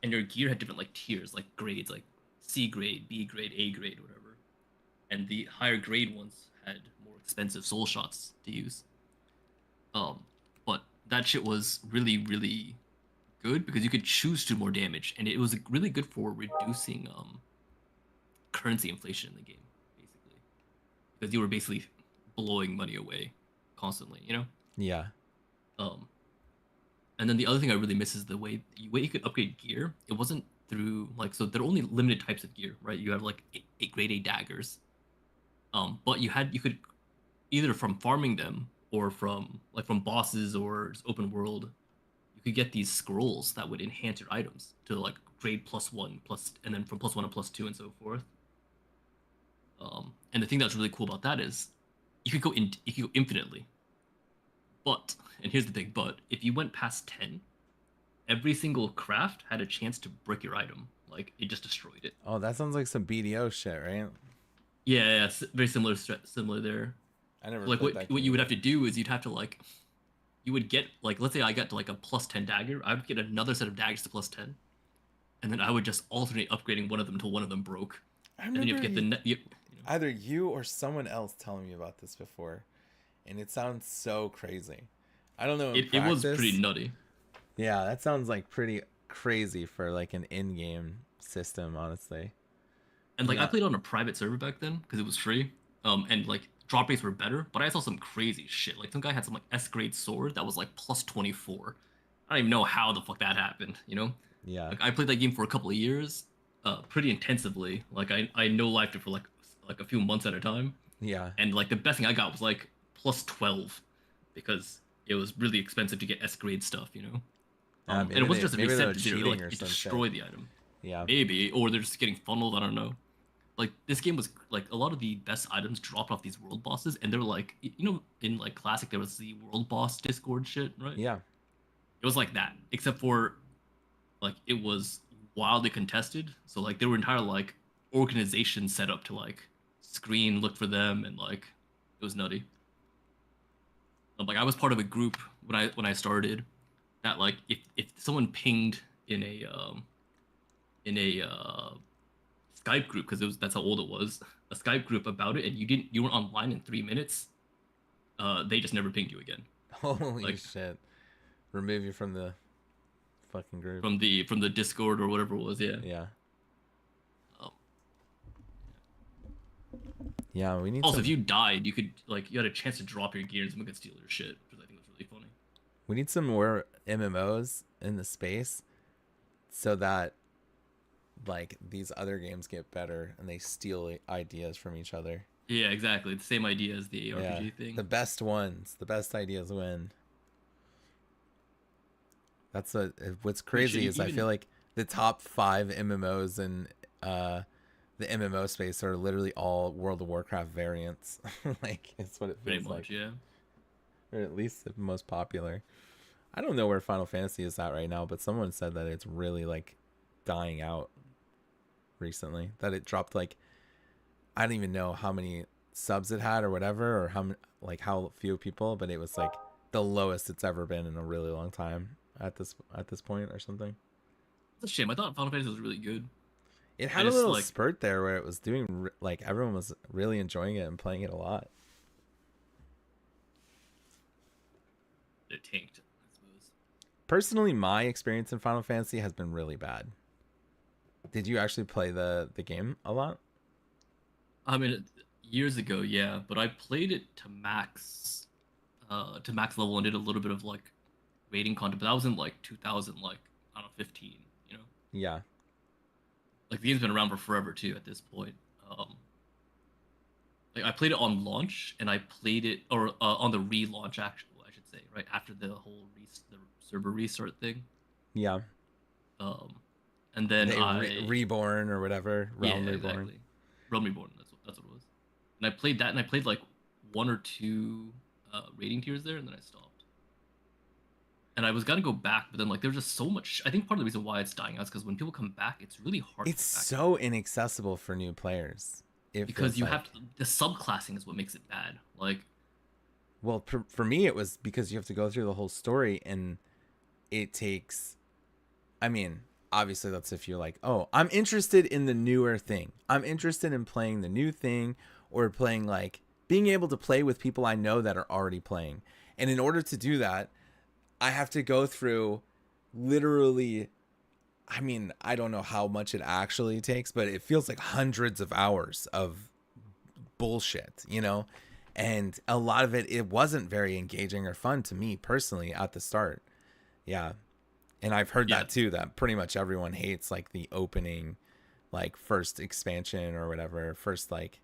And your gear had different like tiers, like grades, like C grade, B grade, A grade, whatever. And the higher grade ones had more expensive soul shots to use. But that shit was really good because you could choose to do more damage, and it was really good for reducing currency inflation in the game, basically, because you were basically blowing money away constantly, you know. Yeah. And then the other thing I really miss is the way you could upgrade gear. It wasn't through like, so there are only limited types of gear, right? You have like eight grade A daggers, but you could either from farming them or from bosses or just open world, you could get these scrolls that would enhance your items to like grade +1 plus, and then from +1 to +2 and so forth. And the thing that's really cool about that is you could go infinitely. But, and here's the thing, but if you went past 10, every single craft had a chance to brick your item. Like it just destroyed it. Oh, that sounds like some BDO shit, right? Yeah, very similar there. I never Like played what that you game. would have to do is you'd have to like, you would get like, let's say I got to like a +10 dagger, I would get another set of daggers to +10, and then I would just alternate upgrading one of them until one of them broke. I And then you have to remember get either you or someone else telling me about this before, and it sounds so crazy. I don't know. it was pretty nutty. Yeah, that sounds like pretty crazy for like an in-game system, honestly. And like Yeah. I played on a private server back then because it was free. And like drop rates were better, but I saw some crazy shit. Like some guy had some like S grade sword that was like +24. I don't even know how the fuck that happened, you know? Yeah. Like I played that game for a couple of years, pretty intensively. Like I no-lifed it for like a few months at a time. Yeah. And like the best thing I got was like +12, because it was really expensive to get S grade stuff, you know. And maybe it wasn't just a maybe they were reset to zero, cheating like or you some shit. destroy the item. Yeah. Maybe, or they're just getting funneled. I don't know. Like this game was like a lot of the best items dropped off these world bosses, and they're like, you know, in like classic there was the world boss Discord shit, right? Yeah. It was like that, except for like it was wildly contested. So like there were entire like organizations set up to like screen look for them, and like it was nutty. Like I was part of a group when I started that like if someone pinged in a Skype group, because that's how old it was, a Skype group about it, and you weren't online in 3 minutes, they just never pinged you again. Holy like, shit! Remove you from the fucking group. From the Discord or whatever it was. Yeah. Yeah. Oh. Yeah, we need. Also, if you died, you had a chance to drop your gear and someone could steal your shit, which I think was really funny. We need some more MMOs in the space, so that like these other games get better and they steal ideas from each other. Yeah, exactly. The same idea as the RPG thing. The best ones, the best ideas win. That's what's crazy is I feel like the top 5 MMOs in the MMO space are literally all World of Warcraft variants. Like it's what it feels like. Yeah. Or at least the most popular. I don't know where Final Fantasy is at right now, but someone said that it's really like dying out recently. That it dropped like, I don't even know how many subs it had or whatever, or how few people, but it was like the lowest it's ever been in a really long time at this point or something. It's a shame. I thought Final Fantasy was really good. It had a little spurt there where it was doing like everyone was really enjoying it and playing it a lot. It tanked, I suppose. Personally, my experience in Final Fantasy has been really bad. Did you actually play the game a lot? I mean, years ago, yeah, but I played it to max level and did a little bit of like raiding content, but that was in like 2000, like I don't know, 15, you know? Yeah. Like the game's been around for forever too at this point. Like I played it on launch, and I played it on the relaunch, actually, I should say, right after the whole the server restart thing. Yeah. And then Reborn or whatever. Realm Reborn. Exactly. Realm Reborn. That's what it was. And I played that, and I played like 1 or 2 rating tiers there, and then I stopped. And I was gonna go back, but then like there's just so much. I think part of the reason why it's dying out is because when people come back, it's really hard. It's so inaccessible for new players. Because you have the subclassing is what makes it bad. Like, well, for me it was because you have to go through the whole story, and it takes. I mean, obviously that's if you're like, oh, I'm interested in the newer thing. I'm interested in playing the new thing, or playing like being able to play with people I know that are already playing. And in order to do that, I have to go through literally, I mean, I don't know how much it actually takes, but it feels like hundreds of hours of bullshit, you know? And a lot of it wasn't very engaging or fun to me personally at the start. Yeah. And I've heard that too, that pretty much everyone hates like the opening, like first expansion or whatever, first like,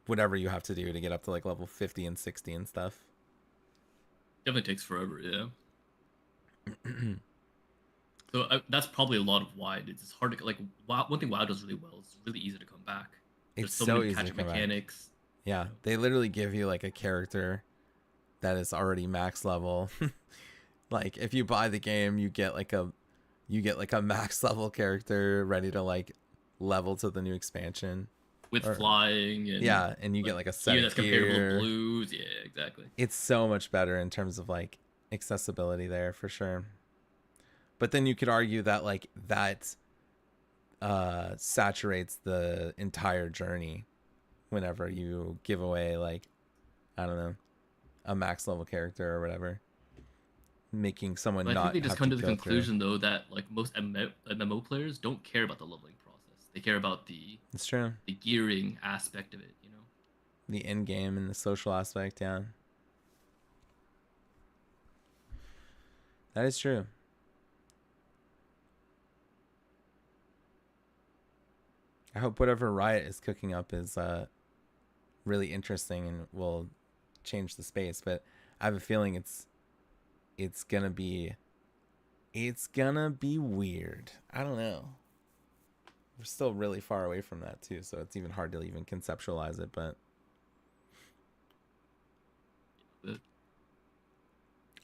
whatever you have to do to get up to like level 50 and 60 and stuff. Definitely takes forever, yeah. So that's probably a lot of why it's hard to like. One thing WoW does really well is it's really easy to come back. There's It's so many easy to catch come mechanics. back. Yeah, they literally give you like a character that is already max level. Like if you buy the game, you get like a max level character ready to like level to the new expansion. With flying and and you get like a set gear of that's comparable gear. to blues. Yeah, exactly. It's so much better in terms of like accessibility there for sure. But then you could argue that like that saturates the entire journey whenever you give away like, I don't know, a max level character or whatever, making someone But not. I think they just have come to to the go conclusion though that like most MMO players don't care about the leveling process. They care about It's true. the gearing aspect of it, you know. The end game and the social aspect, yeah. That is true. I hope whatever Riot is cooking up is really interesting and will change the space, but I have a feeling it's gonna be weird. I don't know. We're still really far away from that too, so it's even hard to even conceptualize it, but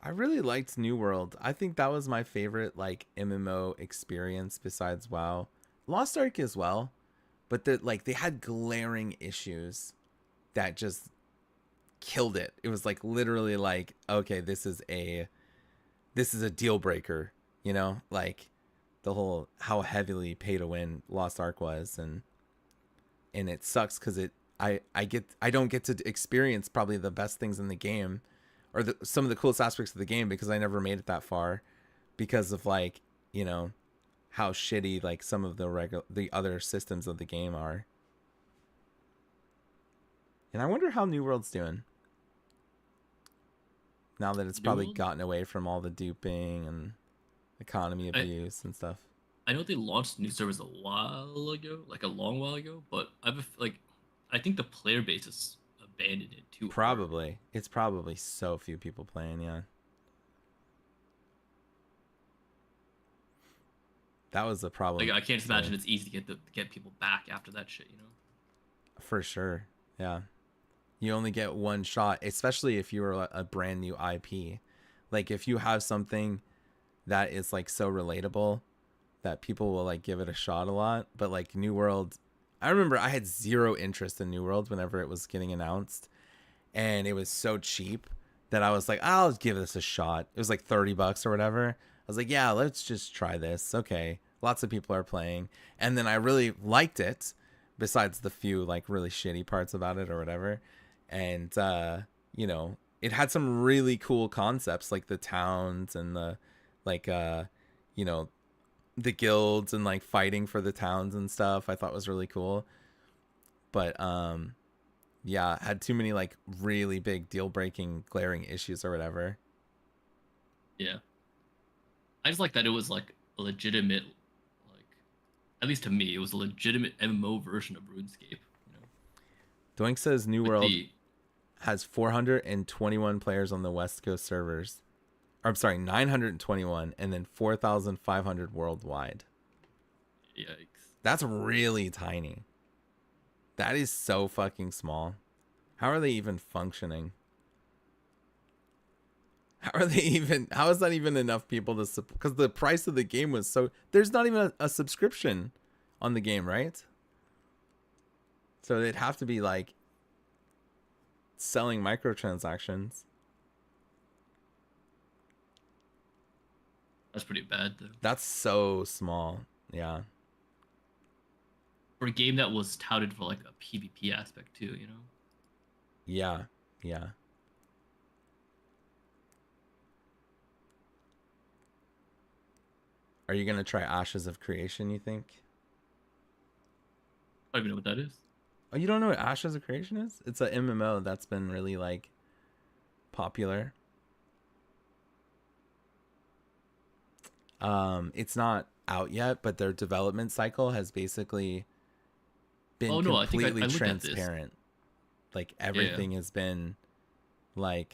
I really liked New World. I think that was my favorite like MMO experience besides WoW. Lost Ark as well, but they had glaring issues that just killed it. It was like literally like, okay, this is a deal breaker, you know? Like the whole how heavily pay to win Lost Ark was, and it sucks cuz I don't get to experience probably the best things in the game or some of the coolest aspects of the game because I never made it that far because of like, you know, how shitty like some of the other systems of the game are. And I wonder how New World's doing now that it's probably gotten away from all the duping and economy abuse and stuff. I know they launched new servers a while ago, like a long while ago, but I think the player base has abandoned it too. Probably. It's probably so few people playing, yeah. That was the problem. Like I can't imagine it's easy to get people back after that shit, you know? For sure. Yeah. You only get one shot, especially if you are a brand new IP. Like if you have something that is like so relatable that people will like give it a shot a lot, but like New World, I remember I had zero interest in New World whenever it was getting announced, and it was so cheap that I was like, I'll give this a shot. It was like $30 or whatever. I was like, yeah, let's just try this. Okay. Lots of people are playing. And then I really liked it, besides the few like really shitty parts about it or whatever. And, you know, it had some really cool concepts like the towns and the, like, you know, the guilds and like fighting for the towns and stuff. I thought was really cool. But, yeah, had too many like really big deal breaking glaring issues or whatever. Yeah. I just like that it was like a legitimate, like, at least to me, it was a legitimate MMO version of RuneScape. You know? Doink says New World has 421 players on the West Coast servers. Or, I'm sorry, 921, and then 4,500 worldwide. Yikes. That's really tiny. That is so fucking small. How are they even functioning? How is that even enough people to support? Because the price of the game was so... There's not even a subscription on the game, right? So they'd have to be like selling microtransactions. That's pretty bad, though. That's so small. Yeah. For a game that was touted for like a PvP aspect too, you know? Yeah. Yeah. Are you going to try Ashes of Creation, you think? I don't even know what that is. Oh, you don't know what Ashes of Creation is? It's a MMO that's been really like popular. It's not out yet, but their development cycle has basically been completely transparent. Like everything has been like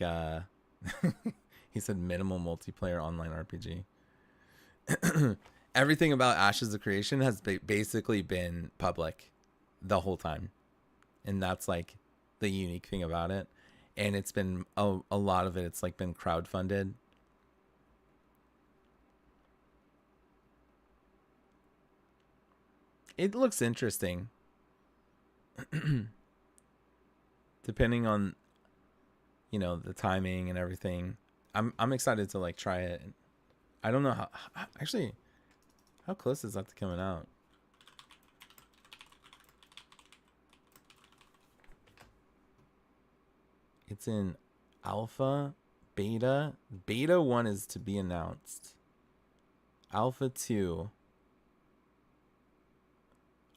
he said minimal multiplayer online RPG. Everything about Ashes of Creation has basically been public the whole time, and that's like the unique thing about it. And it's been a lot of it's like been crowdfunded. It looks interesting. Depending on, you know, the timing and everything. I'm excited to like try it. I don't know how actually how close is that to coming out? It's in alpha, beta. Beta 1 is to be announced. Alpha 2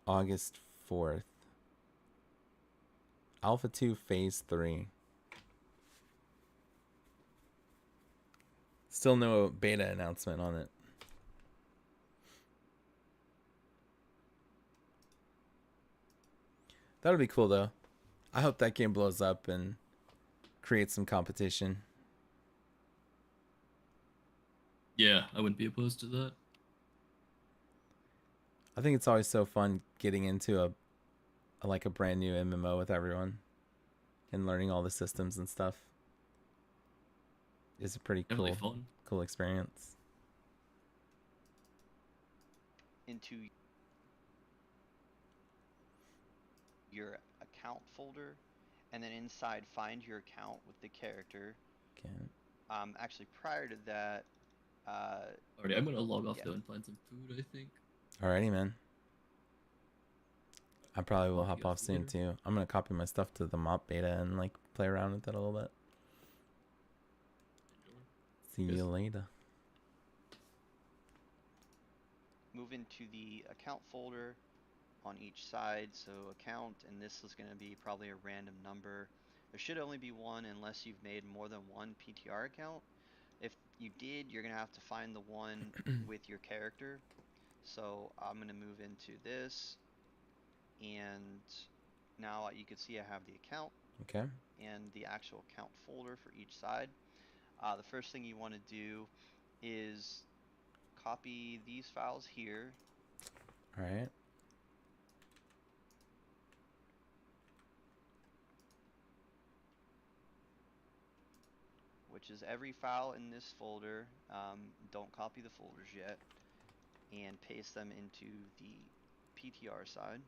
August 4th. Alpha 2 Phase 3. Still no beta announcement on it. That'll be cool though. I hope that game blows up and create some competition. Yeah, I wouldn't be opposed to that. I think it's always so fun getting into a like a brand new MMO with everyone and learning all the systems and stuff. It's a pretty Definitely fun. cool experience. Into your account folder, and then inside find your account with the character. Okay. Actually, prior to that, Alrighty, I'm gonna log off yeah. though and find some food, I think. Alrighty, man. I probably will Talk to hop you guys off soon later. too. I'm gonna copy my stuff to the mop beta and like play around with it a little bit. See Yes. you later. move into the account folder on each side. So account, and this is going to be probably a random number. There should only be one unless you've made more than one PTR account. If you did, you're going to have to find the one with your character. So I'm going to move into this, and now you can see I have the account Okay. and the actual account folder for each side. The first thing you want to do is copy these files here. All right. Which is every file in this folder. Don't copy the folders yet, and paste them into the PTR side.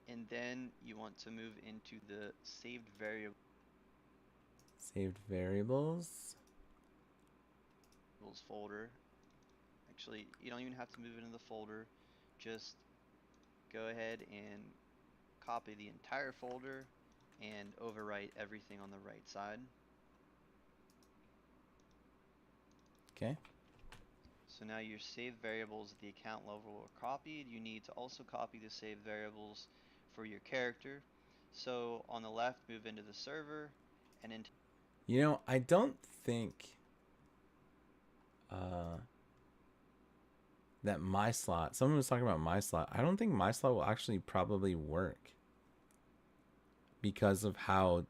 And then you want to move into the saved variables Saved variables. folder. Actually, you don't even have to move it into the folder. Just go ahead and copy the entire folder and overwrite everything on the right side. Okay. So now your saved variables at the account level are copied. You need to also copy the saved variables for your character. So on the left, move into the server and into. You know, I don't think that my slot. Someone was talking about my slot. I don't think my slot will actually probably work because of how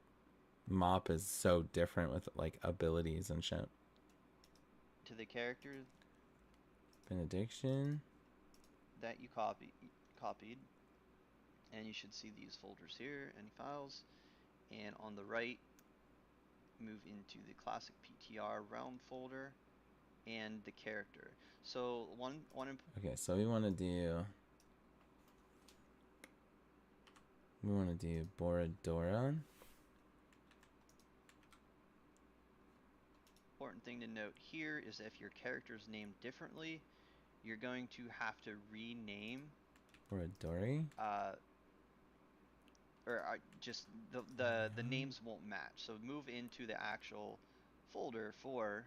Mop is so different with like abilities and shit. To the character Benediction. that you copied, and you should see these folders here, any files, and on the right, move into the classic PTR realm folder and the character. So Okay, so we want to do Borodora. important thing to note here is if your character is named differently, you're going to have to rename Borodori. just the names won't match. So move into the actual folder for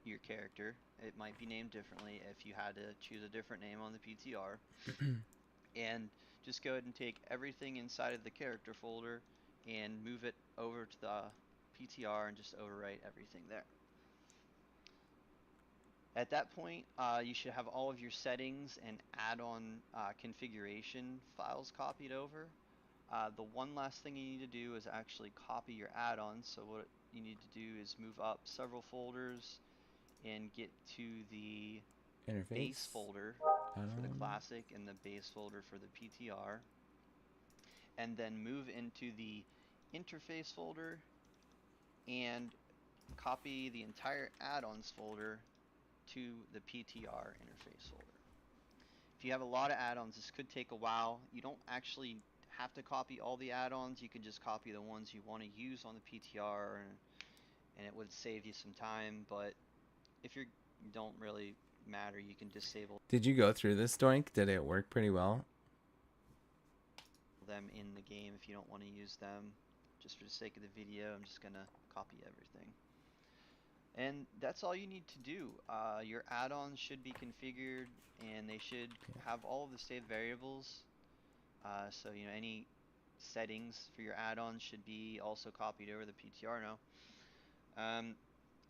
your character. It might be named differently if you had to choose a different name on the PTR. And just go ahead and take everything inside of the character folder and move it over to the PTR and just overwrite everything there. At that point, you should have all of your settings and add-on configuration files copied over. The one last thing you need to do is actually copy your add-ons. So what you need to do is move up several folders and get to the Interface. base folder for the classic and the base folder for the PTR. And then move into the interface folder and copy the entire add-ons folder to the PTR interface folder. If you have a lot of add-ons, this could take a while. You don't actually have to copy all the add-ons. You can just copy the ones you want to use on the PTR, and it would save you some time. But if you don't really matter, you can disable. Did you go through this, Doink? Did it work pretty well? Them in the game if you don't want to use them. Just for the sake of the video, I'm just gonna copy everything. And that's all you need to do. Your add-ons should be configured, and they should have all of the saved variables. So you know, any settings for your add-ons should be also copied over the PTR now.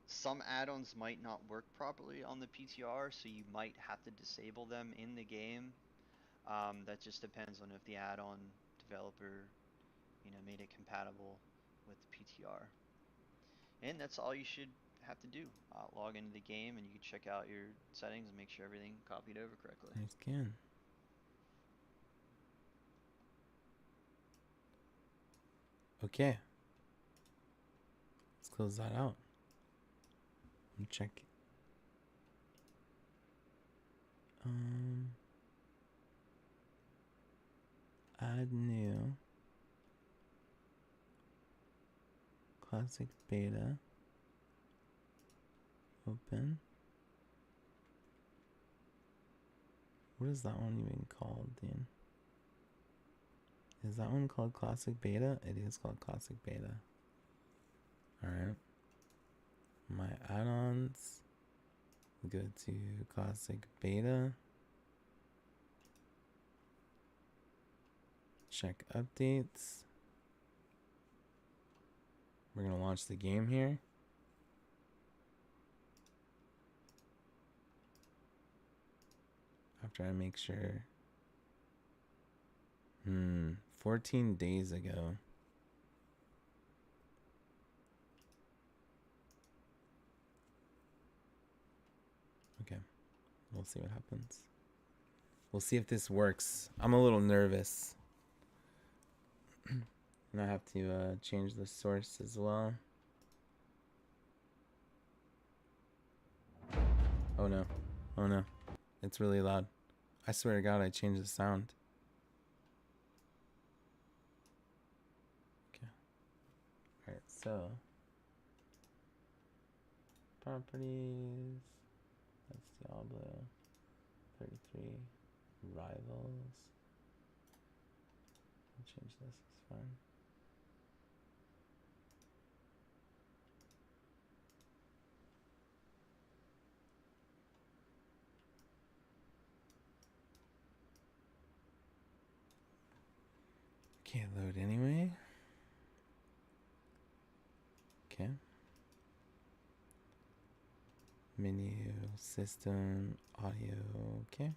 Some add-ons might not work properly on the PTR, so you might have to disable them in the game. That just depends on if the add-on developer, made it compatible with the PTR. And that's all you should have to do. Log into the game and you can check out your settings and make sure everything copied over correctly. Nice scan. Okay. Let's close that out. Let me check. Add new. Classic beta. Open. What is that one even called, Dean? Is that one called Classic Beta? It is called Classic Beta. Alright. My add-ons. Go to Classic Beta. Check updates. We're going to launch the game here. After I make sure. 14 days ago. Okay. We'll see what happens. We'll see if this works. I'm a little nervous. And I have to change the source as well. Oh no. Oh no. It's really loud. I swear to God, I changed the sound. Okay. Alright, so. Properties. That's Diablo. 33. Rivals. I'll change this, it's fine. Can't load anyway. Okay. Menu, system, audio, okay.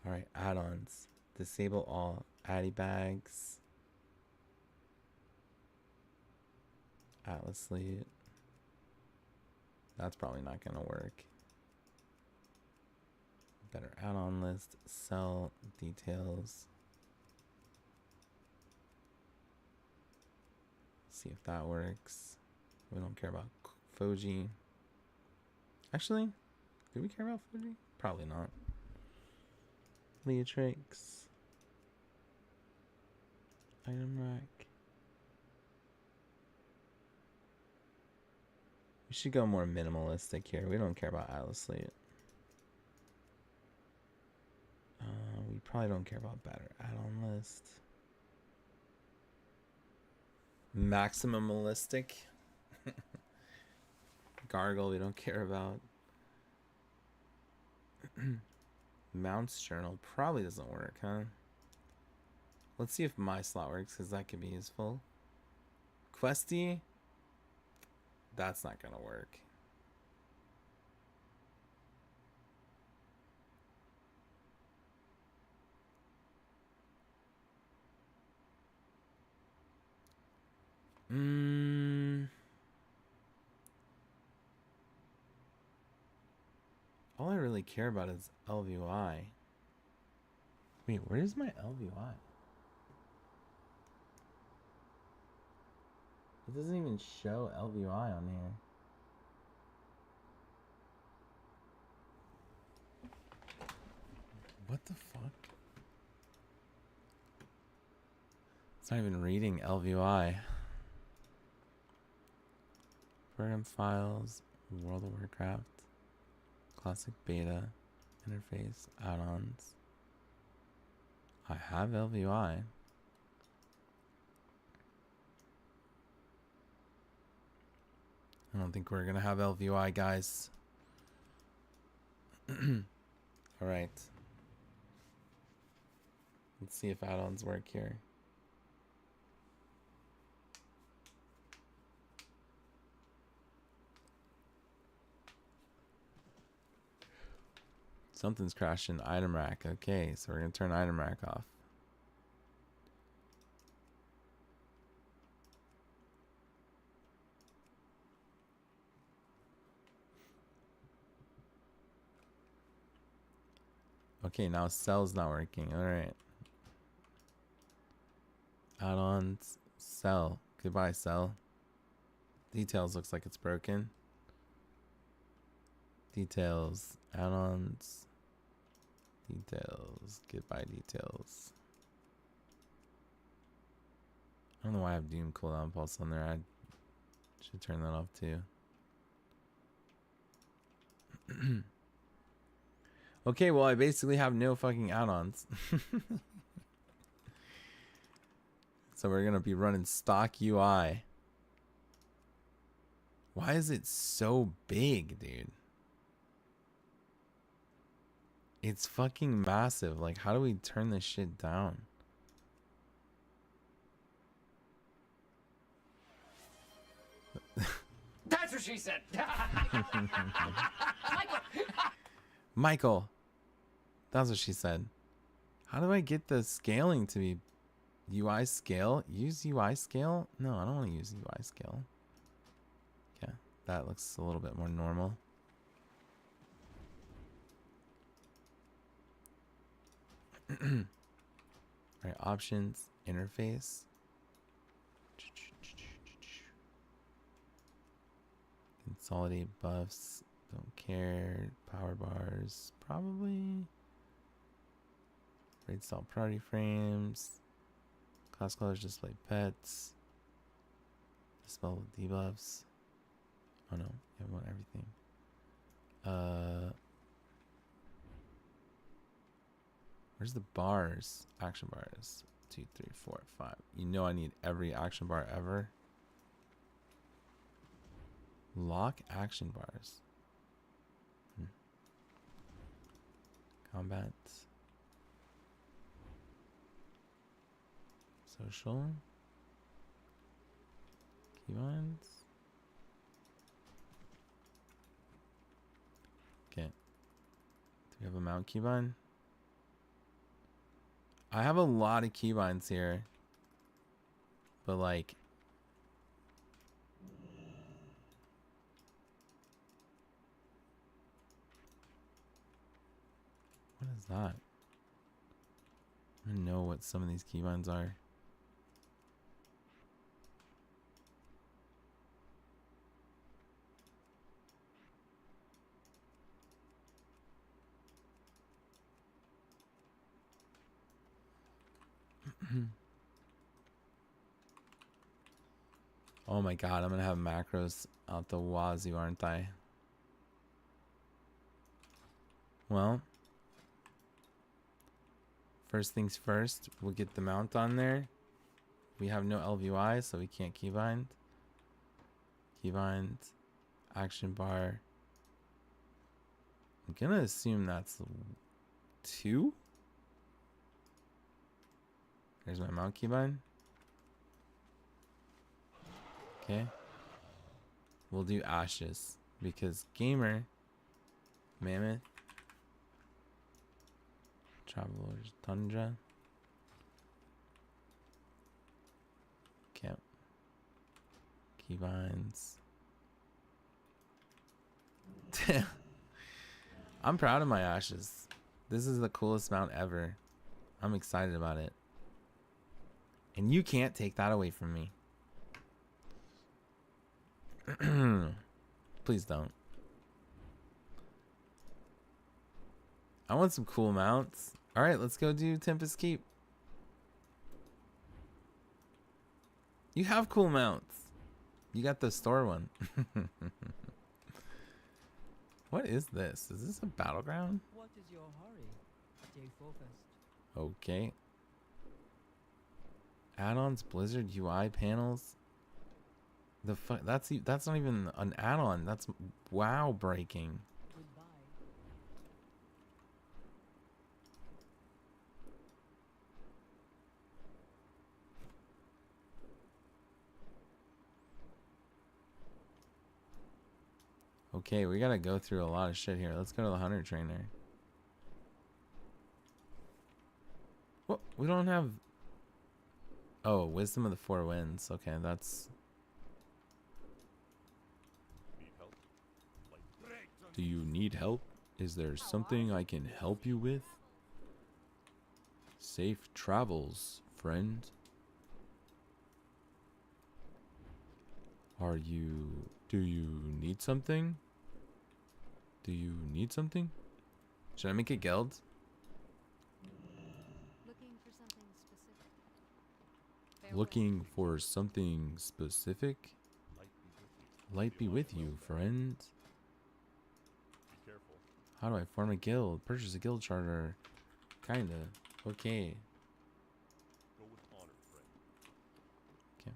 Alright, add-ons. Disable all Addy bags. Atlas Slate. That's probably not gonna work. Better add-on list, sell details. See if that works. We don't care about Foji. Actually, do we care about Foji? Probably not. Leatrix. Item rack. We should go more minimalistic here. We don't care about Atlas Slate. We probably don't care about better add-on list. Maximalistic. Gargle, we don't care about. Mounts journal probably doesn't work, huh? Let's see if my slot works, because that could be useful. Questy, that's not gonna work. All I really care about is LVI. Wait, where's my LVI? It doesn't even show LVI on here. What the fuck? It's not even reading LVI. Program files, World of Warcraft, Classic Beta, Interface, add-ons. I have LVI. I don't think we're gonna have LVI, guys. Alright. Let's see if add-ons work here. Something's crashing item rack. Okay, so we're gonna turn item rack off. Okay, now cell's not working. Alright. Add-ons. Cell. Goodbye, cell. Details looks like it's broken. Details. Add-ons. Details. Goodbye, details. I don't know why I have Doom cooldown pulse on there. I should turn that off too. Okay, well I basically have no fucking add-ons. So we're gonna be running stock UI. Why is it so big, dude? It's fucking massive. Like, how do we turn this shit down? That's what she said. Michael. That's what she said. How do I get the scaling to be UI scale? Use UI scale? No, I don't want to use UI scale. Yeah, that looks a little bit more normal. Alright, options, interface. Consolidate buffs. Don't care. Power bars. Probably. Raid style priority frames. Class colors, display pets. Dispel debuffs. Oh no, I want everything. Where's the bars? Action bars. 2, 3, 4, 5. You know I need every action bar ever. Lock action bars. Combat. Social. Keybinds. Okay. Do we have a mount keybind? I have a lot of keybinds here. But like, what is that? I don't know what some of these keybinds are. Oh my god, I'm gonna have macros out the wazoo, aren't I? Well, first things first, we'll get the mount on there. We have no LVY, so we can't keybind. Keybind, action bar. I'm gonna assume that's 2. There's my mount keybind. Okay. We'll do ashes because gamer, mammoth, traveler's tundra. Okay. Keybinds. I'm proud of my ashes. This is the coolest mount ever. I'm excited about it. And you can't take that away from me. Please don't. I want some cool mounts. Alright, let's go do Tempest Keep. You have cool mounts. You got the store one. What is this? Is this a battleground? What is your hurry? Stay focused. Okay. Add-ons, Blizzard UI panels. The fuck? That's not even an add-on. That's WoW breaking. Goodbye. Okay, we gotta go through a lot of shit here. Let's go to the Hunter Trainer. What? We don't have... Oh, Wisdom of the Four Winds. Okay, that's... Do you need help? Is there something I can help you with? Safe travels, friend. Do you need something? Do you need something? Should I make a guild? Looking for something specific. Looking for something specific? Light be with you, friend. How do I form a guild? Purchase a guild charter. Kinda. Okay. Okay.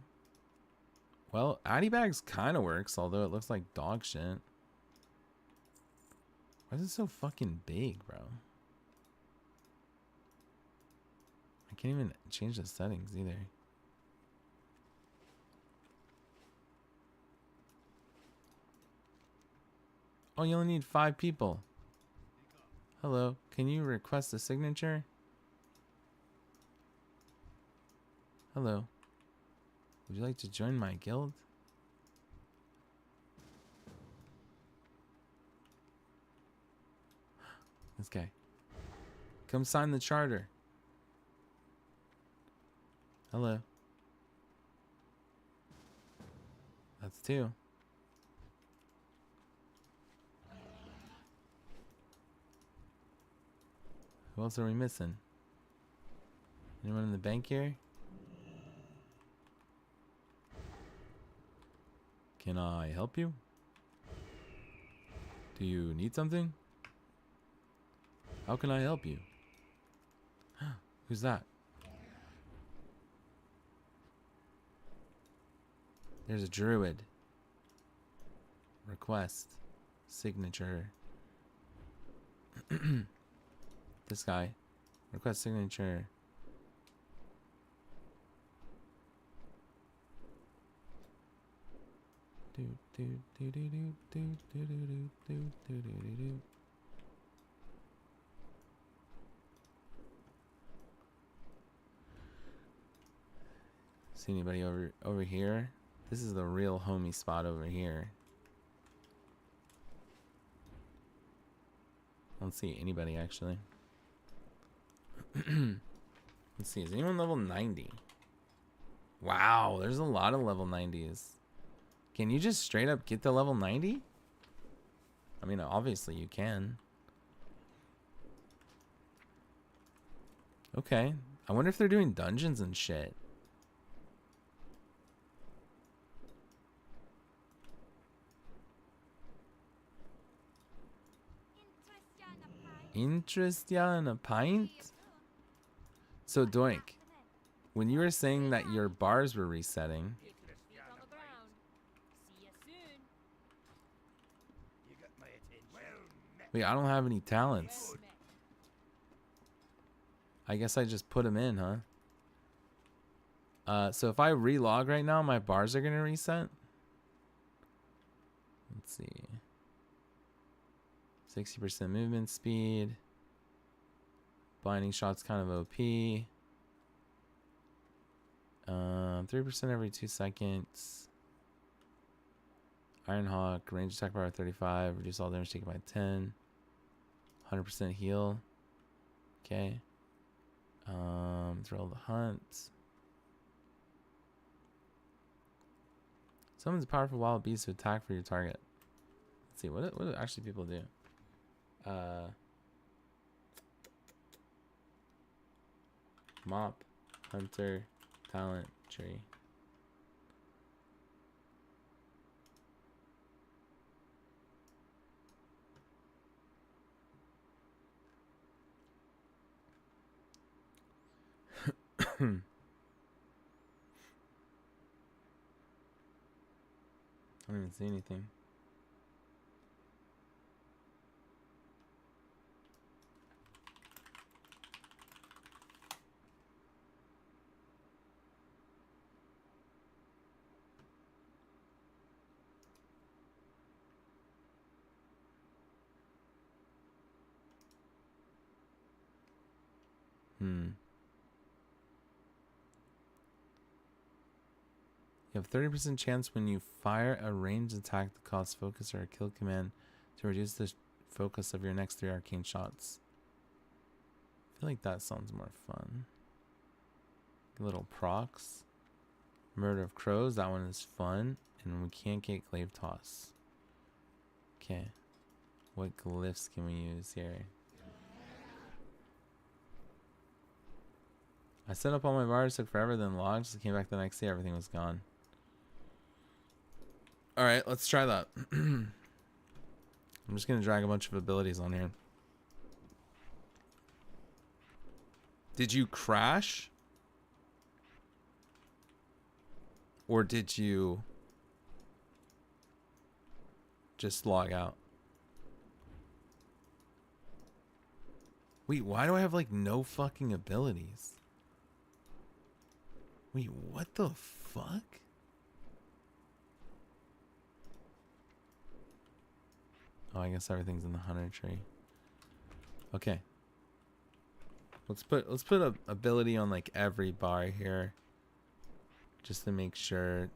Well, Addy Bags kinda works, although it looks like dog shit. Why is it so fucking big, bro? I can't even change the settings either. Oh, you only need 5 people. Hello, can you request a signature? Hello. Would you like to join my guild? This guy. Come sign the charter. Hello. That's 2. Who else are we missing? Anyone in the bank here? Can I help you? Do you need something? How can I help you? Who's that? There's a druid. Request. Signature. This guy. Request signature. See anybody over here? This is the real homie spot over here. I don't see anybody actually. Let's see, is anyone level 90? Wow, there's a lot of level 90s. Can you just straight up get the level 90? I mean, obviously you can. Okay. I wonder if they're doing dungeons and shit. Interest ya in a pint? So Doink, when you were saying that your bars were resetting, wait, I don't have any talents. I guess I just put them in, huh? So if I relog right now, my bars are gonna reset. Let's see. 60% movement speed. Blinding shots kind of OP. 3% every 2 seconds. Iron Hawk, range attack power 35, reduce all damage taken by 10. 100% heal. Okay. Thrill the hunt. Summons a powerful wild beast to attack for your target. Let's see, what do actually people do? Mop, hunter, talent, tree. I don't even see anything. You have 30% chance when you fire a ranged attack that costs focus or a kill command to reduce the focus of your next 3 arcane shots. feel like that sounds more fun. Little procs. Murder of Crows, that one is fun. And we can't get Glaive Toss. Okay. What glyphs can we use here? I set up all my bars, took forever, then logged. Just came back the next day, everything was gone. Alright, let's try that. I'm just gonna drag a bunch of abilities on here. Did you crash? Or did you just log out? Wait, why do I have like no fucking abilities? Wait, what the fuck? Oh, I guess everything's in the hunter tree. Okay. Let's put a ability on like every bar here. Just to make sure.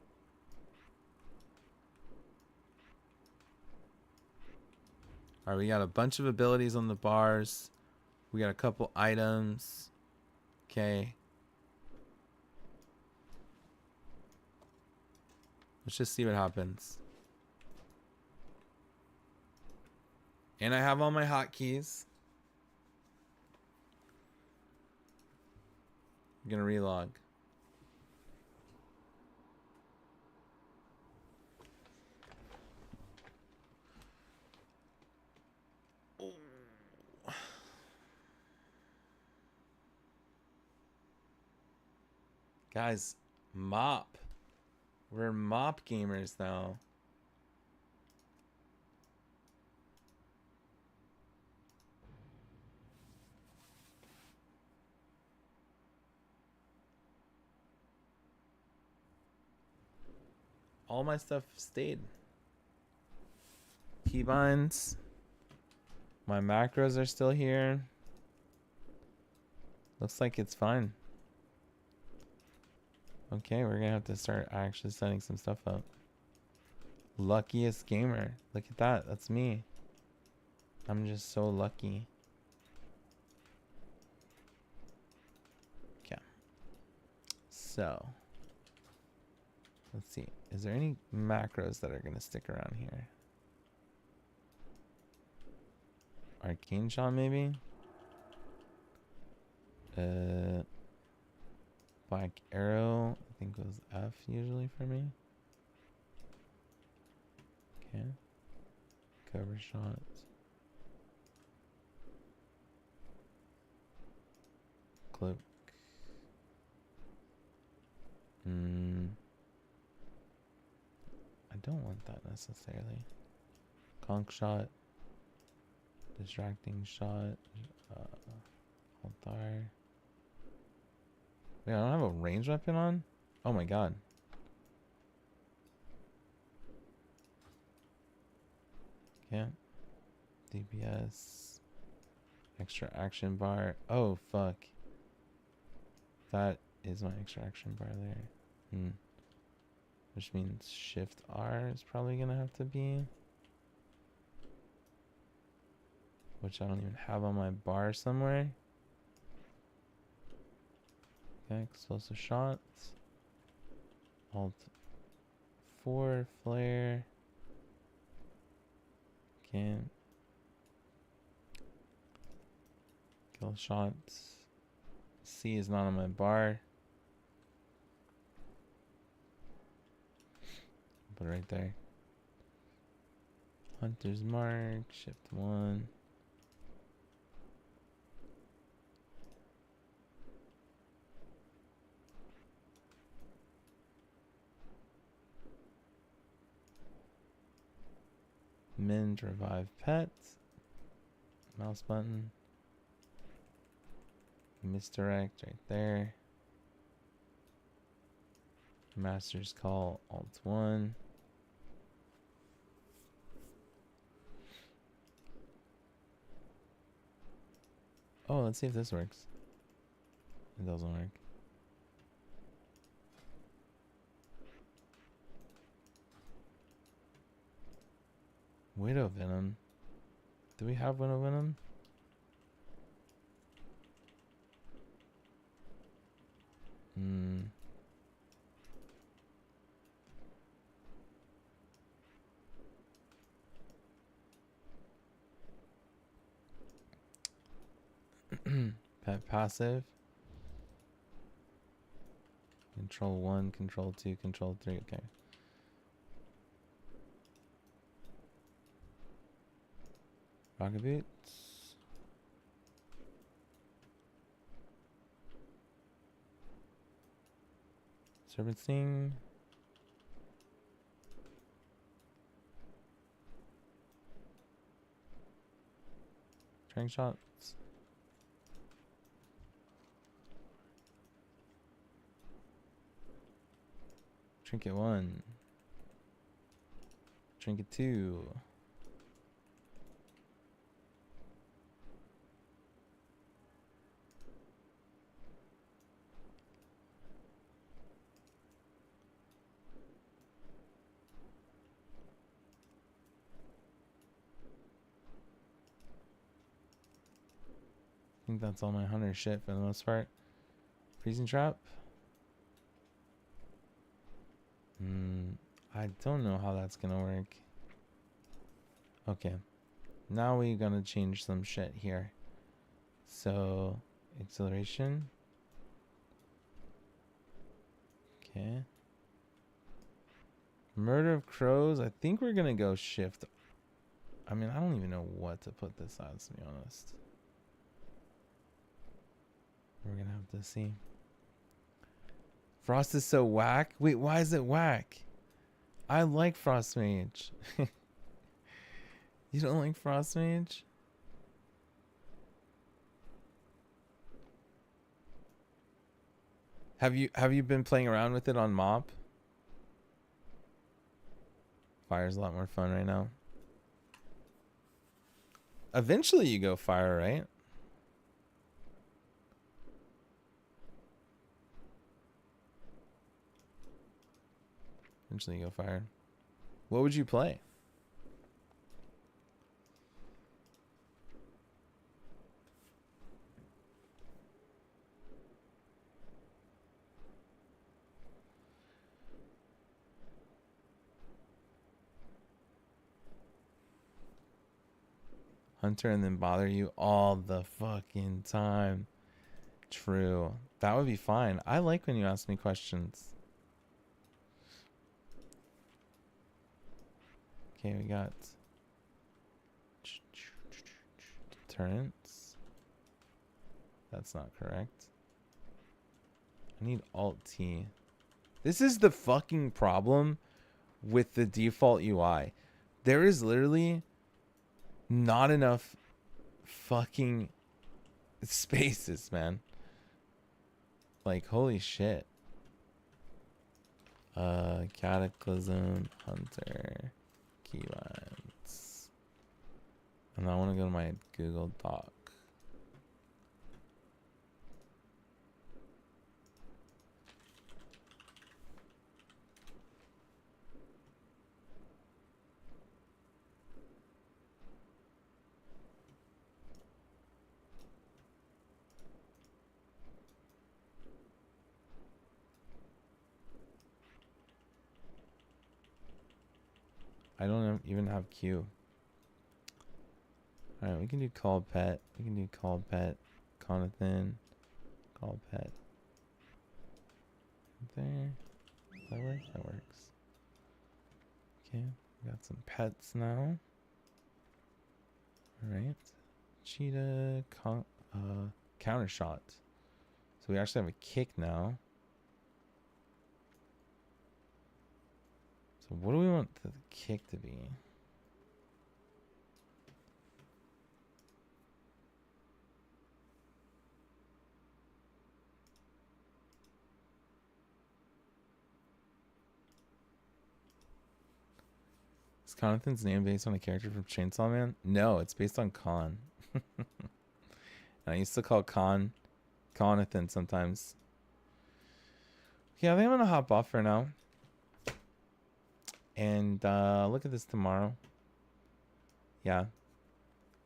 Alright, we got a bunch of abilities on the bars. We got a couple items. Okay. Let's just see what happens. And I have all my hotkeys. I'm gonna relog. Guys, mop. We're mop gamers now. All my stuff stayed. Keybinds. My macros are still here. Looks like it's fine. Okay, we're gonna have to start actually setting some stuff up. Luckiest gamer. Look at that. That's me. I'm just so lucky. Okay. So. Let's see. Is there any macros that are gonna stick around here? Arcane Shot maybe? Black Arrow, I think was F usually for me. Okay. Cover shots. Cloak. I don't want that necessarily. Conch Shot. Distracting Shot. Altar. Wait, I don't have a ranged weapon on? Oh my god. Yeah. DPS. Extra action bar. Oh, fuck. That is my extra action bar there. Which means Shift R is probably gonna have to be. Which I don't even have on my bar somewhere. Okay, explosive shots. Alt 4 flare. Okay. Kill shots. C is not on my bar. Put it right there. Hunter's Mark. Shift 1. Mend, revive pets. Mouse button. Misdirect right there. Master's Call, Alt 1. Oh, let's see if this works. It doesn't work. Widow Venom. Do we have Widow Venom? Hmm. Pet passive. Control 1, control 2, control 3. Okay. Rocket boots. Serpent sting. Trank shots. Trinket 1. Trinket 2. I think that's all my hunter shit for the most part. Freezing trap. I don't know how that's gonna work. Okay. Now we're gonna change some shit here. So, acceleration. Okay. Murder of crows. I think we're gonna go shift. I mean, I don't even know what to put this as, to be honest. We're gonna have to see. Frost is so whack. Wait, why is it whack? I like Frost Mage. You don't like Frost Mage? Have you been playing around with it on Mop? Fire's a lot more fun right now. Eventually you go fire, right? Eventually you go fire. What would you play? Hunter and then bother you all the fucking time. True. That would be fine. I like when you ask me questions. Okay, we got deterrence. That's not correct. I need Alt T. This is the fucking problem with the default UI. There is literally not enough fucking spaces, man. Like, holy shit. Cataclysm, Hunter, keybinds. And I want to go to my Google Doc. I don't even have Q. Alright, we can do call pet. We can do call pet. Conathan. Call pet. There. Does that work? That works. Okay, we got some pets now. Alright. Cheetah. Counter shot. So we actually have a kick now. So what do we want the kick to be? Is Conathan's name based on a character from Chainsaw Man? No, it's based on Con. And I used to call Conathan sometimes. Yeah, I think I'm gonna hop off for now. And look at this tomorrow. Yeah.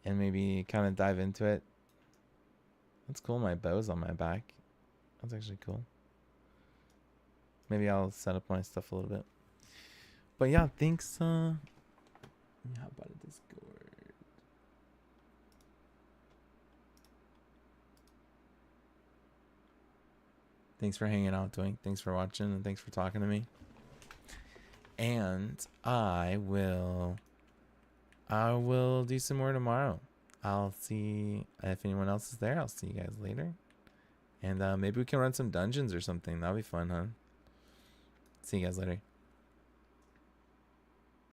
And maybe kind of dive into it. That's cool. My bow's on my back. That's actually cool. Maybe I'll set up my stuff a little bit. But yeah, thanks. How about a Discord? Thanks for hanging out, Doink. Thanks for watching, and thanks for talking to me. And I will do some more tomorrow. I'll see if anyone else is there. I'll see you guys later. And maybe we can run some dungeons or something. That'll be fun, huh? See you guys later.